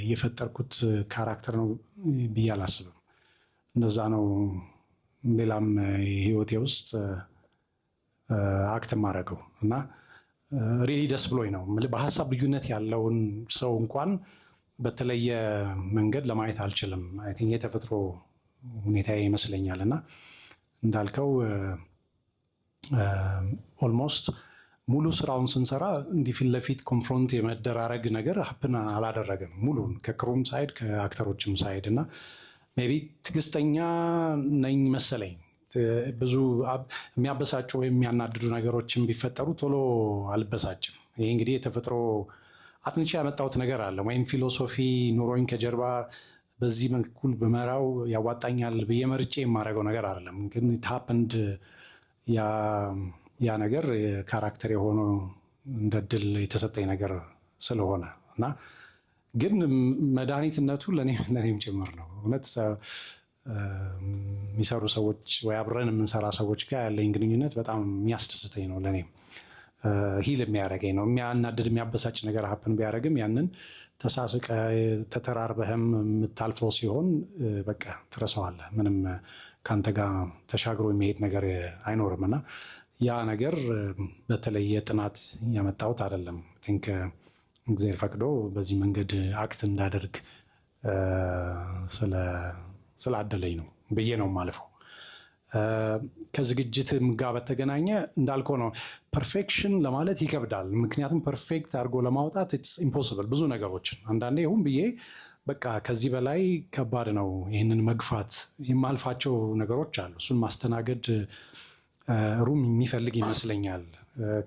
የፈጠርኩት ካራክተር ነው ብዬ አላስብም። እንደዛ ነው ሌላም ህይወቴ ውስጥ አክት ማድረገው እና ሪሊ ደስ ብሎኝ ነው። በሀሳብ ልዩነት ያለውን ሰው እንኳን በተለየ መንገድ ለማየት አልችልም። አይ ቲንክ የተፈጥሮ ሁኔታ ይመስለኛል እና እንዳልከው ኦልሞስት ሙሉ ስራውን ስንሰራ እንዲህ ፊት ለፊት ኮንፍሮንት የመደራረግ ነገር ሀፕን አላደረገም። ሙሉን ከክሩም ሳይድ ከአክተሮችም ሳይድ እና ሜይ ቢ ትዕግስተኛ ነኝ መሰለኝ። ብዙ የሚያበሳጩ ወይም የሚያናድዱ ነገሮችን ቢፈጠሩ ቶሎ አልበሳጭም። ይሄ እንግዲህ የተፈጥሮ አጥንቼ ያመጣሁት ነገር አለ ወይም ፊሎሶፊ ኑሮኝ ከጀርባ በዚህ መልኩል በመራው ያዋጣኛል ብዬ መርጬ የማደርገው ነገር አይደለም። ግን ሀፕንድ ያ ነገር ካራክተር የሆነው እንደ ድል የተሰጠኝ ነገር ስለሆነ እና ግን መድኃኒትነቱ ለእኔም ጭምር ነው። እውነት የሚሰሩ ሰዎች ወይ አብረን የምንሰራ ሰዎች ጋር ያለኝ ግንኙነት በጣም የሚያስደስተኝ ነው። ለእኔም ሂል የሚያደርገኝ ነው። የሚያናድድ የሚያበሳጭ ነገር ሀፕን ቢያደርግም ያንን ተሳስቀ ተተራርበህም የምታልፈው ሲሆን በቃ ትረሳዋለህ። ምንም ከአንተ ጋር ተሻግሮ የሚሄድ ነገር አይኖርም እና ያ ነገር በተለየ ጥናት ያመጣሁት አይደለም። ቲንክ እግዚአብሔር ፈቅዶ በዚህ መንገድ አክት እንዳደርግ ስላደለኝ ነው ብዬ ነው የማልፈው። ከዝግጅትም ጋር በተገናኘ እንዳልከው ነው። ፐርፌክሽን ለማለት ይከብዳል። ምክንያቱም ፐርፌክት አድርጎ ለማውጣት ኢትስ ኢምፖሲብል። ብዙ ነገሮችን አንዳንዴ ይሁን ብዬ በቃ ከዚህ በላይ ከባድ ነው ይህንን መግፋት የማልፋቸው ነገሮች አሉ። እሱን ማስተናገድ ሩም የሚፈልግ ይመስለኛል።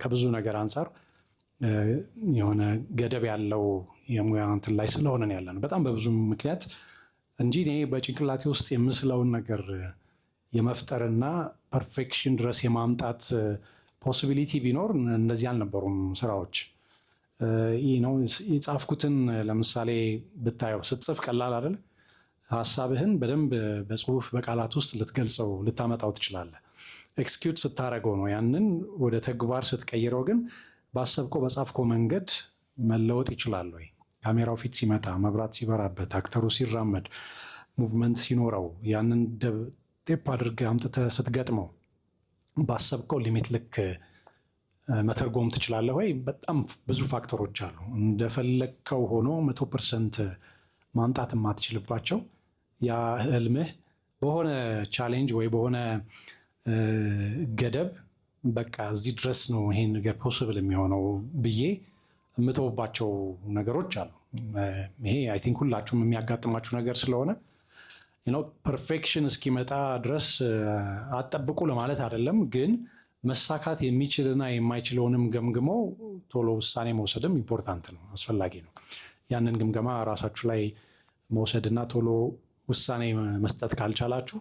ከብዙ ነገር አንጻር የሆነ ገደብ ያለው የሙያ እንትን ላይ ስለሆነን ያለ ነው በጣም በብዙ ምክንያት እንጂ እኔ በጭንቅላቴ ውስጥ የምስለውን ነገር የመፍጠርና ፐርፌክሽን ድረስ የማምጣት ፖሲቢሊቲ ቢኖር እንደዚህ አልነበሩም ስራዎች። ይህ ነው የጻፍኩትን ለምሳሌ ብታየው ስትጽፍ ቀላል አይደል? ሀሳብህን በደንብ በጽሁፍ በቃላት ውስጥ ልትገልጸው ልታመጣው ትችላለህ። ኤክስኪዩት ስታደረገው ነው። ያንን ወደ ተግባር ስትቀይረው ግን ባሰብከው በጻፍከው መንገድ መለወጥ ይችላል ወይ? ካሜራው ፊት ሲመጣ፣ መብራት ሲበራበት፣ አክተሩ ሲራመድ፣ ሙቭመንት ሲኖረው ያንን ቴፕ አድርገህ አምጥተህ ስትገጥመው ባሰብከው ሊሚት ልክ መተርጎም ትችላለህ ወይ? በጣም ብዙ ፋክተሮች አሉ። እንደፈለግከው ሆኖ 100% ማምጣት የማትችልባቸው ያ ህልምህ በሆነ ቻሌንጅ ወይ በሆነ ገደብ በቃ እዚህ ድረስ ነው ይሄን ነገር ፖስብል የሚሆነው ብዬ የምተውባቸው ነገሮች አሉ። ይሄ አይ ቲንክ ሁላችሁም የሚያጋጥማችሁ ነገር ስለሆነ ፐርፌክሽን እስኪመጣ ድረስ አጠብቁ ለማለት አይደለም። ግን መሳካት የሚችልና የማይችለውንም ገምግሞ ቶሎ ውሳኔ መውሰድም ኢምፖርታንት ነው፣ አስፈላጊ ነው። ያንን ግምገማ ራሳችሁ ላይ መውሰድና ቶሎ ውሳኔ መስጠት ካልቻላችሁ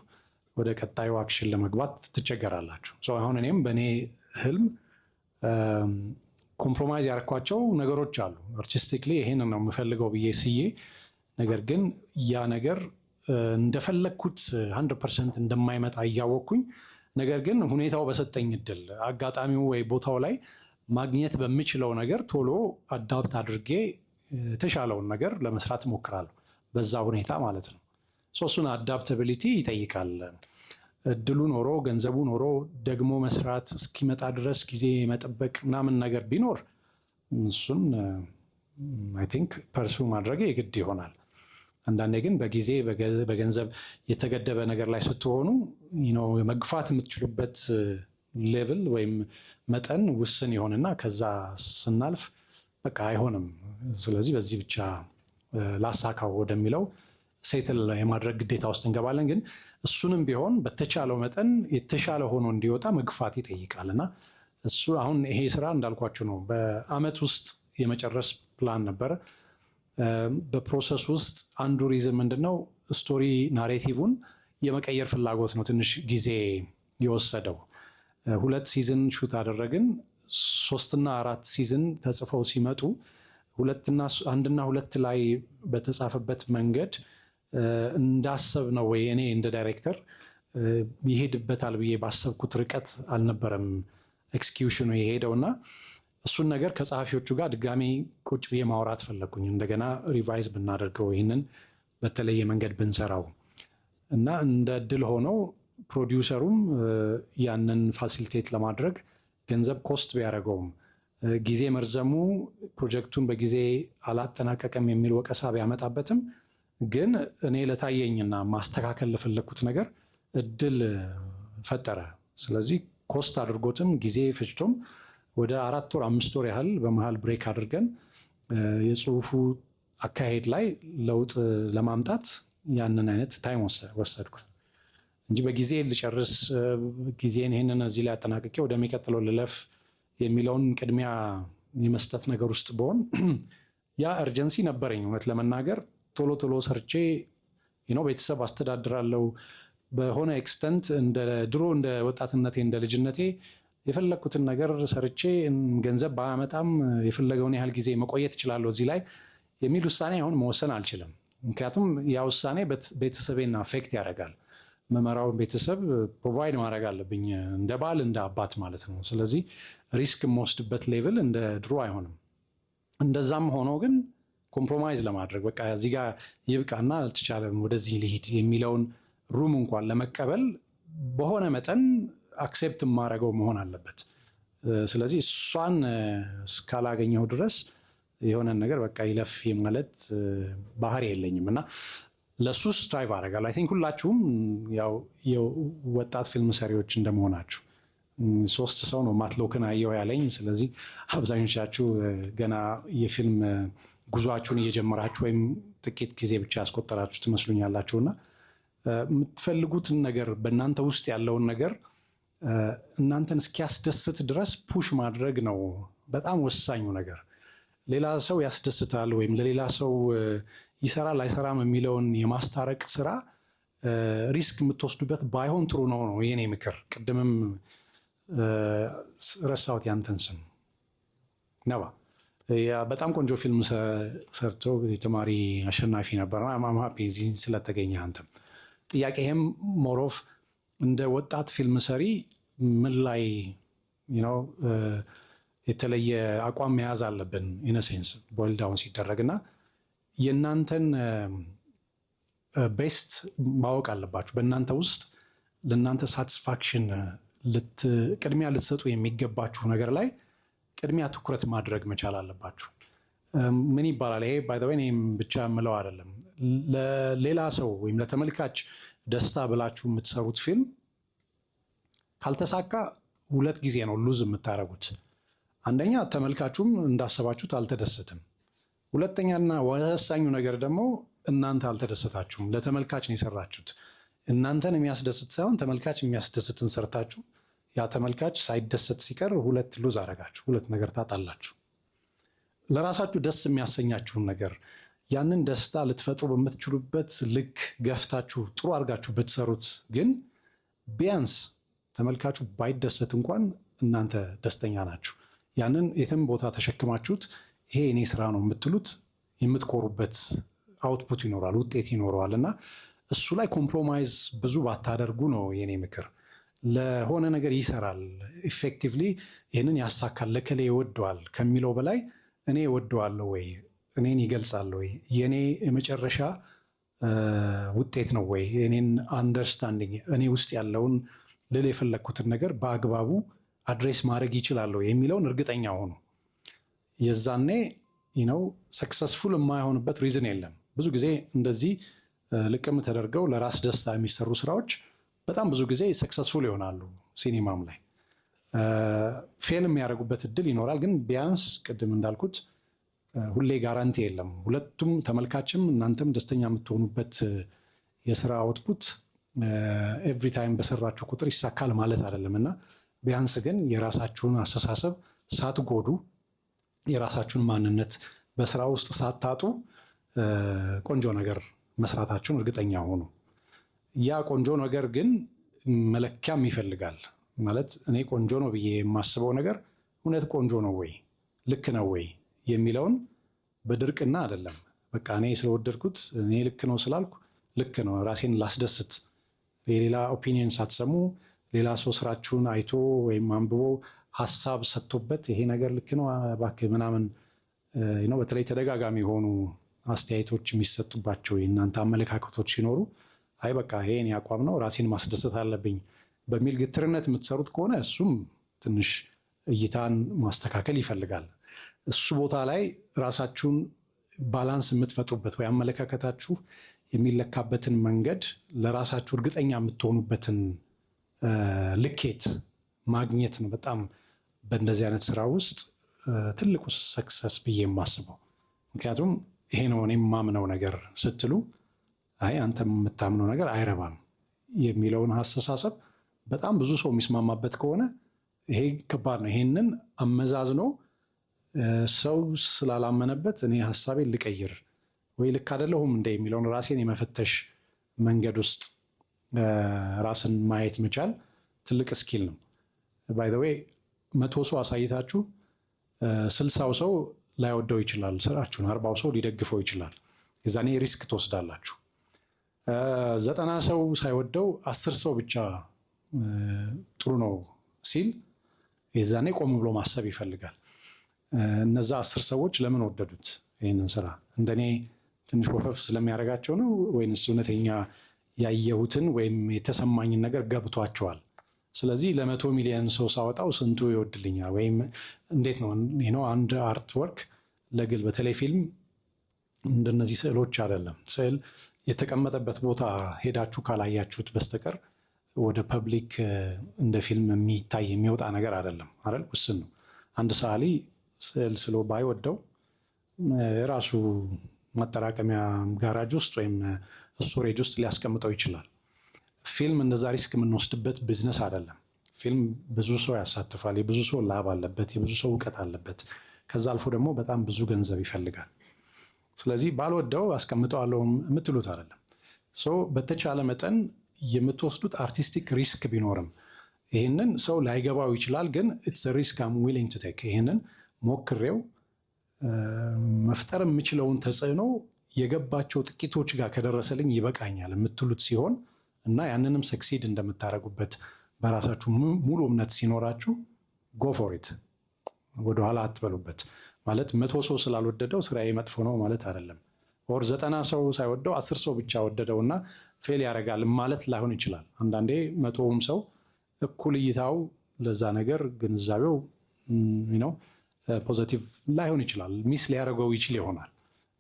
ወደ ቀጣዩ አክሽን ለመግባት ትቸገራላችሁ። አሁን እኔም በእኔ ህልም ኮምፕሮማይዝ ያደረኳቸው ነገሮች አሉ። አርቲስቲክሊ ይሄን ነው የምፈልገው ብዬ ስዬ፣ ነገር ግን ያ ነገር እንደፈለግኩት 100% እንደማይመጣ እያወቅኩኝ፣ ነገር ግን ሁኔታው በሰጠኝ እድል አጋጣሚው ወይ ቦታው ላይ ማግኘት በምችለው ነገር ቶሎ አዳፕት አድርጌ የተሻለውን ነገር ለመስራት እሞክራለሁ። በዛ ሁኔታ ማለት ነው። እሱን አዳፕታቢሊቲ ይጠይቃል። እድሉ ኖሮ ገንዘቡ ኖሮ ደግሞ መስራት እስኪመጣ ድረስ ጊዜ መጠበቅ ምናምን ነገር ቢኖር እሱን አይ ቲንክ ፐርሱ ማድረግ የግድ ይሆናል። አንዳንዴ ግን በጊዜ በገንዘብ የተገደበ ነገር ላይ ስትሆኑ መግፋት የምትችሉበት ሌቭል ወይም መጠን ውስን ይሆንና ከዛ ስናልፍ በቃ አይሆንም፣ ስለዚህ በዚህ ብቻ ላሳካው ወደሚለው ሴትል የማድረግ ግዴታ ውስጥ እንገባለን። ግን እሱንም ቢሆን በተቻለው መጠን የተሻለ ሆኖ እንዲወጣ መግፋት ይጠይቃል እና እሱ አሁን ይሄ ስራ እንዳልኳቸው ነው በአመት ውስጥ የመጨረስ ፕላን ነበረ። በፕሮሰስ ውስጥ አንዱ ሪዝን ምንድነው ስቶሪ ናሬቲቭን የመቀየር ፍላጎት ነው ትንሽ ጊዜ የወሰደው። 2 ሲዝን ሹት አደረግን። 3 እና 4 ሲዝን ተጽፈው ሲመጡ 1 እና 2 ላይ በተጻፈበት መንገድ እንዳሰብ ነው ወይ እኔ እንደ ዳይሬክተር ይሄድበታል ብዬ ባሰብኩት ርቀት አልነበረም ኤክስኪዩሽኑ የሄደው እና እሱን ነገር ከጸሐፊዎቹ ጋር ድጋሚ ቁጭ ብዬ ማውራት ፈለግኩኝ። እንደገና ሪቫይዝ ብናደርገው ይህንን በተለየ መንገድ ብንሰራው እና እንደ እድል ሆነው ፕሮዲውሰሩም ያንን ፋሲሊቴት ለማድረግ ገንዘብ ኮስት ቢያደርገውም ጊዜ መርዘሙ ፕሮጀክቱን በጊዜ አላጠናቀቀም የሚል ወቀሳ ቢያመጣበትም ግን እኔ ለታየኝና ማስተካከል ለፈለግኩት ነገር እድል ፈጠረ። ስለዚህ ኮስት አድርጎትም ጊዜ ፈጅቶም ወደ 4 ወር 5 ወር ያህል በመሃል ብሬክ አድርገን የጽሁፉ አካሄድ ላይ ለውጥ ለማምጣት ያንን አይነት ታይም ወሰድኩ እንጂ በጊዜ ልጨርስ ጊዜን ይህንን እዚህ ላይ አጠናቅቄ ወደሚቀጥለው ልለፍ የሚለውን ቅድሚያ የመስጠት ነገር ውስጥ በሆን ያ እርጀንሲ ነበረኝ። እውነት ለመናገር ቶሎ ቶሎ ሰርቼ ቤተሰብ አስተዳድራለሁ። በሆነ ኤክስተንት እንደ ድሮ እንደ ወጣትነቴ እንደ ልጅነቴ የፈለግኩትን ነገር ሰርቼ ገንዘብ ባመጣም የፈለገውን ያህል ጊዜ መቆየት እችላለሁ እዚህ ላይ የሚል ውሳኔ አሁን መወሰን አልችልም። ምክንያቱም ያ ውሳኔ ቤተሰቤን አፌክት ያደርጋል። መመራውን ቤተሰብ ፕሮቫይድ ማድረግ አለብኝ እንደ ባል እንደ አባት ማለት ነው። ስለዚህ ሪስክ የምወስድበት ሌቭል እንደ ድሮ አይሆንም። እንደዛም ሆኖ ግን ኮምፕሮማይዝ ለማድረግ በቃ እዚህ ጋር ይብቃና አልተቻለም ወደዚህ ልሂድ የሚለውን ሩም እንኳን ለመቀበል በሆነ መጠን አክሴፕት የማደርገው መሆን አለበት። ስለዚህ እሷን እስካላገኘው ድረስ የሆነን ነገር በቃ ይለፍ ማለት ባህሪ የለኝም እና ለሱ ስትራይቭ አደርጋለሁ። አይ ቲንክ ሁላችሁም ያው የወጣት ፊልም ሰሪዎች እንደመሆናችሁ 3 ሰው ነው ማትሎክን አየው ያለኝ። ስለዚህ አብዛኞቻችሁ ገና የፊልም ጉዟችሁን እየጀመራችሁ ወይም ጥቂት ጊዜ ብቻ ያስቆጠራችሁ ትመስሉኛላችሁና የምትፈልጉትን ነገር በእናንተ ውስጥ ያለውን ነገር እናንተን እስኪያስደስት ድረስ ፑሽ ማድረግ ነው በጣም ወሳኙ ነገር። ሌላ ሰው ያስደስታል ወይም ለሌላ ሰው ይሰራል አይሰራም የሚለውን የማስታረቅ ስራ ሪስክ የምትወስዱበት ባይሆን ጥሩ ነው የኔ ምክር። ቅድምም ረሳሁት ያንተን ስም ነባ። በጣም ቆንጆ ፊልም ሰርቶ የተማሪ አሸናፊ ነበር። ማማፒ እዚህ ስለተገኘ አንተም ጥያቄህም ሞሮፍ እንደ ወጣት ፊልም ሰሪ ምን ላይ የተለየ አቋም መያዝ አለብን ኢነሴንስ ቦይል ዳውን ሲደረግና የእናንተን ቤስት ማወቅ አለባችሁ። በእናንተ ውስጥ ለእናንተ ሳቲስፋክሽን ቅድሚያ ልትሰጡ የሚገባችሁ ነገር ላይ ቅድሚያ ትኩረት ማድረግ መቻል አለባችሁ። ምን ይባላል ይሄ ባይ ዘ ወይ እኔም ብቻ የምለው አይደለም። ለሌላ ሰው ወይም ለተመልካች ደስታ ብላችሁ የምትሰሩት ፊልም ካልተሳካ 2 ጊዜ ነው ሉዝ የምታደርጉት። አንደኛ ተመልካቹም እንዳሰባችሁት አልተደሰትም። ሁለተኛና ወሳኙ ነገር ደግሞ እናንተ አልተደሰታችሁም። ለተመልካች ነው የሰራችሁት። እናንተን የሚያስደስት ሳይሆን ተመልካች የሚያስደስትን ሰርታችሁ ያ ተመልካች ሳይደሰት ሲቀር 2 ሉዝ አደረጋችሁ፣ 2 ነገር ታጣላችሁ። ለራሳችሁ ደስ የሚያሰኛችሁን ነገር ያንን ደስታ ልትፈጥሩ በምትችሉበት ልክ ገፍታችሁ ጥሩ አድርጋችሁ ብትሰሩት ግን ቢያንስ ተመልካቹ ባይደሰት እንኳን እናንተ ደስተኛ ናችሁ። ያንን የትም ቦታ ተሸክማችሁት ይሄ እኔ ስራ ነው የምትሉት የምትኮሩበት አውትፑት ይኖራል፣ ውጤት ይኖረዋል እና እሱ ላይ ኮምፕሮማይዝ ብዙ ባታደርጉ ነው የኔ ምክር። ለሆነ ነገር ይሰራል ኢፌክቲቭሊ ይህንን ያሳካል ለከሌ ይወደዋል ከሚለው በላይ እኔ እወደዋለሁ ወይ፣ እኔን ይገልጻል ወይ፣ የእኔ የመጨረሻ ውጤት ነው ወይ፣ እኔን አንደርስታንዲንግ እኔ ውስጥ ያለውን ልል የፈለግኩትን ነገር በአግባቡ አድሬስ ማድረግ ይችላለሁ የሚለውን እርግጠኛ ሆኑ። የዛኔ ሰክሰስፉል የማይሆንበት ሪዝን የለም። ብዙ ጊዜ እንደዚህ ልቅም ተደርገው ለራስ ደስታ የሚሰሩ ስራዎች በጣም ብዙ ጊዜ ሰክሰስፉል ይሆናሉ። ሲኒማም ላይ ፌል የሚያደርጉበት እድል ይኖራል። ግን ቢያንስ ቅድም እንዳልኩት ሁሌ ጋራንቲ የለም። ሁለቱም ተመልካችም እናንተም ደስተኛ የምትሆኑበት የስራ አውትፑት ኤቭሪ ታይም በሰራችሁ ቁጥር ይሳካል ማለት አይደለም እና ቢያንስ ግን የራሳችሁን አስተሳሰብ ሳትጎዱ የራሳችሁን ማንነት በስራ ውስጥ ሳታጡ ቆንጆ ነገር መስራታችሁን እርግጠኛ ሆኑ። ያ ቆንጆ ነገር ግን መለኪያም ይፈልጋል። ማለት እኔ ቆንጆ ነው ብዬ የማስበው ነገር እውነት ቆንጆ ነው ወይ ልክ ነው ወይ የሚለውን በድርቅና አይደለም። በቃ እኔ ስለወደድኩት እኔ ልክ ነው ስላልኩ ልክ ነው፣ ራሴን ላስደስት፣ የሌላ ኦፒኒየን ሳትሰሙ ሌላ ሰው ስራችሁን አይቶ ወይም አንብቦ ሀሳብ ሰጥቶበት ይሄ ነገር ልክ ነው እባክህ ምናምን ነው። በተለይ ተደጋጋሚ የሆኑ አስተያየቶች የሚሰጡባቸው የእናንተ አመለካከቶች ሲኖሩ አይ በቃ ይሄ እኔ አቋም ነው ራሴን ማስደሰት አለብኝ በሚል ግትርነት የምትሰሩት ከሆነ እሱም ትንሽ እይታን ማስተካከል ይፈልጋል። እሱ ቦታ ላይ ራሳችሁን ባላንስ የምትፈጥሩበት ወይ አመለካከታችሁ የሚለካበትን መንገድ ለራሳችሁ እርግጠኛ የምትሆኑበትን ልኬት ማግኘት ነው በጣም በእንደዚህ አይነት ስራ ውስጥ ትልቁ ሰክሰስ ብዬ የማስበው። ምክንያቱም ይሄ ነው እኔ የማምነው ነገር ስትሉ አይ አንተ የምታምነው ነገር አይረባም የሚለውን አስተሳሰብ በጣም ብዙ ሰው የሚስማማበት ከሆነ ይሄ ከባድ ነው። ይሄንን አመዛዝኖ ሰው ስላላመነበት እኔ ሀሳቤን ልቀይር ወይ ልክ አይደለሁም እንደ የሚለውን ራሴን የመፈተሽ መንገድ ውስጥ ራስን ማየት መቻል ትልቅ ስኪል ነው። ባይ ዘ ዌይ 100 ሰው አሳይታችሁ 60 ሰው ላይወደው ይችላል ስራችሁን፣ 40 ሰው ሊደግፈው ይችላል። የዛኔ ሪስክ ትወስዳላችሁ። 90 ሰው ሳይወደው 10 ሰው ብቻ ጥሩ ነው ሲል የዛኔ ቆም ብሎ ማሰብ ይፈልጋል። እነዛ 10 ሰዎች ለምን ወደዱት ይህንን ስራ? እንደኔ ትንሽ ወፈፍ ስለሚያደርጋቸው ነው ወይንስ እውነተኛ ያየሁትን ወይም የተሰማኝን ነገር ገብቷቸዋል? ስለዚህ ለ100 ሚሊዮን ሰው ሳወጣው ስንቱ ይወድልኛል? ወይም እንዴት ነው አንድ አርት ወርክ ለግል በተለይ ፊልም እንደነዚህ ስዕሎች አይደለም። ስዕል የተቀመጠበት ቦታ ሄዳችሁ ካላያችሁት በስተቀር ወደ ፐብሊክ እንደ ፊልም የሚታይ የሚወጣ ነገር አይደለም አይደል? ውስን ነው። አንድ ሰዓሊ ስዕል ስሎ ባይወደው የራሱ ማጠራቀሚያ ጋራጅ ውስጥ ወይም ስቶሬጅ ውስጥ ሊያስቀምጠው ይችላል። ፊልም እንደዛ ሪስክ የምንወስድበት ቢዝነስ አይደለም። ፊልም ብዙ ሰው ያሳትፋል። የብዙ ሰው ላብ አለበት፣ የብዙ ሰው እውቀት አለበት። ከዛ አልፎ ደግሞ በጣም ብዙ ገንዘብ ይፈልጋል። ስለዚህ ባልወደው አስቀምጠዋለሁ የምትሉት አይደለም። በተቻለ መጠን የምትወስዱት አርቲስቲክ ሪስክ ቢኖርም ይህንን ሰው ላይገባው ይችላል። ግን ኢትስ ሪስክ አም ዊሊንግ ቱ ቴክ። ይህንን ሞክሬው መፍጠር የምችለውን ተጽዕኖ የገባቸው ጥቂቶች ጋር ከደረሰልኝ ይበቃኛል የምትሉት ሲሆን እና ያንንም ሰክሲድ እንደምታደርጉበት በራሳችሁ ሙሉ እምነት ሲኖራችሁ ጎ ፎር ኢት፣ ወደኋላ አትበሉበት። ማለት 100 ሰው ስላልወደደው ስራዬ መጥፎ ነው ማለት አይደለም። ወር 90 ሰው ሳይወደው 10 ሰው ብቻ ወደደውና ፌል ያደርጋል ማለት ላይሆን ይችላል። አንዳንዴ 100ውም ሰው እኩል እይታው ለዛ ነገር ግንዛቤው ነው ፖዚቲቭ ላይሆን ይችላል፣ ሚስ ሊያደርገው ይችል ይሆናል።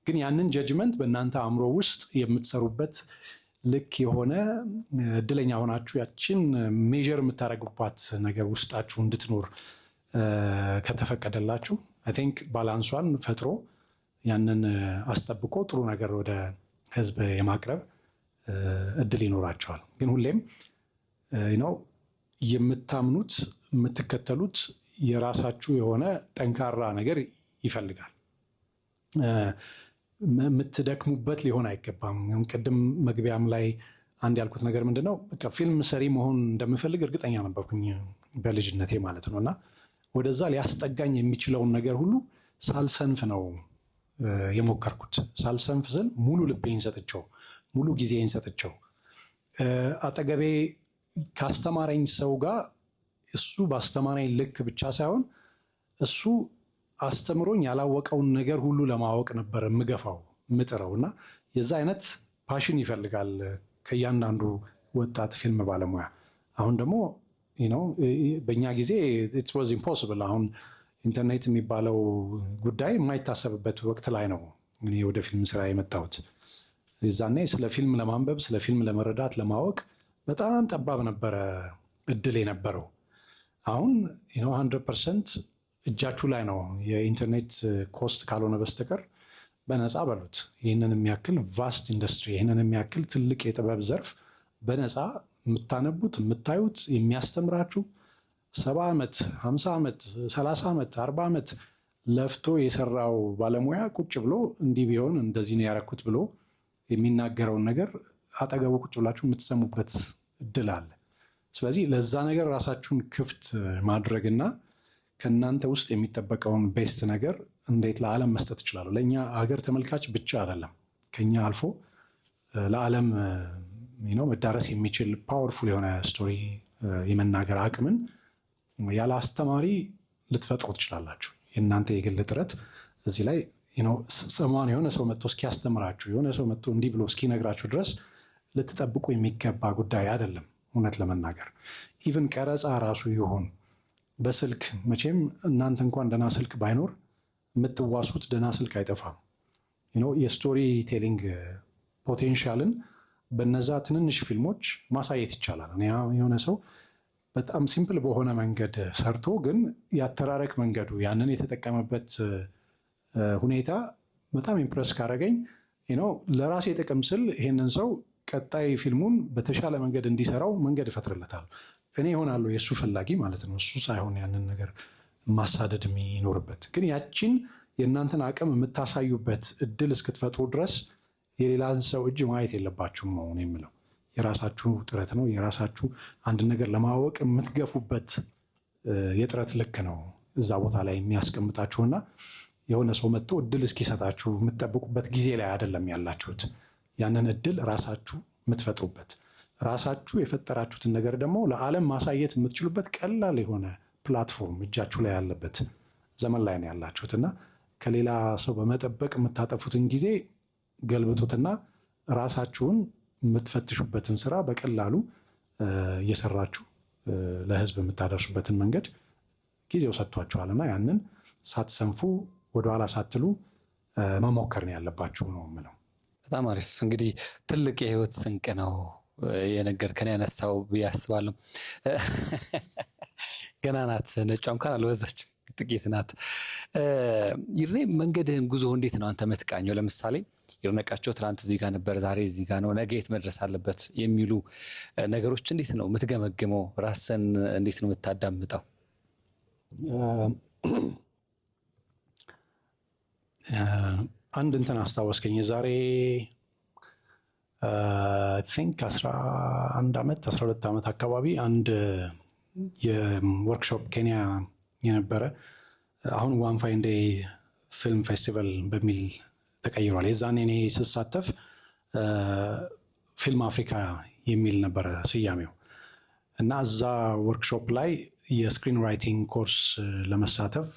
ግን ያንን ጀጅመንት በእናንተ አእምሮ ውስጥ የምትሰሩበት ልክ የሆነ እድለኛ ሆናችሁ ያችን ሜጀር የምታደርጉባት ነገር ውስጣችሁ እንድትኖር ከተፈቀደላችሁ አይ ቲንክ ባላንሷን ፈጥሮ ያንን አስጠብቆ ጥሩ ነገር ወደ ህዝብ የማቅረብ እድል ይኖራቸዋል። ግን ሁሌም ነው የምታምኑት የምትከተሉት የራሳችሁ የሆነ ጠንካራ ነገር ይፈልጋል። የምትደክሙበት ሊሆን አይገባም። ቅድም መግቢያም ላይ አንድ ያልኩት ነገር ምንድነው፣ በቃ ፊልም ሰሪ መሆን እንደምፈልግ እርግጠኛ ነበርኩኝ በልጅነቴ ማለት ነው። እና ወደዛ ሊያስጠጋኝ የሚችለውን ነገር ሁሉ ሳልሰንፍ ነው የሞከርኩት። ሳልሰንፍ ስል ሙሉ ልቤን ሰጥቼው፣ ሙሉ ጊዜን ሰጥቼው አጠገቤ ካስተማረኝ ሰው ጋር እሱ ባስተማረኝ ልክ ብቻ ሳይሆን እሱ አስተምሮኝ ያላወቀውን ነገር ሁሉ ለማወቅ ነበር የምገፋው የምጥረው። እና የዛ አይነት ፓሽን ይፈልጋል ከእያንዳንዱ ወጣት ፊልም ባለሙያ። አሁን ደግሞ በእኛ ጊዜ ኢት ዋዝ ኢምፖሲብል። አሁን ኢንተርኔት የሚባለው ጉዳይ የማይታሰብበት ወቅት ላይ ነው እኔ ወደ ፊልም ስራ የመጣሁት። የዛኔ ስለ ፊልም ለማንበብ ስለ ፊልም ለመረዳት ለማወቅ በጣም ጠባብ ነበረ እድል የነበረው። አሁን 100% እጃችሁ ላይ ነው። የኢንተርኔት ኮስት ካልሆነ በስተቀር በነፃ በሉት ይህንን የሚያክል ቫስት ኢንዱስትሪ፣ ይህንን የሚያክል ትልቅ የጥበብ ዘርፍ በነፃ የምታነቡት የምታዩት የሚያስተምራችሁ 70 ዓመት 50 ዓመት 30 ዓመት 40 ዓመት ለፍቶ የሰራው ባለሙያ ቁጭ ብሎ እንዲህ ቢሆን እንደዚህ ነው ያረኩት ብሎ የሚናገረውን ነገር አጠገቡ ቁጭ ብላችሁ የምትሰሙበት እድል አለ። ስለዚህ ለዛ ነገር ራሳችሁን ክፍት ማድረግና ከእናንተ ውስጥ የሚጠበቀውን ቤስት ነገር እንዴት ለዓለም መስጠት ይችላሉ። ለእኛ ሀገር ተመልካች ብቻ አይደለም፣ ከኛ አልፎ ለዓለም መዳረስ የሚችል ፓወርፉል የሆነ ስቶሪ የመናገር አቅምን ያለ አስተማሪ ልትፈጥሩ ትችላላችሁ። የእናንተ የግል ጥረት እዚህ ላይ ሰማን የሆነ ሰው መጥቶ እስኪያስተምራችሁ የሆነ ሰው መጥቶ እንዲህ ብሎ እስኪነግራችሁ ድረስ ልትጠብቁ የሚገባ ጉዳይ አይደለም። እውነት ለመናገር ኢቭን ቀረጻ ራሱ ይሆን በስልክ መቼም እናንተ እንኳን ደህና ስልክ ባይኖር የምትዋሱት ደህና ስልክ አይጠፋም። የስቶሪ ቴሊንግ ፖቴንሻልን በነዛ ትንንሽ ፊልሞች ማሳየት ይቻላል። የሆነ ሰው በጣም ሲምፕል በሆነ መንገድ ሰርቶ ግን ያተራረክ መንገዱ ያንን የተጠቀመበት ሁኔታ በጣም ኢምፕረስ ካረገኝ ለራሴ ጥቅም ስል ይሄንን ሰው ቀጣይ ፊልሙን በተሻለ መንገድ እንዲሰራው መንገድ እፈጥርለታል። እኔ ይሆናለሁ የእሱ ፈላጊ ማለት ነው። እሱ ሳይሆን ያንን ነገር ማሳደድ የሚኖርበት ግን ያቺን የእናንተን አቅም የምታሳዩበት እድል እስክትፈጥሩ ድረስ የሌላን ሰው እጅ ማየት የለባችሁም ነው የምለው። የራሳችሁ ጥረት ነው። የራሳችሁ አንድ ነገር ለማወቅ የምትገፉበት የጥረት ልክ ነው እዛ ቦታ ላይ የሚያስቀምጣችሁና የሆነ ሰው መጥቶ እድል እስኪሰጣችሁ የምትጠብቁበት ጊዜ ላይ አይደለም ያላችሁት። ያንን እድል ራሳችሁ የምትፈጥሩበት፣ ራሳችሁ የፈጠራችሁትን ነገር ደግሞ ለዓለም ማሳየት የምትችሉበት ቀላል የሆነ ፕላትፎርም እጃችሁ ላይ ያለበት ዘመን ላይ ነው ያላችሁት እና ከሌላ ሰው በመጠበቅ የምታጠፉትን ጊዜ ገልብጡትና ራሳችሁን የምትፈትሹበትን ስራ በቀላሉ እየሰራችሁ ለህዝብ የምታደርሱበትን መንገድ ጊዜው ሰጥቷችኋልና ያንን ሳትሰንፉ ወደኋላ ሳትሉ መሞከር ነው ያለባችሁ ነው የምለው። በጣም አሪፍ። እንግዲህ ትልቅ የህይወት ስንቅ ነው የነገርከን ያነሳው ብዬ አስባለሁ። ገና ናት፣ ነጯ እንኳን አልበዛችም፣ ጥቂት ናት። ይርኔ መንገድህን ጉዞ እንዴት ነው አንተ የምትቃኘው? ለምሳሌ ይርነቃቸው ትናንት እዚህ ጋር ነበር፣ ዛሬ እዚህ ጋር ነው፣ ነገ የት መድረስ አለበት የሚሉ ነገሮች እንዴት ነው የምትገመግመው? ራስን እንዴት ነው የምታዳምጠው? አንድ እንትን አስታወስከኝ። የዛሬ ቲንክ 11 ዓመት 12 ዓመት አካባቢ አንድ የወርክሾፕ ኬንያ የነበረ አሁን ዋን ፋይን ዴይ ፊልም ፌስቲቫል በሚል ተቀይሯል። የዛኔ እኔ ስሳተፍ ፊልም አፍሪካ የሚል ነበረ ስያሜው እና እዛ ወርክሾፕ ላይ የስክሪን ራይቲንግ ኮርስ ለመሳተፍ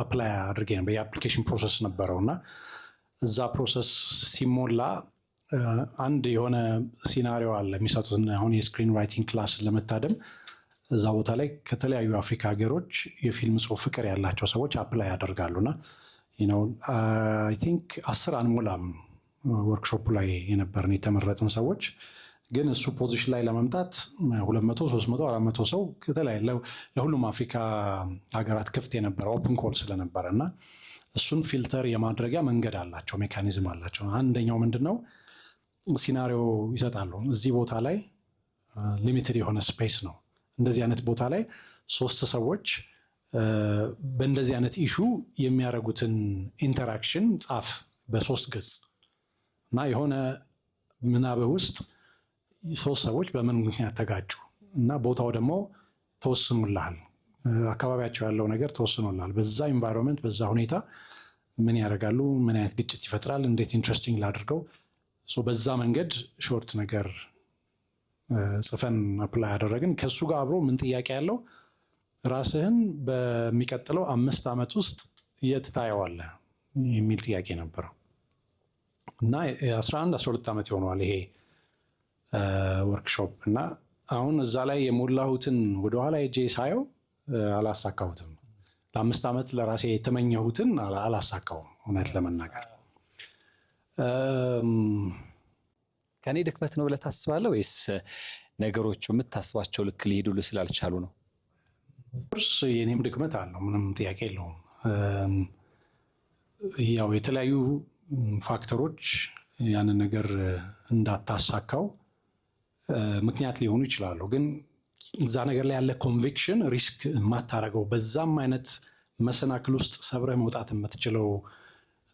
አፕላይ አድርጌ ነበር። የአፕሊኬሽን ፕሮሰስ ነበረው እና እዛ ፕሮሰስ ሲሞላ አንድ የሆነ ሲናሪዮ አለ የሚሰጡትን አሁን የስክሪን ራይቲንግ ክላስ ለመታደም እዛ ቦታ ላይ ከተለያዩ አፍሪካ ሀገሮች የፊልም ጽሑፍ ፍቅር ያላቸው ሰዎች አፕላይ ያደርጋሉና አይ ቲንክ 10 አንሞላም ወርክሾፑ ላይ የነበርን የተመረጥን ሰዎች። ግን እሱ ፖዚሽን ላይ ለመምጣት 200 300 400 ሰው ለሁሉም አፍሪካ ሀገራት ክፍት የነበረ ኦፕን ኮል ስለነበረ እና እሱን ፊልተር የማድረጊያ መንገድ አላቸው፣ ሜካኒዝም አላቸው። አንደኛው ምንድነው ሲናሪዮ ይሰጣሉ። እዚህ ቦታ ላይ ሊሚትድ የሆነ ስፔስ ነው፣ እንደዚህ አይነት ቦታ ላይ 3 ሰዎች በእንደዚህ አይነት ኢሹ የሚያደርጉትን ኢንተራክሽን ጻፍ በ3 ገጽ እና የሆነ ምናብህ ውስጥ 3 ሰዎች በምን ምክንያት ተጋጩ እና ቦታው ደግሞ ተወስኑልሃል፣ አካባቢያቸው ያለው ነገር ተወስኖልሃል። በዛ ኢንቫይሮንመንት በዛ ሁኔታ ምን ያደርጋሉ፣ ምን አይነት ግጭት ይፈጥራል፣ እንዴት ኢንትረስቲንግ ላድርገው። በዛ መንገድ ሾርት ነገር ጽፈን አፕላይ ያደረግን። ከሱ ጋር አብሮ ምን ጥያቄ ያለው ራስህን በሚቀጥለው 5 ዓመት ውስጥ የት ታየዋለህ የሚል ጥያቄ ነበረው እና 11 12 ዓመት ይሆነዋል ይሄ ወርክሾፕ እና አሁን እዛ ላይ የሞላሁትን ወደኋላ ሄጄ ሳየው አላሳካሁትም። ለ5 ዓመት ለራሴ የተመኘሁትን አላሳካውም እውነት ለመናገር ከኔ ድክመት ነው ብለህ ታስባለህ ወይስ ነገሮቹ የምታስባቸው ልክ ሊሄዱልህ ስላልቻሉ ነው? ርስ የኔም ድክመት አለው፣ ምንም ጥያቄ የለውም። ያው የተለያዩ ፋክተሮች ያንን ነገር እንዳታሳካው ምክንያት ሊሆኑ ይችላሉ። ግን እዛ ነገር ላይ ያለ ኮንቪክሽን ሪስክ የማታረገው በዛም አይነት መሰናክል ውስጥ ሰብረህ መውጣት የምትችለው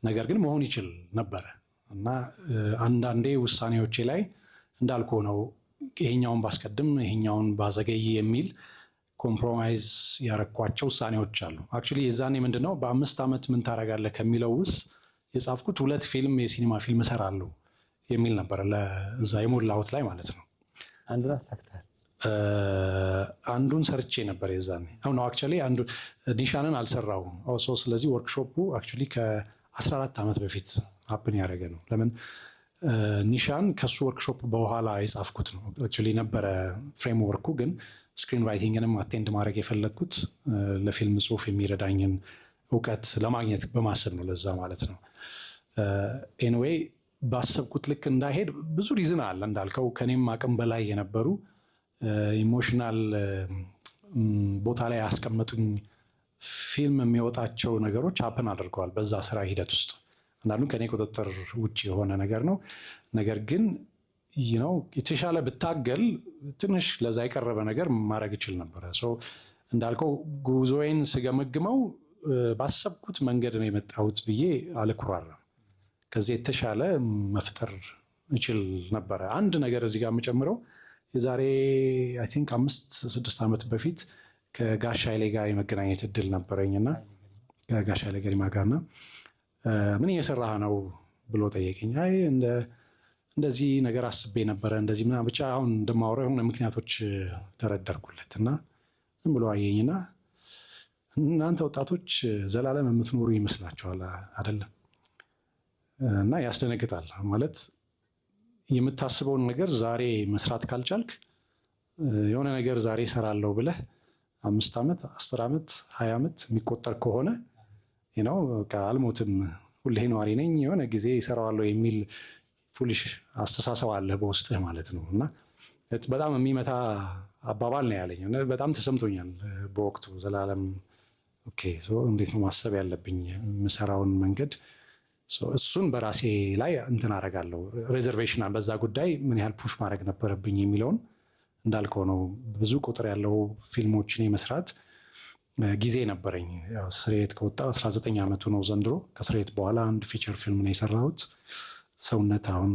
ነገር ግን መሆን ይችል ነበረ እና አንዳንዴ ውሳኔዎቼ ላይ እንዳልኩ ነው ይሄኛውን ባስቀድም ይሄኛውን ባዘገይ የሚል ኮምፕሮማይዝ ያረኳቸው ውሳኔዎች አሉ። አክቹዋሊ የዛኔ ምንድነው በ5 ዓመት ምን ታረጋለህ ከሚለው ውስጥ የጻፍኩት 2 ፊልም የሲኒማ ፊልም እሰራለሁ የሚል ነበር ለዛ የሞላሁት ላይ ማለት ነው። አንዱን አሳክተሃል? አንዱን ሰርቼ ነበር የዛኔ። አሁን አክቹዋሊ አንዱ ኒሻንን አልሰራውም። ስለዚህ ወርክሾፑ አክቹዋሊ ከ14 ዓመት በፊት ሀፕን ያደረገ ነው። ለምን ኒሻን ከሱ ወርክሾፕ በኋላ የጻፍኩት ነው። አክቹዋሊ ነበረ ፍሬምወርኩ፣ ግን ስክሪን ራይቲንግንም አቴንድ ማድረግ የፈለግኩት ለፊልም ጽሁፍ የሚረዳኝን እውቀት ለማግኘት በማሰብ ነው። ለዛ ማለት ነው። ኤንዌይ ባሰብኩት ልክ እንዳይሄድ ብዙ ሪዝን አለ እንዳልከው፣ ከኔም አቅም በላይ የነበሩ ኢሞሽናል ቦታ ላይ ያስቀመጡኝ ፊልም የሚወጣቸው ነገሮች ሀፕን አድርገዋል በዛ ስራ ሂደት ውስጥ። አንዳንዱ ከኔ ቁጥጥር ውጭ የሆነ ነገር ነው። ነገር ግን የተሻለ ብታገል ትንሽ ለዛ የቀረበ ነገር ማድረግ ይችል ነበረ። እንዳልከው ጉዞዬን ስገመግመው ባሰብኩት መንገድ ነው የመጣሁት ብዬ አልኩራራም። ከዚህ የተሻለ መፍጠር ይችል ነበረ። አንድ ነገር እዚህ ጋር የምጨምረው የዛሬ አይ ቲንክ 5-6 ዓመት በፊት ከጋሽ ኃይሌ ጋር የመገናኘት እድል ነበረኝና ከጋሽ ኃይሌ ገሪማ ጋርና ምን እየሰራህ ነው ብሎ ጠየቀኝ። አይ እንደዚህ ነገር አስቤ ነበረ እንደዚህ ምናምን ብቻ አሁን እንደማወራው የሆነ ምክንያቶች ደረደርኩለት እና ዝም ብሎ አየኝና እናንተ ወጣቶች ዘላለም የምትኖሩ ይመስላችኋል አይደለም? እና ያስደነግጣል። ማለት የምታስበውን ነገር ዛሬ መስራት ካልቻልክ የሆነ ነገር ዛሬ እሰራለሁ ብለህ 5 ዓመት 10 ዓመት 20 ዓመት የሚቆጠር ከሆነ አልሞትም ሁሌ ነዋሪ ነኝ የሆነ ጊዜ እሰራዋለሁ የሚል ፉሊሽ አስተሳሰብ አለ በውስጥህ ማለት ነው። እና በጣም የሚመታ አባባል ነው ያለኝ። በጣም ተሰምቶኛል በወቅቱ። ዘላለም ኦኬ እንዴት ነው ማሰብ ያለብኝ የምሰራውን መንገድ፣ እሱን በራሴ ላይ እንትን አደርጋለሁ። ሬዘርቬሽን በዛ ጉዳይ ምን ያህል ፑሽ ማድረግ ነበረብኝ የሚለውን እንዳልከው ነው። ብዙ ቁጥር ያለው ፊልሞችን የመስራት ጊዜ ነበረኝ። ስርየት ከወጣ 19 ዓመቱ ነው ዘንድሮ። ከስርየት በኋላ አንድ ፊቸር ፊልም ነው የሰራሁት ሰውነት። አሁን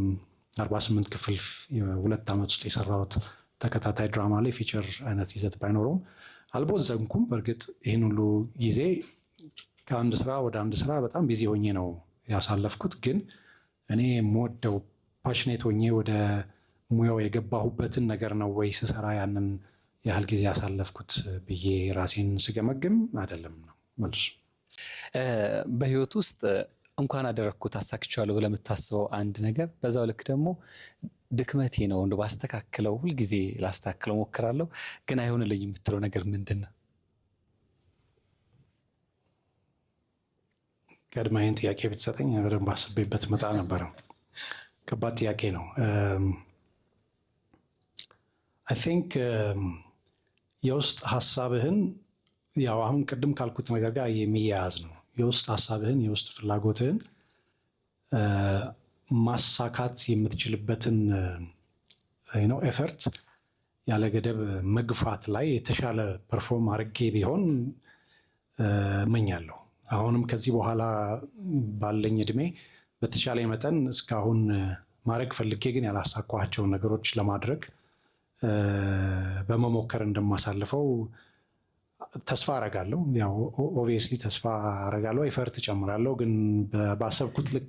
48 ክፍል 2 ዓመት ውስጥ የሰራሁት ተከታታይ ድራማ ላይ ፊቸር አይነት ይዘት ባይኖረውም አልቦዘንኩም። በእርግጥ ይህን ሁሉ ጊዜ ከአንድ ስራ ወደ አንድ ስራ በጣም ቢዚ ሆኜ ነው ያሳለፍኩት። ግን እኔ የምወደው ፓሽኔት ሆኜ ወደ ሙያው የገባሁበትን ነገር ነው ወይ ስሰራ ያንን ያህል ጊዜ ያሳለፍኩት ብዬ ራሴን ስገመግም አይደለም ነው መልሱ። በህይወት ውስጥ እንኳን አደረግኩት አሳክቼዋለሁ ብለህ የምታስበው አንድ ነገር፣ በዛው ልክ ደግሞ ድክመቴ ነው እንደው ባስተካክለው ሁልጊዜ ላስተካክለው ሞክራለሁ ግን አይሆንልኝ የምትለው ነገር ምንድን ነው? ቀድማ ይህን ጥያቄ ብትሰጠኝ በደንብ አስቤበት መጣ ነበረ። ከባድ ጥያቄ ነው። አይ ቲንክ የውስጥ ሀሳብህን ያው አሁን ቅድም ካልኩት ነገር ጋር የሚያያዝ ነው። የውስጥ ሀሳብህን የውስጥ ፍላጎትህን ማሳካት የምትችልበትን ኤፈርት ያለ ገደብ መግፋት ላይ የተሻለ ፐርፎርም አድርጌ ቢሆን እመኛለሁ። አሁንም ከዚህ በኋላ ባለኝ እድሜ በተቻለ መጠን እስካሁን ማድረግ ፈልጌ ግን ያላሳኳቸውን ነገሮች ለማድረግ በመሞከር እንደማሳልፈው ተስፋ አረጋለሁ። ያው ኦብቪየስሊ ተስፋ አረጋለሁ፣ ኤፈርት እጨምራለሁ። ግን ባሰብኩት ልክ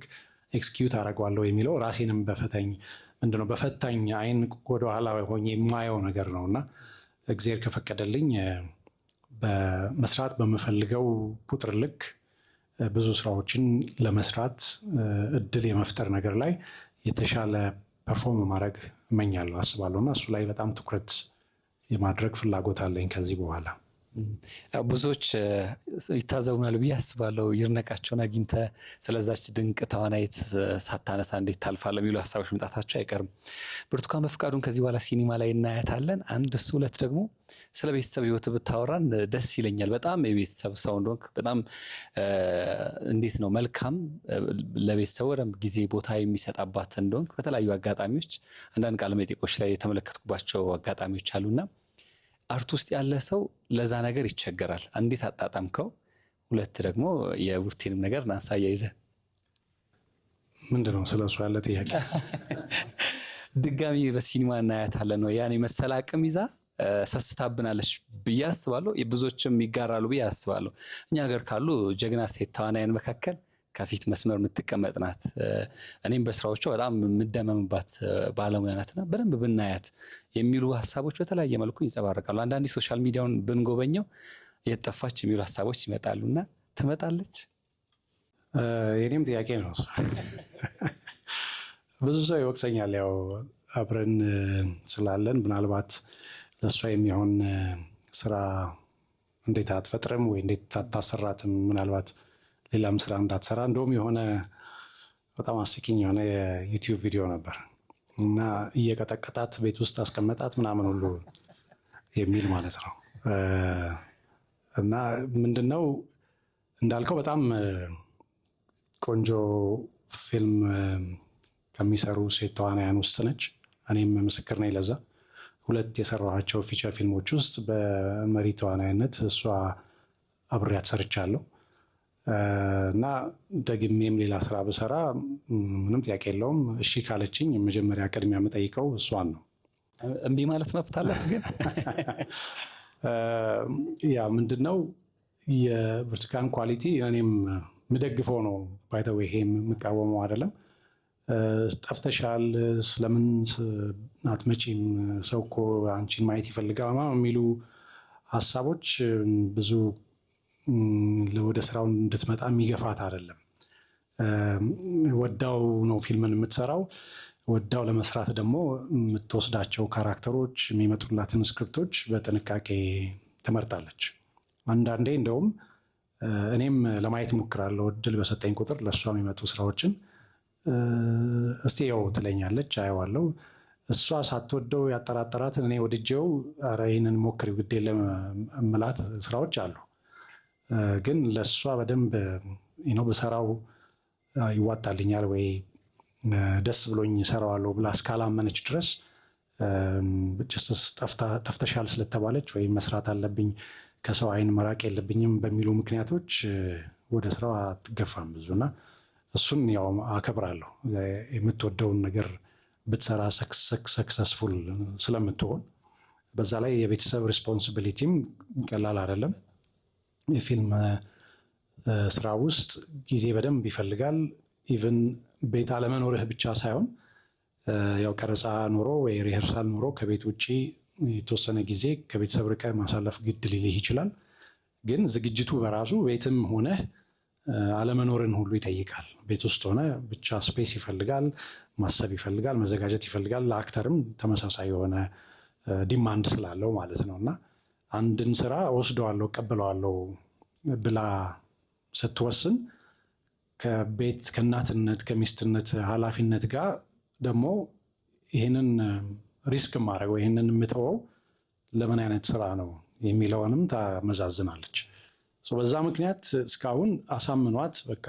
ኤክስኪዩት አረገዋለሁ የሚለው ራሴንም በፈታኝ አይን ወደኋላ ሆኜ የማየው ነገር ነው እና እግዚአብሔር ከፈቀደልኝ በመስራት በምፈልገው ቁጥር ልክ ብዙ ስራዎችን ለመስራት እድል የመፍጠር ነገር ላይ የተሻለ ፐርፎርም ማድረግ እመኛለሁ፣ አስባለሁ እና እሱ ላይ በጣም ትኩረት የማድረግ ፍላጎት አለኝ ከዚህ በኋላ። ብዙዎች ይታዘቡናል ብዬ አስባለሁ። ይድነቃቸውን አግኝተ ስለዛች ድንቅ ተዋናይት ሳታነሳ እንዴት ታልፋለህ የሚሉ ሀሳቦች መምጣታቸው አይቀርም። ብርቱካን በፍቃዱን ከዚህ በኋላ ሲኒማ ላይ እናያታለን። አንድ እሱ፣ ሁለት ደግሞ ስለ ቤተሰብ ህይወት ብታወራን ደስ ይለኛል። በጣም የቤተሰብ ሰው እንደሆንክ፣ በጣም እንዴት ነው መልካም ለቤተሰብ ወደም ጊዜ ቦታ የሚሰጥ አባት እንደሆንክ በተለያዩ አጋጣሚዎች አንዳንድ ቃለ መጠይቆች ላይ የተመለከትኩባቸው አጋጣሚዎች አሉና አርት ውስጥ ያለ ሰው ለዛ ነገር ይቸገራል። እንዴት አጣጣምከው? ሁለት ደግሞ የቡርቴንም ነገር ናንሳ አያይዘህ። ምንድነው ስለሱ ያለ ጥያቄ? ድጋሚ በሲኒማ እናያታለን ነው ያኔ መሰል አቅም ይዛ ሰስታብናለች ብዬ አስባለሁ። ብዙዎችም ይጋራሉ ብዬ አስባለሁ። እኛ ሀገር ካሉ ጀግና ሴት ተዋናያን መካከል ከፊት መስመር የምትቀመጥ ናት። እኔም በስራዎቿ በጣም የምደመምባት ባለሙያ ናትና በደንብ ብናያት የሚሉ ሀሳቦች በተለያየ መልኩ ይንጸባረቃሉ። አንዳንዴ ሶሻል ሚዲያውን ብንጎበኘው የጠፋች የሚሉ ሀሳቦች ይመጣሉና ትመጣለች። የኔም ጥያቄ ነው። ብዙ ሰው ይወቅሰኛል። ያው አብረን ስላለን ምናልባት ለእሷ የሚሆን ስራ እንዴት አትፈጥርም ወይ እንዴት አታሰራትም? ምናልባት ሌላም ስራ እንዳትሰራ። እንደውም የሆነ በጣም አስቂኝ የሆነ የዩቲዩብ ቪዲዮ ነበር እና እየቀጠቀጣት ቤት ውስጥ አስቀመጣት ምናምን ሁሉ የሚል ማለት ነው። እና ምንድነው እንዳልከው በጣም ቆንጆ ፊልም ከሚሰሩ ሴት ተዋናያን ውስጥ ነች። እኔም ምስክር ነኝ ለዛ። ሁለት የሰራኋቸው ፊቸር ፊልሞች ውስጥ በመሪ ተዋናይነት እሷ አብሬያት ሰርቻለሁ እና ደግሜም ሌላ ስራ ብሰራ ምንም ጥያቄ የለውም። እሺ ካለችኝ መጀመሪያ ቅድሚያ የምጠይቀው እሷን ነው። እምቢ ማለት መብት አላት። ግን ያ ምንድነው የብርቱካን ኳሊቲ እኔም የምደግፈው ነው። ባይተው ይሄ የምቃወመው አይደለም። ጠፍተሻል፣ ስለምን አትመጪም፣ ሰው እኮ አንቺን ማየት ይፈልጋል የሚሉ ሀሳቦች ብዙ ወደ ስራው እንድትመጣ የሚገፋት አይደለም። ወዳው ነው ፊልምን የምትሰራው። ወዳው ለመስራት ደግሞ የምትወስዳቸው ካራክተሮች፣ የሚመጡላትን ስክሪፕቶች በጥንቃቄ ትመርጣለች። አንዳንዴ እንደውም እኔም ለማየት ሞክራለሁ። እድል በሰጠኝ ቁጥር ለእሷ የሚመጡ ስራዎችን እስቲ ያው ትለኛለች፣ አየዋለሁ። እሷ ሳትወደው ያጠራጠራትን እኔ ወድጄው ኧረ ይህንን ሞክሪው ግድ የለም እምላት ስራዎች አሉ። ግን ለእሷ በደንብ ብሰራው ይዋጣልኛል ወይ ደስ ብሎኝ እሰራዋለሁ ብላ እስካላመነች ድረስ ጠፍተሻል ስለተባለች ወይም መስራት አለብኝ ከሰው አይን መራቅ የለብኝም በሚሉ ምክንያቶች ወደ ስራው አትገፋም ብዙና እሱን ያው አከብራለሁ። የምትወደውን ነገር ብትሰራ ሰክሰስፉል ስለምትሆን በዛ ላይ የቤተሰብ ሪስፖንሲቢሊቲም ቀላል አይደለም። የፊልም ስራ ውስጥ ጊዜ በደንብ ይፈልጋል። ኢቭን ቤት አለመኖርህ ብቻ ሳይሆን ያው ቀረጻ ኖሮ ወይ ሪሄርሳል ኖሮ ከቤት ውጭ የተወሰነ ጊዜ ከቤተሰብ ርቀህ ማሳለፍ ግድ ሊልህ ይችላል። ግን ዝግጅቱ በራሱ ቤትም ሆነህ አለመኖርን ሁሉ ይጠይቃል። ቤት ውስጥ ሆነ ብቻ ስፔስ ይፈልጋል፣ ማሰብ ይፈልጋል፣ መዘጋጀት ይፈልጋል። ለአክተርም ተመሳሳይ የሆነ ዲማንድ ስላለው ማለት ነው እና አንድን ስራ ወስደዋለሁ ቀበለዋለሁ ብላ ስትወስን ከቤት ከእናትነት ከሚስትነት ኃላፊነት ጋር ደግሞ ይህንን ሪስክ ማድረግ ይህንን የምተወው ለምን አይነት ስራ ነው የሚለውንም ታመዛዝናለች። በዛ ምክንያት እስካሁን አሳምኗት በቃ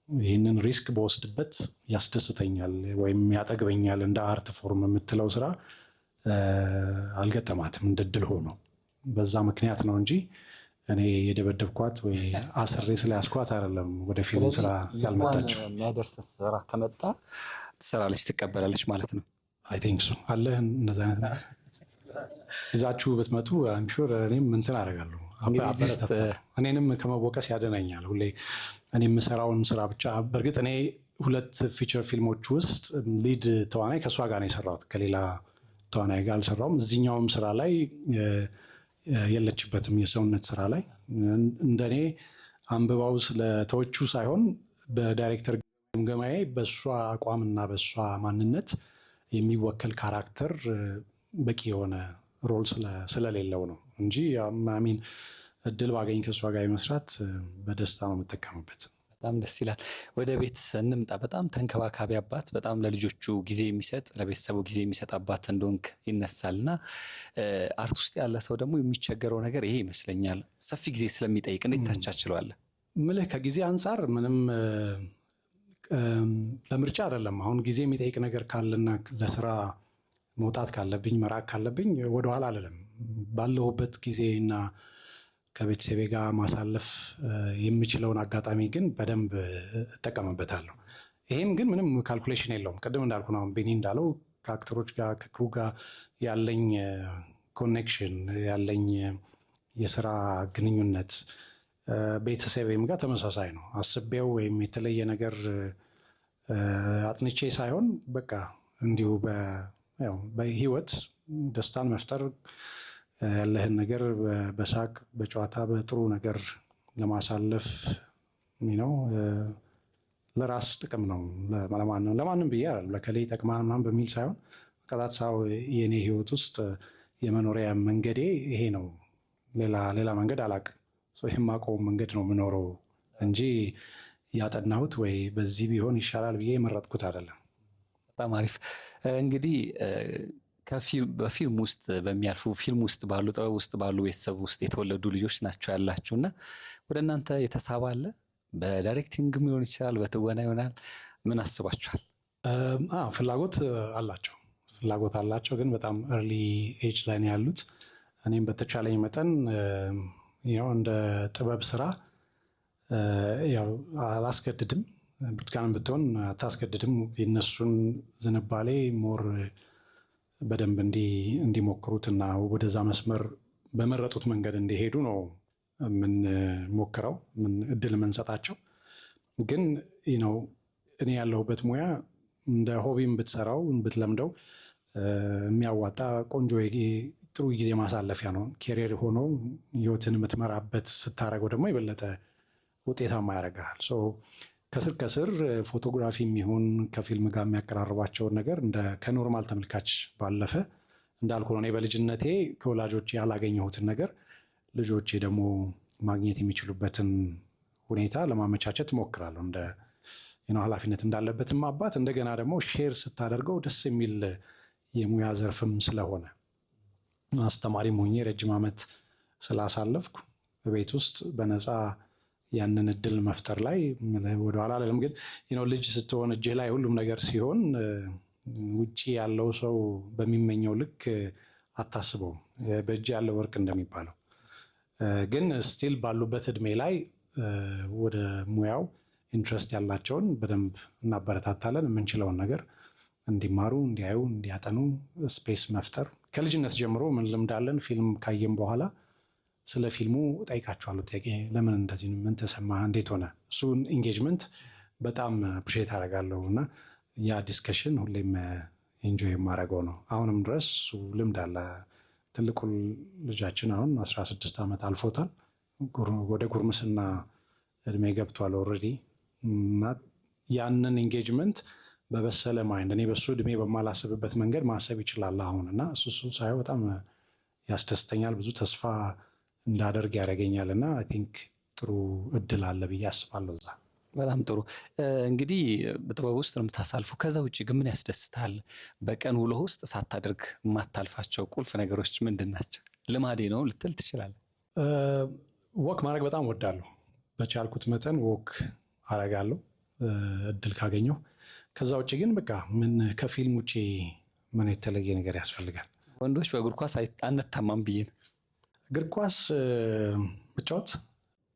ይህንን ሪስክ በወስድበት ያስደስተኛል ወይም ያጠግበኛል እንደ አርት ፎርም የምትለው ስራ አልገጠማትም እንደ ድል ሆኖ። በዛ ምክንያት ነው እንጂ እኔ የደበደብኳት ወይ አስሬ ስለያዝኳት አይደለም ወደ ፊልም ስራ ያልመጣችው። የሚያደርስ ስራ ከመጣ ትሰራለች፣ ትቀበላለች ማለት ነው። አይ ቲንክ ሶ አለ እንደዛ አይነት ይዛችሁ ብትመጡ አንሹር እኔም እንትን አደርጋለሁ። እኔንም ከመወቀስ ያደነኛል ሁሌ እኔ የምሰራውን ስራ ብቻ። በእርግጥ እኔ ሁለት ፊቸር ፊልሞች ውስጥ ሊድ ተዋናይ ከእሷ ጋር ነው የሰራሁት፣ ከሌላ ተዋናይ ጋር አልሰራውም። እዚኛውም ስራ ላይ የለችበትም፣ የሰውነት ስራ ላይ እንደኔ አንብባው ስለተወቹ ሳይሆን በዳይሬክተር ግምገማዬ በእሷ አቋምና በእሷ ማንነት የሚወከል ካራክተር በቂ የሆነ ሮል ስለሌለው ነው እንጂ አሚን እድል ባገኝ ከእሷ ጋር የመስራት በደስታ ነው የምጠቀምበት። በጣም ደስ ይላል። ወደ ቤት እንምጣ። በጣም ተንከባካቢ አባት፣ በጣም ለልጆቹ ጊዜ የሚሰጥ ለቤተሰቡ ጊዜ የሚሰጥ አባት እንደሆንክ ይነሳልና አርት ውስጥ ያለ ሰው ደግሞ የሚቸገረው ነገር ይሄ ይመስለኛል፣ ሰፊ ጊዜ ስለሚጠይቅ እንዴት ታቻችለዋለህ? ምልህ ከጊዜ አንጻር ምንም ለምርጫ አይደለም። አሁን ጊዜ የሚጠይቅ ነገር ካለና ለስራ መውጣት ካለብኝ መራቅ ካለብኝ ወደኋላ አልልም። ባለሁበት ጊዜና ከቤተሰቤ ጋር ማሳለፍ የምችለውን አጋጣሚ ግን በደንብ እጠቀምበታለሁ። ይሄም ግን ምንም ካልኩሌሽን የለውም። ቅድም እንዳልኩ ነው ቤኒ እንዳለው ከአክተሮች ጋር ከክሩ ጋር ያለኝ ኮኔክሽን ያለኝ የስራ ግንኙነት ቤተሰቤም ጋር ተመሳሳይ ነው። አስቤው ወይም የተለየ ነገር አጥንቼ ሳይሆን በቃ እንዲሁ በህይወት ደስታን መፍጠር ያለህን ነገር በሳቅ በጨዋታ በጥሩ ነገር ለማሳለፍ ነው። ለራስ ጥቅም ነው። ለማንም ብዬ አይደለም ለከሌ ይጠቅማል ምናምን በሚል ሳይሆን ቀጣት ሳው የኔ ህይወት ውስጥ የመኖሪያ መንገዴ ይሄ ነው። ሌላ መንገድ አላውቅም። የማውቀው መንገድ ነው የምኖረው እንጂ ያጠናሁት ወይ በዚህ ቢሆን ይሻላል ብዬ የመረጥኩት አይደለም። በጣም አሪፍ። እንግዲህ በፊልም ውስጥ በሚያልፉ ፊልም ውስጥ ባሉ ጥበብ ውስጥ ባሉ ቤተሰብ ውስጥ የተወለዱ ልጆች ናቸው ያላችሁ እና ወደ እናንተ የተሳበ አለ? በዳይሬክቲንግም ሊሆን ይችላል፣ በትወና ይሆናል። ምን አስባችኋል? ፍላጎት አላቸው ግን በጣም ኤርሊ ኤጅ ላይ ነው ያሉት። እኔም በተቻለኝ መጠን እንደ ጥበብ ስራ አላስገድድም። ብርቱካንም ብትሆን አታስገድድም። የነሱን ዝንባሌ ሞር በደንብ እንዲሞክሩትና ወደዛ መስመር በመረጡት መንገድ እንዲሄዱ ነው የምንሞክረው፣ እድል የምንሰጣቸው። ግን እኔ ያለሁበት ሙያ እንደ ሆቢም ብትሰራው ብትለምደው የሚያዋጣ ቆንጆ ጥሩ ጊዜ ማሳለፊያ ነው። ኬሪየር ሆኖ ህይወትን የምትመራበት ስታደርገው ደግሞ የበለጠ ውጤታማ ያደርግሃል። ከስር ከስር ፎቶግራፊ የሚሆን ከፊልም ጋር የሚያቀራርባቸውን ነገር ከኖርማል ተመልካች ባለፈ እንዳልኩ ነው። እኔ በልጅነቴ ከወላጆች ያላገኘሁትን ነገር ልጆቼ ደግሞ ማግኘት የሚችሉበትን ሁኔታ ለማመቻቸት እሞክራለሁ። እንደ ኃላፊነት እንዳለበትም አባት እንደገና ደግሞ ሼር ስታደርገው ደስ የሚል የሙያ ዘርፍም ስለሆነ አስተማሪም ሆኜ ረጅም ዓመት ስላሳለፍኩ በቤት ውስጥ በነፃ ያንን እድል መፍጠር ላይ ወደኋላ አለም። ግን ልጅ ስትሆን እጅህ ላይ ሁሉም ነገር ሲሆን ውጭ ያለው ሰው በሚመኘው ልክ አታስበውም። በእጅ ያለው ወርቅ እንደሚባለው ግን ስቲል ባሉበት እድሜ ላይ ወደ ሙያው ኢንትረስት ያላቸውን በደንብ እናበረታታለን። የምንችለውን ነገር እንዲማሩ፣ እንዲያዩ፣ እንዲያጠኑ ስፔስ መፍጠር ከልጅነት ጀምሮ ምን ልምድ አለን። ፊልም ካየም በኋላ ስለ ፊልሙ ጠይቃቸዋለሁ ጥያቄ። ለምን እንደዚህ ምን ተሰማህ? እንዴት ሆነ? እሱን ኢንጌጅመንት በጣም አፕሪሼት አደርጋለሁ እና ያ ዲስከሽን ሁሌም ኢንጆይ የማደርገው ነው። አሁንም ድረስ እሱ ልምድ አለ። ትልቁ ልጃችን አሁን 16 ዓመት አልፎታል። ወደ ጉርምስና እድሜ ገብቷል ኦልሬዲ እና ያንን ኢንጌጅመንት በበሰለ ማይንድ እኔ በሱ እድሜ በማላስብበት መንገድ ማሰብ ይችላል አሁን እና እሱ ሳየው በጣም ያስደስተኛል። ብዙ ተስፋ እንዳደርግ ያደርገኛል እና አይ ቲንክ ጥሩ እድል አለ ብዬ አስባለሁ እዛ። በጣም ጥሩ። እንግዲህ በጥበብ ውስጥ ነው የምታሳልፉ። ከዛ ውጭ ግን ምን ያስደስታል? በቀን ውሎ ውስጥ ሳታደርግ የማታልፋቸው ቁልፍ ነገሮች ምንድን ናቸው? ልማዴ ነው ልትል ትችላለህ? ወክ ማድረግ በጣም ወዳለሁ። በቻልኩት መጠን ወክ አረጋለሁ እድል ካገኘሁ። ከዛ ውጭ ግን በቃ ምን ከፊልም ውጭ ምን የተለየ ነገር ያስፈልጋል? ወንዶች በእግር ኳስ አንታማም ብዬ ነው። እግር ኳስ መጫወት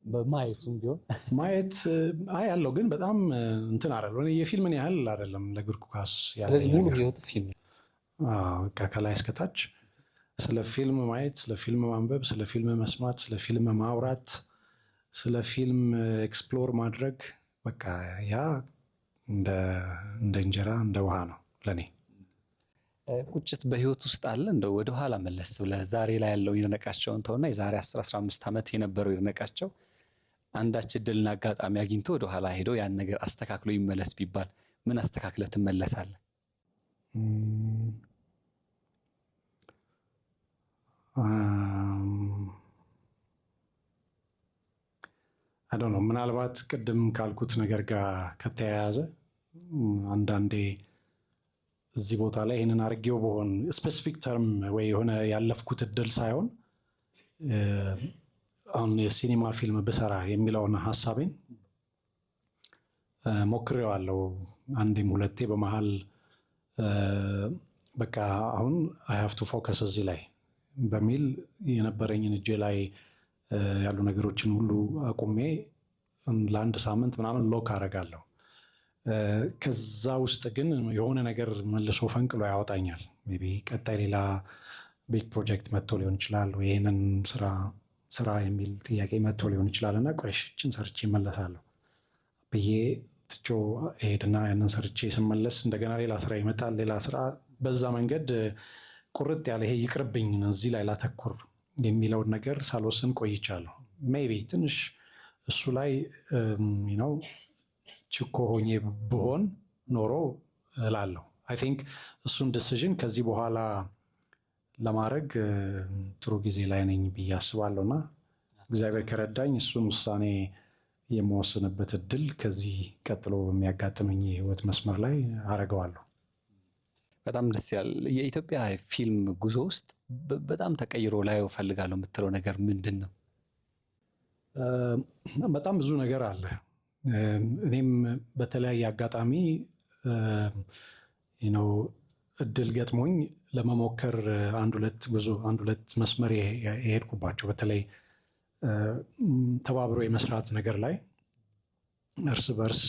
በማየቱም ቢሆን ማየት ያለው ግን በጣም እንትን አይደለም። የፊልምን ያህል አይደለም ለእግር ኳስ ያለ። ስለዚህ ሙሉ ህይወት ፊልም በቃ ከላይ እስከታች ስለ ፊልም ማየት፣ ስለ ፊልም ማንበብ፣ ስለ ፊልም መስማት፣ ስለ ፊልም ማውራት፣ ስለ ፊልም ኤክስፕሎር ማድረግ በቃ ያ እንደ እንጀራ እንደ ውሃ ነው ለኔ። ቁጭት በህይወት ውስጥ አለ? እንደው ወደ ኋላ መለስ ብለህ ዛሬ ላይ ያለው ይድነቃቸውን ተውና የዛሬ 10-15 ዓመት የነበረው ይድነቃቸው አንዳች እድልና አጋጣሚ አግኝቶ ወደ ኋላ ሄዶ ያን ነገር አስተካክሎ ይመለስ ቢባል ምን አስተካክለህ ትመለሳለህ? ነው ምናልባት ቅድም ካልኩት ነገር ጋር ከተያያዘ አንዳንዴ እዚህ ቦታ ላይ ይህንን አድርጌው በሆን ስፔሲፊክ ተርም ወይ የሆነ ያለፍኩት እድል ሳይሆን አሁን የሲኒማ ፊልም ብሰራ የሚለውን ሀሳቤን ሞክሬዋለሁ አንዴም ሁለቴ በመሀል በቃ አሁን አይ ሃቭ ቱ ፎከስ እዚህ ላይ በሚል የነበረኝን እጄ ላይ ያሉ ነገሮችን ሁሉ አቁሜ ለአንድ ሳምንት ምናምን ሎክ አደርጋለሁ። ከዛ ውስጥ ግን የሆነ ነገር መልሶ ፈንቅሎ ያወጣኛል። ሜይ ቢ ቀጣይ ሌላ ቢግ ፕሮጀክት መጥቶ ሊሆን ይችላል፣ ወይ ይህንን ስራ የሚል ጥያቄ መጥቶ ሊሆን ይችላል እና ቆይሽችን ሰርቼ እመለሳለሁ ብዬ ትቼ እሄድና ያንን ሰርቼ ስመለስ እንደገና ሌላ ስራ ይመጣል፣ ሌላ ስራ። በዛ መንገድ ቁርጥ ያለ ይሄ ይቅርብኝ እዚህ ላይ ላተኩር የሚለውን ነገር ሳልወስን ቆይቻለሁ። ሜይ ቢ ትንሽ እሱ ላይ ነው ችኮ ሆኜ ብሆን ኖሮ እላለሁ። አይ ቲንክ እሱን ዲሲዥን ከዚህ በኋላ ለማድረግ ጥሩ ጊዜ ላይ ነኝ ብዬ አስባለሁ እና እግዚአብሔር ከረዳኝ እሱን ውሳኔ የምወስንበት እድል ከዚህ ቀጥሎ በሚያጋጥመኝ የህይወት መስመር ላይ አረገዋለሁ። በጣም ደስ ይላል። የኢትዮጵያ ፊልም ጉዞ ውስጥ በጣም ተቀይሮ ላይ እፈልጋለሁ የምትለው ነገር ምንድን ነው? በጣም ብዙ ነገር አለ። እኔም በተለያየ አጋጣሚ እድል ገጥሞኝ ለመሞከር አንድ ሁለት መስመር የሄድኩባቸው በተለይ ተባብሮ የመስራት ነገር ላይ እርስ በርስ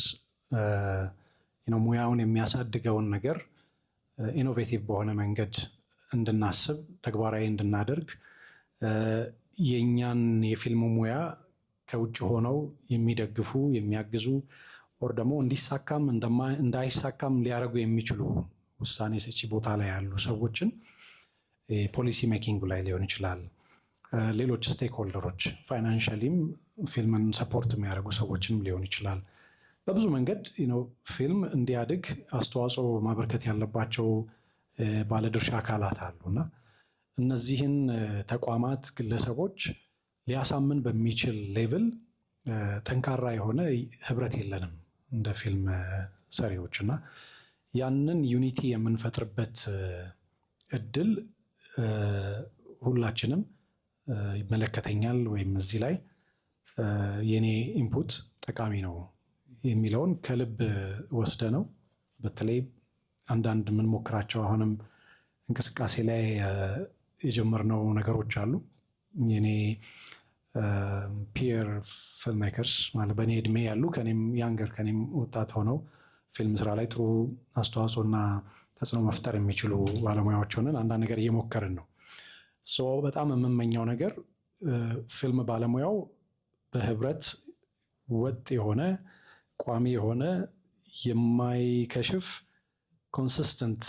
ሙያውን የሚያሳድገውን ነገር ኢኖቬቲቭ በሆነ መንገድ እንድናስብ ተግባራዊ እንድናደርግ የእኛን የፊልሙ ሙያ ከውጭ ሆነው የሚደግፉ የሚያግዙ ወር ደግሞ እንዲሳካም እንዳይሳካም ሊያደርጉ የሚችሉ ውሳኔ ሰጪ ቦታ ላይ ያሉ ሰዎችን ፖሊሲ ሜኪንግ ላይ ሊሆን ይችላል፣ ሌሎች ስቴክሆልደሮች ፋይናንሻሊም ፊልምን ሰፖርት የሚያደርጉ ሰዎችንም ሊሆን ይችላል። በብዙ መንገድ ፊልም እንዲያድግ አስተዋጽኦ ማበርከት ያለባቸው ባለድርሻ አካላት አሉ እና እነዚህን ተቋማት፣ ግለሰቦች ሊያሳምን በሚችል ሌቭል ጠንካራ የሆነ ህብረት የለንም እንደ ፊልም ሰሪዎች እና ያንን ዩኒቲ የምንፈጥርበት እድል ሁላችንም ይመለከተኛል ወይም እዚህ ላይ የኔ ኢንፑት ጠቃሚ ነው የሚለውን ከልብ ወስደ ነው። በተለይ አንዳንድ የምንሞክራቸው አሁንም እንቅስቃሴ ላይ የጀመርነው ነገሮች አሉ። የኔ ፒየር ፊልምሜከርስ ማለት በእኔ እድሜ ያሉ ከኔም ያንገር ከኔም ወጣት ሆነው ፊልም ስራ ላይ ጥሩ አስተዋጽኦና ተጽዕኖ መፍጠር የሚችሉ ባለሙያዎች ሆነን አንዳንድ ነገር እየሞከርን ነው። በጣም የምመኘው ነገር ፊልም ባለሙያው በህብረት ወጥ የሆነ ቋሚ የሆነ የማይከሽፍ ኮንሲስተንት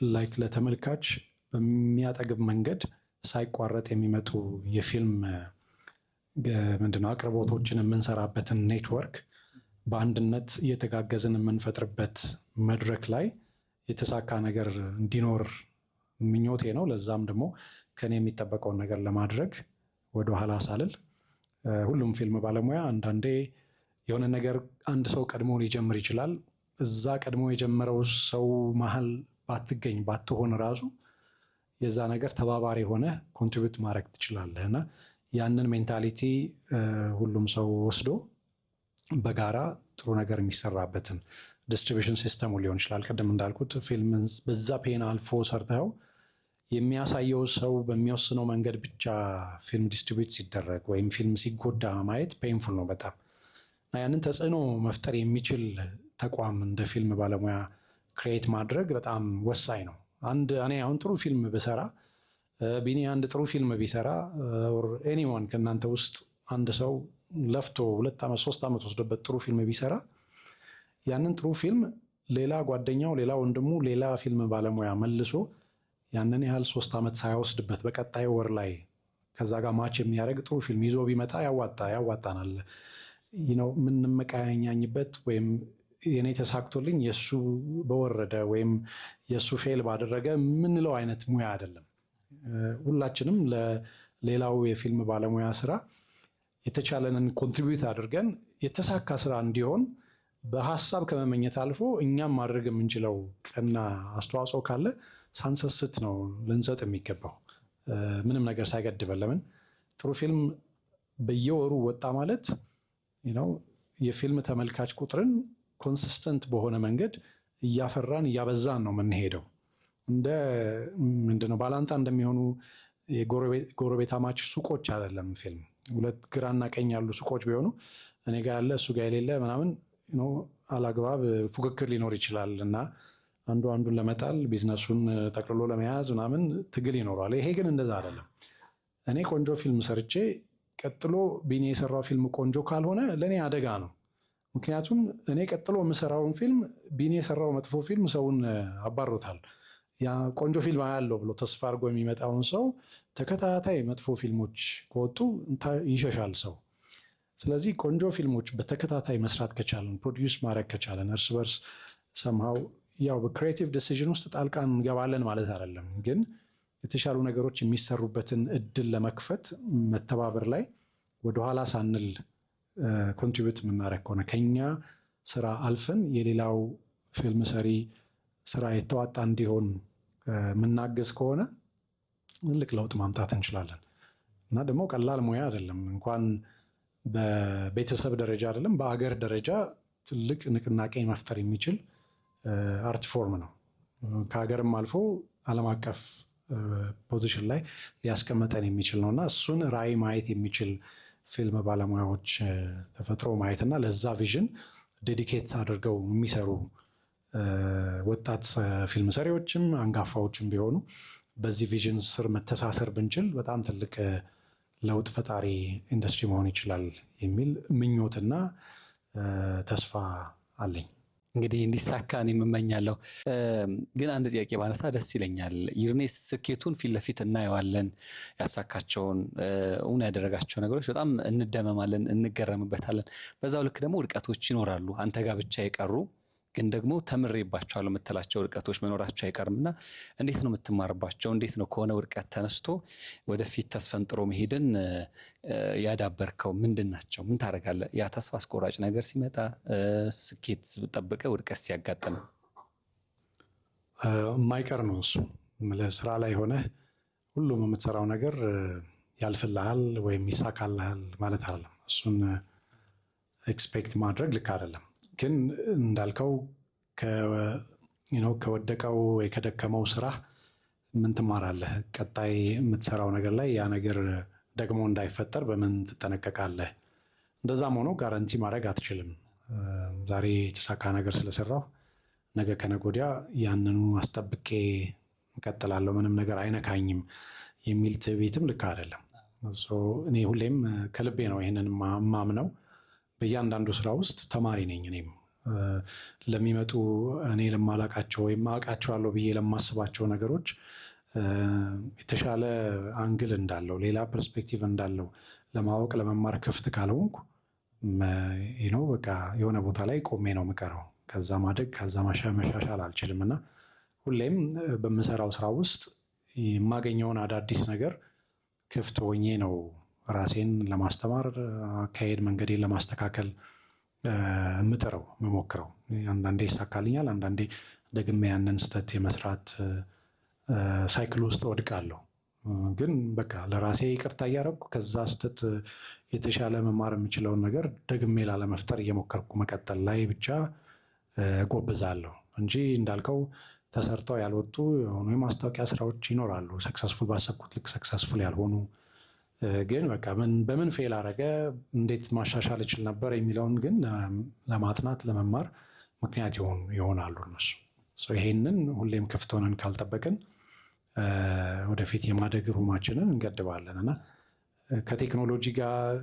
ላይክ ለተመልካች በሚያጠግብ መንገድ ሳይቋረጥ የሚመጡ የፊልም ምንድነው አቅርቦቶችን የምንሰራበትን ኔትወርክ በአንድነት እየተጋገዝን የምንፈጥርበት መድረክ ላይ የተሳካ ነገር እንዲኖር ምኞቴ ነው። ለዛም ደግሞ ከኔ የሚጠበቀውን ነገር ለማድረግ ወደ ኋላ ሳልል ሁሉም ፊልም ባለሙያ አንዳንዴ የሆነ ነገር አንድ ሰው ቀድሞ ሊጀምር ይችላል። እዛ ቀድሞ የጀመረው ሰው መሀል ባትገኝ ባትሆን ራሱ የዛ ነገር ተባባሪ ሆነ ኮንትሪቢዩት ማድረግ ትችላለህ እና ያንን ሜንታሊቲ ሁሉም ሰው ወስዶ በጋራ ጥሩ ነገር የሚሰራበትን ዲስትሪቢሽን ሲስተሙ ሊሆን ይችላል። ቅድም እንዳልኩት ፊልም በዛ ፔን አልፎ ሰርተው የሚያሳየው ሰው በሚወስነው መንገድ ብቻ ፊልም ዲስትሪቢዩት ሲደረግ ወይም ፊልም ሲጎዳ ማየት ፔንፉል ነው በጣም እና ያንን ተጽዕኖ መፍጠር የሚችል ተቋም እንደ ፊልም ባለሙያ ክሬት ማድረግ በጣም ወሳኝ ነው። እኔ አሁን ጥሩ ፊልም ብሰራ ቢኒ አንድ ጥሩ ፊልም ቢሰራ ኤኒዋን ከእናንተ ውስጥ አንድ ሰው ለፍቶ 2 ዓመት 3 ዓመት ወስዶበት ጥሩ ፊልም ቢሰራ ያንን ጥሩ ፊልም ሌላ ጓደኛው፣ ሌላ ወንድሙ፣ ሌላ ፊልም ባለሙያ መልሶ ያንን ያህል 3 ዓመት ሳይወስድበት በቀጣይ ወር ላይ ከዛ ጋር ማች የሚያደርግ ጥሩ ፊልም ይዞ ቢመጣ ያዋጣናል። የምንመቃኛኝበት ወይም የኔ ተሳክቶልኝ የእሱ በወረደ ወይም የእሱ ፌል ባደረገ የምንለው አይነት ሙያ አይደለም። ሁላችንም ለሌላው የፊልም ባለሙያ ስራ የተቻለንን ኮንትሪቢዩት አድርገን የተሳካ ስራ እንዲሆን በሀሳብ ከመመኘት አልፎ እኛም ማድረግ የምንችለው ቀና አስተዋጽኦ ካለ ሳንሰስት ነው ልንሰጥ የሚገባው ምንም ነገር ሳይገድበን። ለምን ጥሩ ፊልም በየወሩ ወጣ ማለት የፊልም ተመልካች ቁጥርን ኮንሲስተንት በሆነ መንገድ እያፈራን እያበዛን ነው የምንሄደው። እንደ ምንድነው ባላንጣ እንደሚሆኑ የጎረቤታማች ሱቆች አይደለም ፊልም። ሁለት ግራና ቀኝ ያሉ ሱቆች ቢሆኑ እኔ ጋር ያለ እሱ ጋር የሌለ ምናምን አላግባብ ፉክክር ሊኖር ይችላል እና አንዱ አንዱን ለመጣል ቢዝነሱን ጠቅልሎ ለመያዝ ምናምን ትግል ይኖረዋል። ይሄ ግን እንደዛ አይደለም። እኔ ቆንጆ ፊልም ሰርቼ ቀጥሎ ቢኒ የሰራው ፊልም ቆንጆ ካልሆነ ለእኔ አደጋ ነው። ምክንያቱም እኔ ቀጥሎ የምሰራውን ፊልም ቢኒ የሰራው መጥፎ ፊልም ሰውን አባሮታል። ያ ቆንጆ ፊልም አያለው ብሎ ተስፋ አድርጎ የሚመጣውን ሰው ተከታታይ መጥፎ ፊልሞች ከወጡ ይሸሻል ሰው። ስለዚህ ቆንጆ ፊልሞች በተከታታይ መስራት ከቻለን፣ ፕሮዲውስ ማድረግ ከቻለን፣ እርስ በርስ ሰምሃው ያው በክሪኤቲቭ ዲሲዥን ውስጥ ጣልቃ እንገባለን ማለት አይደለም፣ ግን የተሻሉ ነገሮች የሚሰሩበትን እድል ለመክፈት መተባበር ላይ ወደኋላ ሳንል ኮንትሪቢዩት የምናደርግ ከሆነ ከኛ ስራ አልፈን የሌላው ፊልም ሰሪ ስራ የተዋጣ እንዲሆን የምናገዝ ከሆነ ትልቅ ለውጥ ማምጣት እንችላለን። እና ደግሞ ቀላል ሙያ አይደለም። እንኳን በቤተሰብ ደረጃ አይደለም በአገር ደረጃ ትልቅ ንቅናቄ መፍጠር የሚችል አርት ፎርም ነው። ከሀገርም አልፎ ዓለም አቀፍ ፖዚሽን ላይ ሊያስቀምጠን የሚችል ነው እና እሱን ራዕይ ማየት የሚችል ፊልም ባለሙያዎች ተፈጥሮ ማየትና ለዛ ቪዥን ዴዲኬት አድርገው የሚሰሩ ወጣት ፊልም ሰሪዎችም አንጋፋዎችም ቢሆኑ በዚህ ቪዥን ስር መተሳሰር ብንችል በጣም ትልቅ ለውጥ ፈጣሪ ኢንዱስትሪ መሆን ይችላል የሚል ምኞትና ተስፋ አለኝ። እንግዲህ እንዲሳካ እኔ የምመኛለሁ። ግን አንድ ጥያቄ ባነሳ ደስ ይለኛል። ዩርኔስ ስኬቱን ፊት ለፊት እናየዋለን። ያሳካቸውን እውን ያደረጋቸው ነገሮች በጣም እንደመማለን፣ እንገረምበታለን። በዛው ልክ ደግሞ ውድቀቶች ይኖራሉ። አንተ ጋር ብቻ የቀሩ ግን ደግሞ ተምሬባቸዋለሁ የምትላቸው ውድቀቶች መኖራቸው አይቀርም እና እንዴት ነው የምትማርባቸው? እንዴት ነው ከሆነ ውድቀት ተነስቶ ወደፊት ተስፈንጥሮ መሄድን ያዳበርከው? ምንድን ናቸው? ምን ታደርጋለህ? ያ ተስፋ አስቆራጭ ነገር ሲመጣ፣ ስኬት ጠብቀህ ውድቀት ሲያጋጥም የማይቀር ነው እሱ። ስራ ላይ ሆነ ሁሉም የምትሰራው ነገር ያልፍልሃል ወይም ይሳካልሃል ማለት አይደለም። እሱን ኤክስፔክት ማድረግ ልክ አይደለም። ግን እንዳልከው ከወደቀው ወይ ከደከመው ስራ ምን ትማራለህ? ቀጣይ የምትሰራው ነገር ላይ ያ ነገር ደግሞ እንዳይፈጠር በምን ትጠነቀቃለህ? እንደዛም ሆኖ ጋራንቲ ማድረግ አትችልም። ዛሬ የተሳካ ነገር ስለሰራው ነገ ከነገ ወዲያ ያንኑ አስጠብቄ እቀጥላለሁ፣ ምንም ነገር አይነካኝም የሚል ትዕቢትም ልክ አይደለም። እኔ ሁሌም ከልቤ ነው ይህንን ማምነው። በእያንዳንዱ ስራ ውስጥ ተማሪ ነኝ። እኔም ለሚመጡ እኔ ለማላቃቸው ወይም አውቃቸዋለሁ ብዬ ለማስባቸው ነገሮች የተሻለ አንግል እንዳለው፣ ሌላ ፐርስፔክቲቭ እንዳለው ለማወቅ ለመማር ክፍት ካልሆንኩ በቃ የሆነ ቦታ ላይ ቆሜ ነው የምቀረው። ከዛ ማደግ ከዛ መሻሻል አልችልም እና ሁሌም በምሰራው ስራ ውስጥ የማገኘውን አዳዲስ ነገር ክፍት ሆኜ ነው ራሴን ለማስተማር አካሄድ መንገዴን ለማስተካከል የምጥረው የምሞክረው። አንዳንዴ ይሳካልኛል፣ አንዳንዴ ደግሜ ያንን ስህተት የመስራት ሳይክል ውስጥ ወድቃለሁ። ግን በቃ ለራሴ ይቅርታ እያደረኩ ከዛ ስህተት የተሻለ መማር የምችለውን ነገር ደግሜ ላለመፍጠር እየሞከርኩ መቀጠል ላይ ብቻ ጎብዛለሁ እንጂ እንዳልከው ተሰርተው ያልወጡ የሆኑ የማስታወቂያ ስራዎች ይኖራሉ። ሰክሰስፉል ባሰብኩት ልክ ሰክሰስፉል ያልሆኑ ግን በቃ በምን ፌል አረገ፣ እንዴት ማሻሻል ይችል ነበር የሚለውን ግን ለማጥናት ለመማር ምክንያት ይሆናሉ እነሱ። ይሄንን ሁሌም ክፍት ሆነን ካልጠበቅን ወደፊት የማደግ ሩማችንን እንገድባለን እና ከቴክኖሎጂ ጋር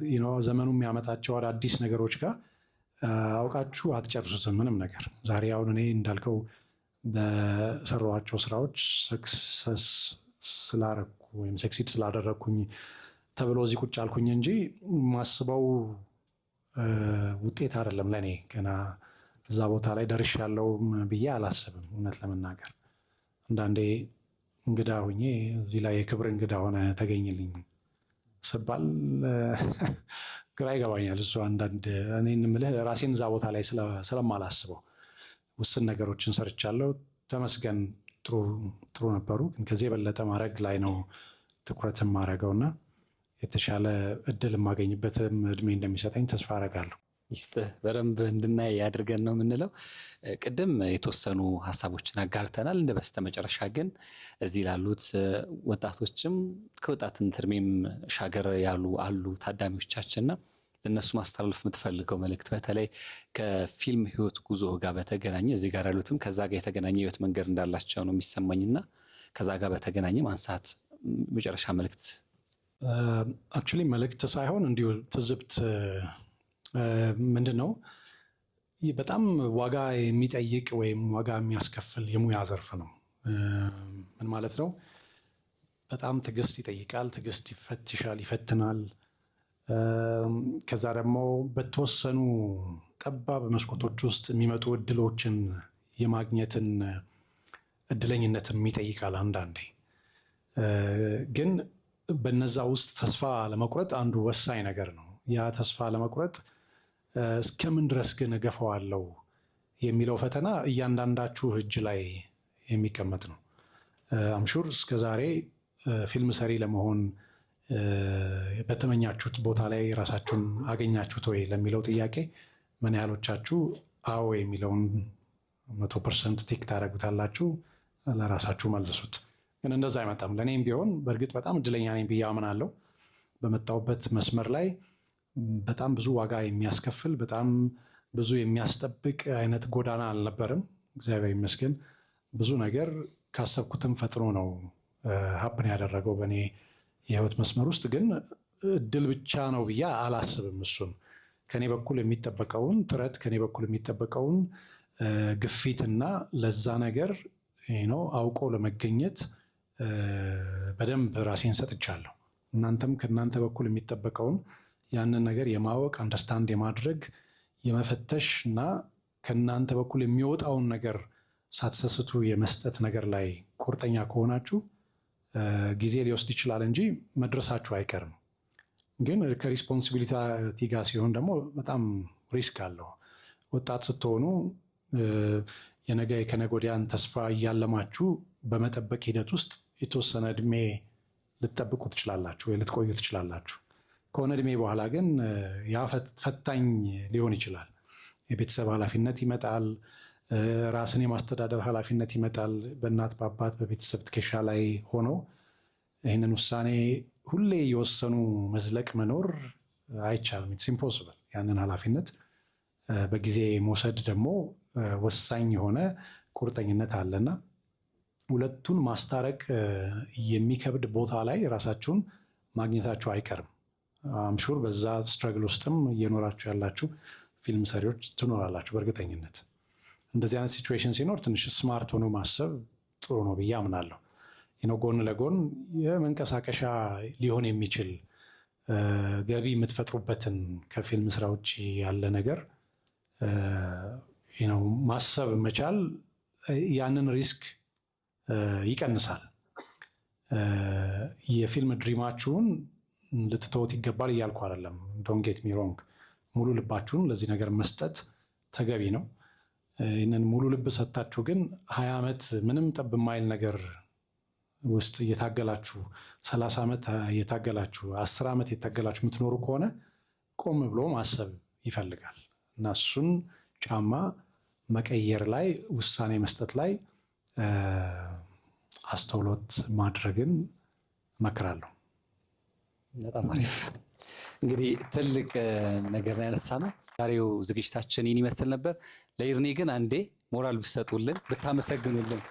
ዘመኑ የሚያመጣቸው አዳዲስ ነገሮች ጋር አውቃችሁ አትጨርሱትም ምንም ነገር። ዛሬ አሁን እኔ እንዳልከው በሰሯቸው ስራዎች ሰክሰስ ስላረኩ ወይም ሰክሲድ ስላደረግኩኝ ተብሎ እዚህ ቁጭ አልኩኝ እንጂ ማስበው ውጤት አይደለም ለእኔ። ገና እዛ ቦታ ላይ ደርሻለሁ ብዬ አላስብም። እውነት ለመናገር አንዳንዴ እንግዳ ሁኜ እዚህ ላይ የክብር እንግዳ ሆነ ተገኝልኝ ስባል ግራ ይገባኛል። እሱ አንዳንድ እኔን የምልህ ራሴን እዛ ቦታ ላይ ስለማላስበው ውስን ነገሮችን ሰርቻለሁ። ተመስገን ጥሩ ነበሩ። ግን ከዚህ የበለጠ ማድረግ ላይ ነው ትኩረት የማደርገውና የተሻለ እድል የማገኝበትም እድሜ እንደሚሰጠኝ ተስፋ አደርጋለሁ። ይስጥህ በደንብ እንድናይ ያድርገን ነው የምንለው። ቅድም የተወሰኑ ሀሳቦችን አጋርተናል። እንደ በስተ መጨረሻ ግን እዚህ ላሉት ወጣቶችም ከወጣትነት እድሜም ሻገር ያሉ አሉ ታዳሚዎቻችንና ለእነሱ ማስተላለፍ የምትፈልገው መልእክት በተለይ ከፊልም ህይወት ጉዞ ጋር በተገናኘ እዚህ ጋር ያሉትም ከዛ ጋር የተገናኘ ህይወት መንገድ እንዳላቸው ነው የሚሰማኝና ከዛ ጋር በተገናኘ ማንሳት መጨረሻ መልእክት። አክቹዋሊ መልእክት ሳይሆን እንዲሁ ትዝብት ምንድን ነው በጣም ዋጋ የሚጠይቅ ወይም ዋጋ የሚያስከፍል የሙያ ዘርፍ ነው። ምን ማለት ነው? በጣም ትዕግስት ይጠይቃል። ትዕግስት ይፈትሻል፣ ይፈትናል። ከዛ ደግሞ በተወሰኑ ጠባብ መስኮቶች ውስጥ የሚመጡ እድሎችን የማግኘትን እድለኝነትም ይጠይቃል። አንዳንዴ ግን በነዛ ውስጥ ተስፋ ለመቁረጥ አንዱ ወሳኝ ነገር ነው። ያ ተስፋ ለመቁረጥ እስከምን ድረስ ግን እገፋዋለሁ የሚለው ፈተና እያንዳንዳችሁ እጅ ላይ የሚቀመጥ ነው። አምሹር እስከዛሬ ፊልም ሰሪ ለመሆን በተመኛችሁት ቦታ ላይ ራሳችሁን አገኛችሁት ወይ ለሚለው ጥያቄ ምን ያህሎቻችሁ አዎ የሚለውን 100% ቲክ ታደርጉታላችሁ? ለራሳችሁ መልሱት። ግን እንደዛ አይመጣም። ለእኔም ቢሆን በእርግጥ በጣም እድለኛ ነኝ ብዬ አምናለሁ። በመጣሁበት መስመር ላይ በጣም ብዙ ዋጋ የሚያስከፍል በጣም ብዙ የሚያስጠብቅ አይነት ጎዳና አልነበረም። እግዚአብሔር ይመስገን ብዙ ነገር ካሰብኩትም ፈጥኖ ነው ሀፕን ያደረገው በእኔ የህይወት መስመር ውስጥ። ግን እድል ብቻ ነው ብዬ አላስብም። እሱን ከኔ በኩል የሚጠበቀውን ጥረት ከኔ በኩል የሚጠበቀውን ግፊትና ለዛ ነገር አውቆ ለመገኘት በደንብ ራሴን ሰጥቻለሁ። እናንተም ከእናንተ በኩል የሚጠበቀውን ያንን ነገር የማወቅ አንደርስታንድ የማድረግ የመፈተሽ እና ከእናንተ በኩል የሚወጣውን ነገር ሳትሰስቱ የመስጠት ነገር ላይ ቁርጠኛ ከሆናችሁ ጊዜ ሊወስድ ይችላል እንጂ መድረሳችሁ አይቀርም። ግን ከሪስፖንሲቢሊቲ ጋር ሲሆን ደግሞ በጣም ሪስክ አለው። ወጣት ስትሆኑ የነገ ከነገ ወዲያን ተስፋ እያለማችሁ በመጠበቅ ሂደት ውስጥ የተወሰነ እድሜ ልትጠብቁ ትችላላችሁ ወይ ልትቆዩ ትችላላችሁ። ከሆነ እድሜ በኋላ ግን ያ ፈታኝ ሊሆን ይችላል። የቤተሰብ ኃላፊነት ይመጣል። ራስን የማስተዳደር ኃላፊነት ይመጣል። በእናት በአባት በቤተሰብ ትከሻ ላይ ሆኖ ይህንን ውሳኔ ሁሌ የወሰኑ መዝለቅ መኖር አይቻልም። ኢትስ ኢምፖሲብል። ያንን ኃላፊነት በጊዜ መውሰድ ደግሞ ወሳኝ የሆነ ቁርጠኝነት አለና ሁለቱን ማስታረቅ የሚከብድ ቦታ ላይ ራሳችሁን ማግኘታችሁ አይቀርም። አምሹር በዛ ስትራግል ውስጥም እየኖራችሁ ያላችሁ ፊልም ሰሪዎች ትኖራላችሁ በእርግጠኝነት። እንደዚህ አይነት ሲቹዌሽን ሲኖር ትንሽ ስማርት ሆኖ ማሰብ ጥሩ ነው ብዬ አምናለሁ። ጎን ለጎን የመንቀሳቀሻ ሊሆን የሚችል ገቢ የምትፈጥሩበትን ከፊልም ስራ ውጭ ያለ ነገር ማሰብ መቻል ያንን ሪስክ ይቀንሳል። የፊልም ድሪማችሁን ልትተውት ይገባል እያልኩ አይደለም። ዶንት ጌት ሚ ሮንግ። ሙሉ ልባችሁን ለዚህ ነገር መስጠት ተገቢ ነው። ይህንን ሙሉ ልብ ሰጥታችሁ ግን 20 ዓመት ምንም ጠብ የማይል ነገር ውስጥ እየታገላችሁ 30 ዓመት እየታገላችሁ 10 ዓመት እየታገላችሁ የምትኖሩ ከሆነ ቆም ብሎ ማሰብ ይፈልጋል እና እሱን ጫማ መቀየር ላይ ውሳኔ መስጠት ላይ አስተውሎት ማድረግን እመክራለሁ። በጣም አሪፍ። እንግዲህ ትልቅ ነገር ያነሳ ነው። ዛሬው ዝግጅታችን ይህን ይመስል ነበር። ለይርኔ ግን አንዴ ሞራል ብትሰጡልን ብታመሰግኑልን